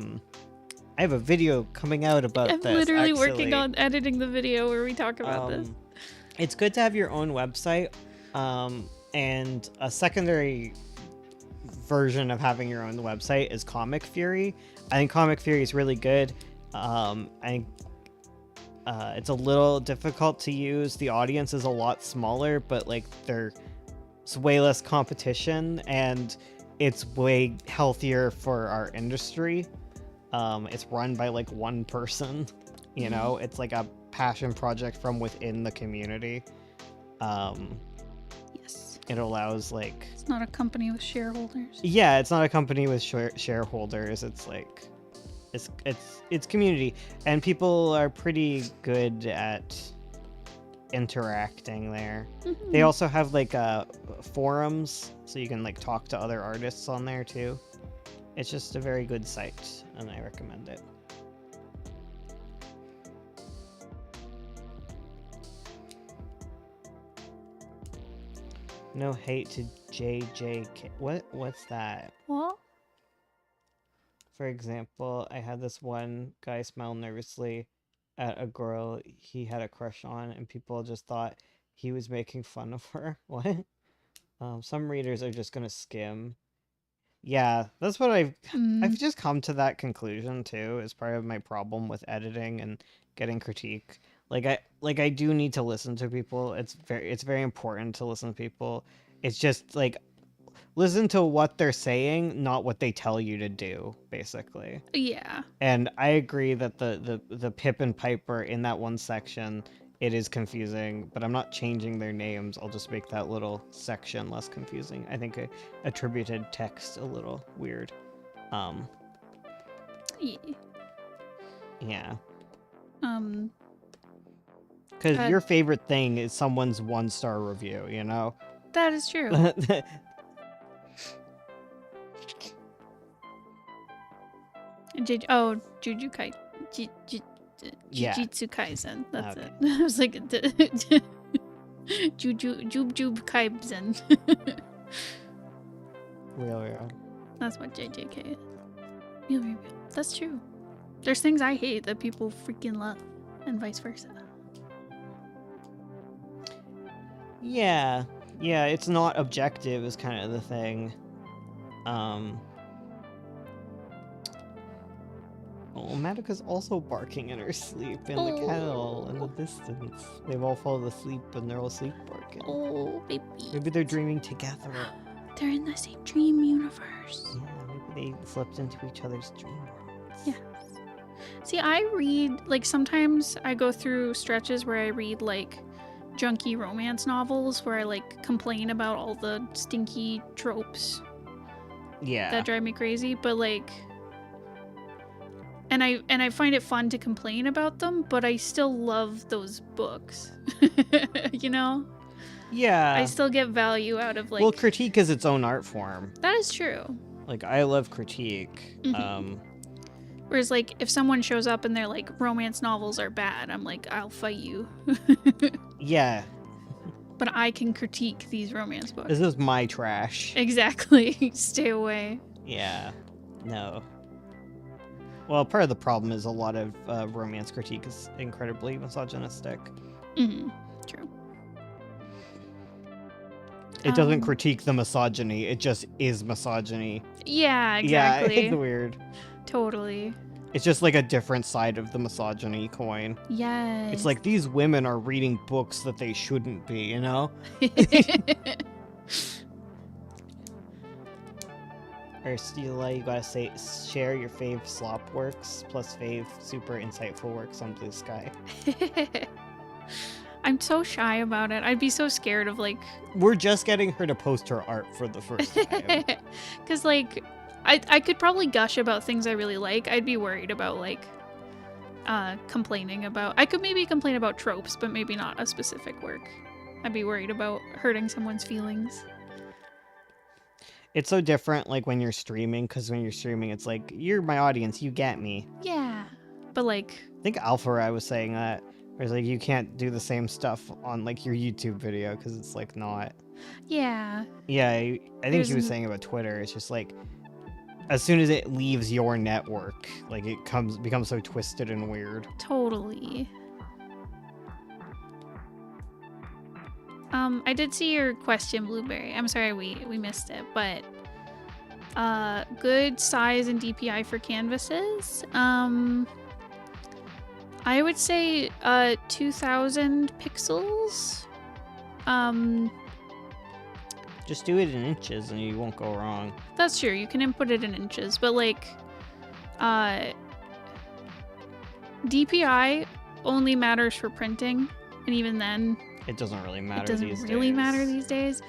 have a video coming out about I'm this. literally working actually. on editing the video where we talk about this. It's good to have your own website, and a secondary version of having your own website is Comic Fury. I think Comic Fury is really good. I think it's a little difficult to use. The audience is a lot smaller, but like there's way less competition, and it's way healthier for our industry. It's run by like one person, you know. It's like a passion project from within the community. Yes. It allows like It's not a company with shareholders. yeah, it's not a company with shareholders. It's like it's community, and people are pretty good at interacting there. They also have like forums, so you can like talk to other artists on there too. It's just a very good site, and I recommend it. No hate to JJK. What's that? What? For example, I had this one guy smile nervously at a girl he had a crush on, and people just thought he was making fun of her. What? Some readers are just gonna skim. Yeah, that's what I've just come to that conclusion too, as part of my problem with editing and getting critique. Like I do need to listen to people. It's very important to listen to people. It's just like listen to what they're saying, not what they tell you to do, basically. Yeah. And I agree that the Pip and Piper in that one section, it is confusing, but I'm not changing their names. I'll just make that little section less confusing. I think I attributed text a little weird. Yeah. Yeah. Uh, Because your favorite thing is someone's 1-star review, you know? that is true. Jujutsu Yeah. Kaisen. That's Okay. it. I was like, Jujutsu Kaisen. Real. That's what JJK is. Real. That's true. There's things I hate that people freaking love, and vice versa. Yeah, it's not objective is kind of the thing. Oh Oh, Madoka's also barking in her sleep in the kennel in the distance. They've all fallen asleep and they're all sleep barking. Oh, baby. Maybe they're dreaming together. They're in the same dream universe. Yeah, maybe they slipped into each other's dream worlds. Yeah. See, I read, like, sometimes I go through stretches where I read, like, junky romance novels where I, like, complain about all the stinky tropes Yeah. that drive me crazy, but, like... And I find it fun to complain about them, but I still love those books. You know? Yeah. I still get value out of, like... Well, critique is its own art form. That is true. Like, I love critique. Mhm. Whereas, like, if someone shows up and they're like, romance novels are bad, I'm like, I'll fight you. Yeah. But I can critique these romance books. This is my trash. Exactly. Stay away. Yeah. No. Well, part of the problem is a lot of romance critique is incredibly misogynistic. Mm-hmm. True. It doesn't critique the misogyny, it just is misogyny. Yeah, exactly. Yeah, it's weird. Totally. It's just like a different side of the misogyny coin. Yes. It's like these women are reading books that they shouldn't be, you know? Or Stila, you gotta say, share your fave slop works plus fave super insightful works on Blue Sky. I'm so shy about it. I'd be so scared of, like... We're just getting her to post her art for the first time. Because, like, I could probably gush about things I really like. I'd be worried about, like, complaining about... I could maybe complain about tropes, but maybe not a specific work. I'd be worried about hurting someone's feelings. It's so different, like, when you're streaming, because when you're streaming, it's like, you're my audience, you get me. Yeah. But, like... I think Alpha was saying that. Where it's like, you can't do the same stuff on, like, your YouTube video, because it's, like, not... Yeah. Yeah, I think he was saying about Twitter, it's just, like, as soon as it leaves your network, like, it becomes so twisted and weird. Totally. I did see your question, Blueberry. I'm sorry we missed it, but good size and DPI for canvases. I would say 2000 pixels. Just do it in inches and you won't go wrong. That's true. You can input it in inches, but like DPI only matters for printing, and even then it doesn't really matter. It doesn't really matter these days.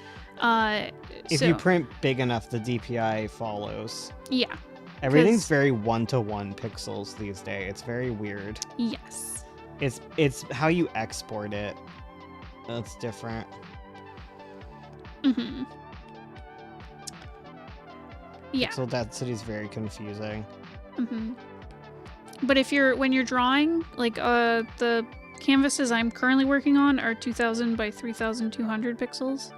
If you print big enough, the DPI follows. Yeah. Everything's very 1-to-1 pixels these days. It's very weird. Yes. It's how you export it that's different. Mm-hmm. Yeah. Pixel density is very confusing. Mm-hmm. But when you're drawing, like the canvases I'm currently working on are 2000 by 3200 pixels.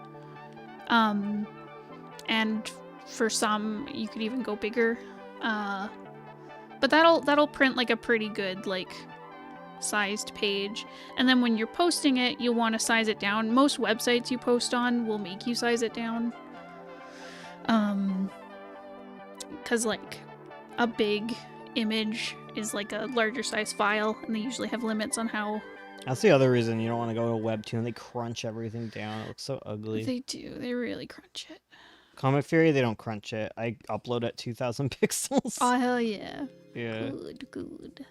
And for some you could even go bigger. But that'll print like a pretty good like sized page. And then when you're posting it, you'll want to size it down. Most websites you post on will make you size it down. Cause like a big image is like a larger size file, and they usually have limits on how. That's the other reason you don't want to go to Webtoon. They crunch everything down. It looks so ugly. They do. They really crunch it. Comic Fury, they don't crunch it. I upload at 2000 pixels. Oh, hell yeah. Yeah. Good.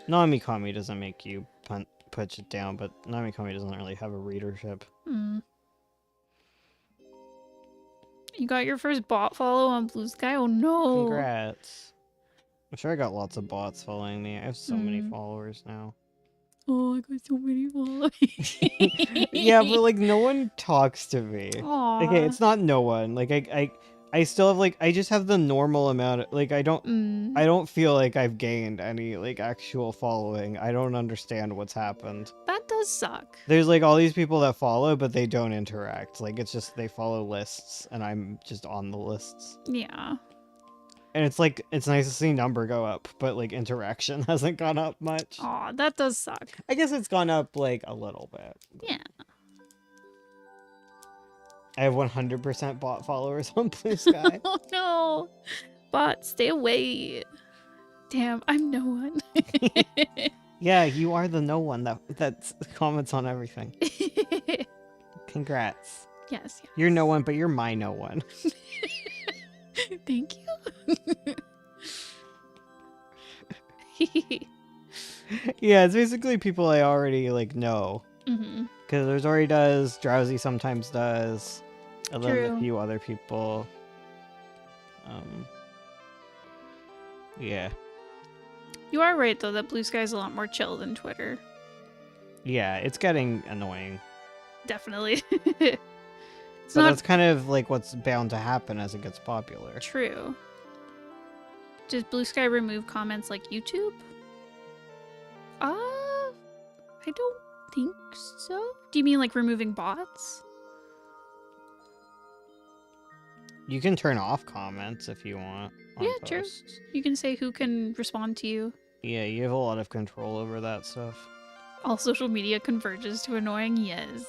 Namikami doesn't make you punch it down, but Namikami doesn't really have a readership. You got your first bot follow on Blue Sky? Oh no. Congrats. I'm sure I got lots of bots following me. I have so many followers now. Oh, I got so many followers. Yeah, but like no one talks to me. Aww. Okay, it's not no one. Like I still have like I just have the normal amount of, like I don't feel like I've gained any like actual following. I don't understand what's happened. That does suck. There's like all these people that follow, but they don't interact. Like it's just they follow lists and I'm just on the lists. Yeah. And it's like it's nice to see number go up, but like interaction hasn't gone up much. Aw, that does suck. I guess it's gone up like a little bit. Yeah. I have 100% bot followers on Blue Sky. Oh no. Bot, stay away. Damn, I'm no one. Yeah, you are the no one that comments on everything. Congrats. Yes, You're no one, but you're my no one. yeah. Thank you. Yeah, it's basically people I already like know. Mm-hmm. Because there's already does, Drowsy sometimes does, and then True. a few other people. Yeah. You are right though that Blue Sky's a lot more chill than Twitter. Yeah, it's getting annoying. Definitely. It's But not that's kind of like what's bound to happen as it gets popular. true. Does Blue Sky remove comments like YouTube? I don't think so. Do you mean like removing bots? You can turn off comments if you want on Yeah, true. posts. You can say who can respond to you. Yeah, you have a lot of control over that stuff. All social media converges to annoying, yes.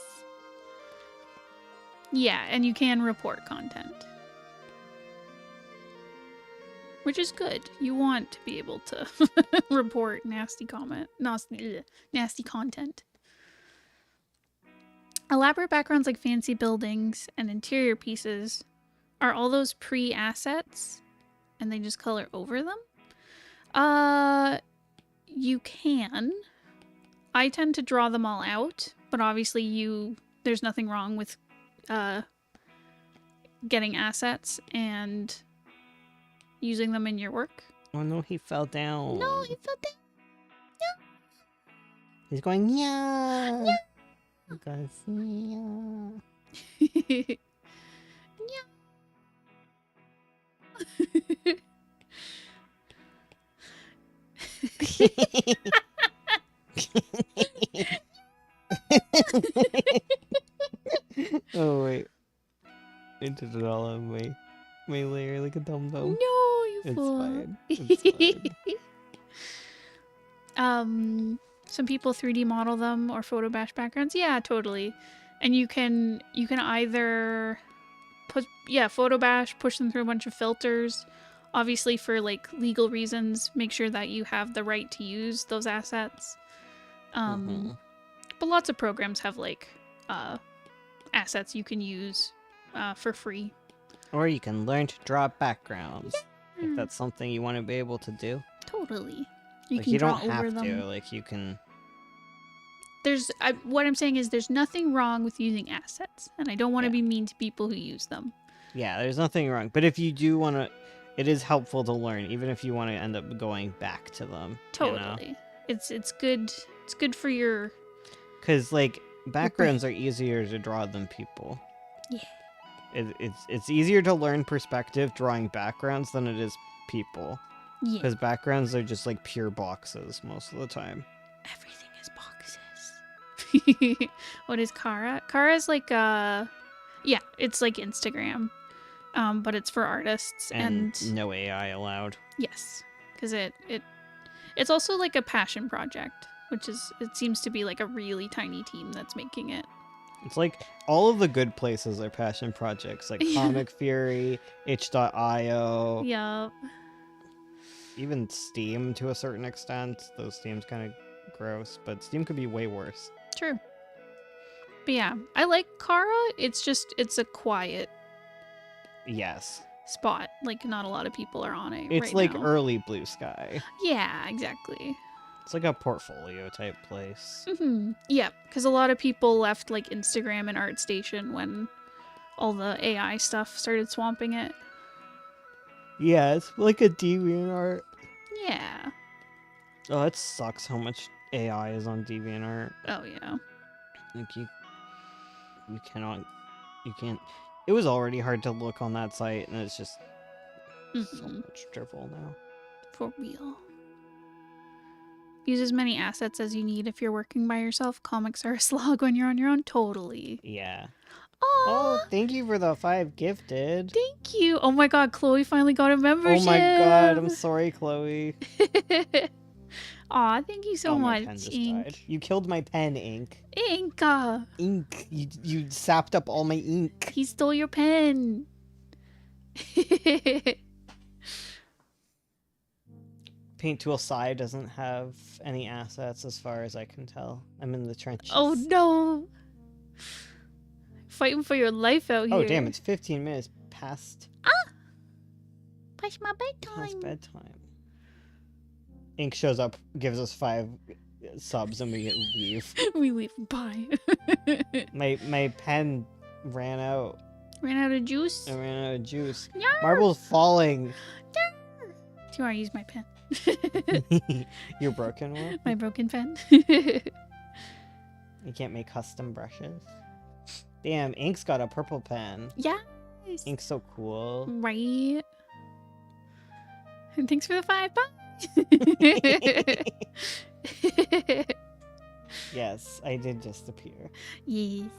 Yeah, and you can report content. Which is good. You want to be able to report nasty content. Elaborate backgrounds like fancy buildings and interior pieces are all those pre-assets and they just color over them? You can. I tend to draw them all out, but obviously there's nothing wrong with getting assets and using them in your work. Oh no, he fell down. No, he fell down. He's going, yeah. He goes, yeah. Oh wait, I did it all on my layer like a dum No, dum. you It's fool. fine. It's fine. Some people 3D model them or photo bash backgrounds. Yeah, totally. And you can either photo bash, push them through a bunch of filters. Obviously, for like legal reasons, make sure that you have the right to use those assets. But lots of programs have like assets you can use for free. Or you can learn to draw backgrounds Yeah. if that's something you want to be able to do. Totally. You Like can you draw don't over have them. to. Like you can. What I'm saying is there's nothing wrong with using assets, and I don't want to be mean to people who use them. Yeah, there's nothing wrong. But if you do want to, it is helpful to learn, even if you want to end up going back to them. Totally. You know? It's good. It's good for your. Because like backgrounds are easier to draw than people. Yeah. It's easier to learn perspective drawing backgrounds than it is people. Yeah. Because backgrounds are just like pure boxes most of the time. Everything is boxes. What is Kara? Kara's like it's like Instagram, but it's for artists and no AI allowed. Yes, because it's also like a passion project, which is it seems to be like a really tiny team that's making it. It's like all of the good places are passion projects, like Comic Fury, itch.io. Yup. Even Steam to a certain extent. Though Steam's kind of gross, but Steam could be way worse. True. But yeah, I like Kara. It's a quiet spot. Like not a lot of people are on it. It's right like now. early Blue Sky. Yeah, exactly. It's like a portfolio type place. Mm-hmm. Yeah, because a lot of people left like Instagram and ArtStation when all the AI stuff started swamping it. Yeah, it's like a DeviantArt. Yeah. Oh, it sucks how much AI is on DeviantArt. Oh yeah. Like you can't. It was already hard to look on that site, and it's just so much trouble now. For real. Use as many assets as you need if you're working by yourself. Comics are a slog when you're on your own. Totally. Yeah. Aww, Oh, thank you for the 5 gifted. thank you. Oh my god, Chloe finally got a membership. Oh my god, I'm sorry, Chloe. Aw, thank you so my much, pen just Ink. died. You killed my pen, Ink. Inka. Ink. You sapped up all my ink. He stole your pen. Paint Tool Sai doesn't have any assets as far as I can tell. I'm in the trenches. Oh no! Fighting for your life out here. Oh damn! It's 15 minutes past Past my bedtime. bedtime. Ink shows up, gives us 5 subs, and we leave. We leave. Bye. My pen ran out. Ran out of juice? I ran out of juice. Yeah. Marbles falling. Do you want to use my pen? Your broken one? My broken pen? You can't make custom brushes. Damn, Ink's got a purple pen. Yes. Ink's so cool. Right. And thanks for the 5 bucks. Yes, I did just appear. Yes.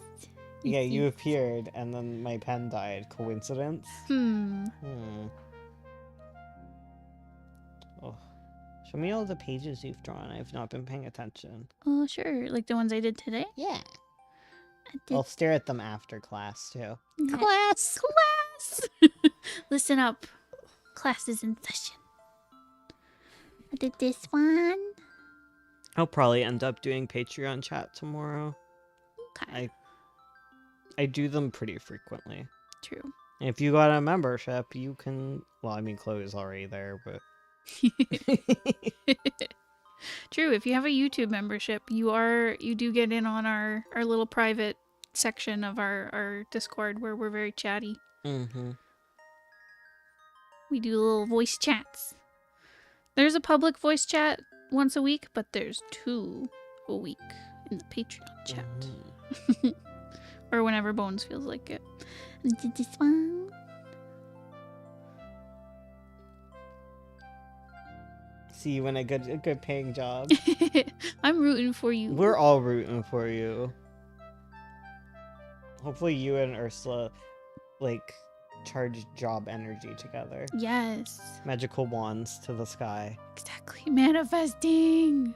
Yeah, you appeared, and then my pen died. Coincidence? Hmm. Oh. Show me all the pages you've drawn. I've not been paying attention. Oh, sure. Like the ones I did today? Yeah. I did. I'll stare at them after class, too. Class! Listen up. Class is in session. I did this one. I'll probably end up doing Patreon chat tomorrow. Okay. I do them pretty frequently. True. And if you got a membership, you can... Well, I mean, Chloe's already there, but... True. If you have a YouTube membership, you do get in on our little private section of our Discord where we're very chatty. Mm-hmm. We do little voice chats. There's a public voice chat once a week, but there's 2 a week in the Patreon chat. Mm-hmm. Or whenever Bones feels like it. Did this one? See you in a good paying job. I'm rooting for you. We're all rooting for you. Hopefully you and Ursula, like, charge job energy together. Yes. Magical wands to the sky. Exactly. Manifesting.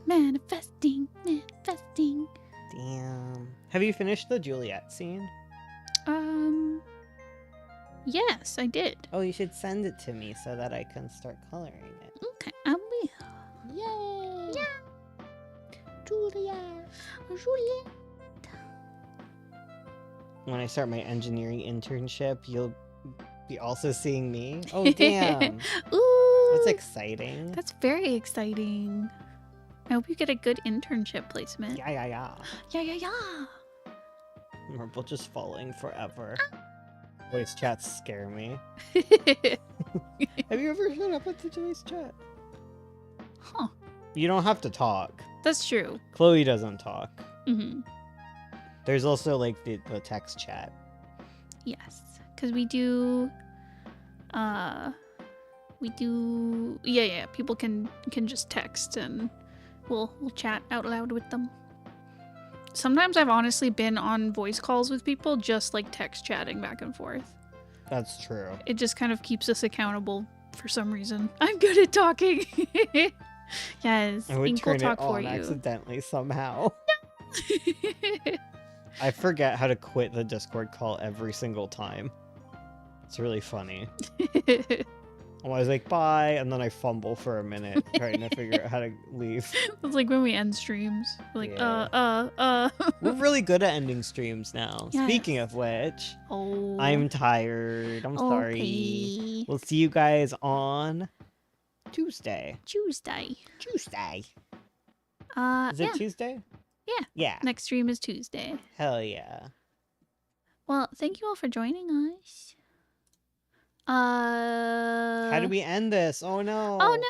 Manifesting. Manifesting. Damn. Have you finished the Juliet scene? Yes, I did. Oh, you should send it to me so that I can start coloring it. Okay, I will. Yay! Yeah. Juliet. Juliet. When I start my engineering internship, you'll be also seeing me. Oh, damn. Ooh. That's exciting. That's very exciting. I hope you get a good internship placement. Yeah, yeah, yeah. Yeah, yeah, yeah. Marble just falling forever. Voice chats scare me. Have you ever shut up with the voice chat? Huh. You don't have to talk. That's true. Chloe doesn't talk. Mm-hmm. There's also like the text chat. Yes, because we do. Yeah. People can just text and we'll chat out loud with them. Sometimes I've honestly been on voice calls with people just like text chatting back and forth. That's true. It just kind of keeps us accountable for some reason. I'm good at talking. Yes, I would Ink will turn it talk for on you. accidentally somehow. I forget how to quit the Discord call every single time. It's really funny. I'm always like, bye, and then I fumble for a minute trying to figure out how to leave. It's like when we end streams. We're like, Yeah. We're really good at ending streams now. Yes. Speaking of which, Oh. I'm tired. I'm sorry. Okay. We'll see you guys on Tuesday. Tuesday. Tuesday. Is Yeah. it Tuesday? Yeah. Yeah. Next stream is Tuesday. Hell yeah. Well, thank you all for joining us. How do we end this? Oh no. Oh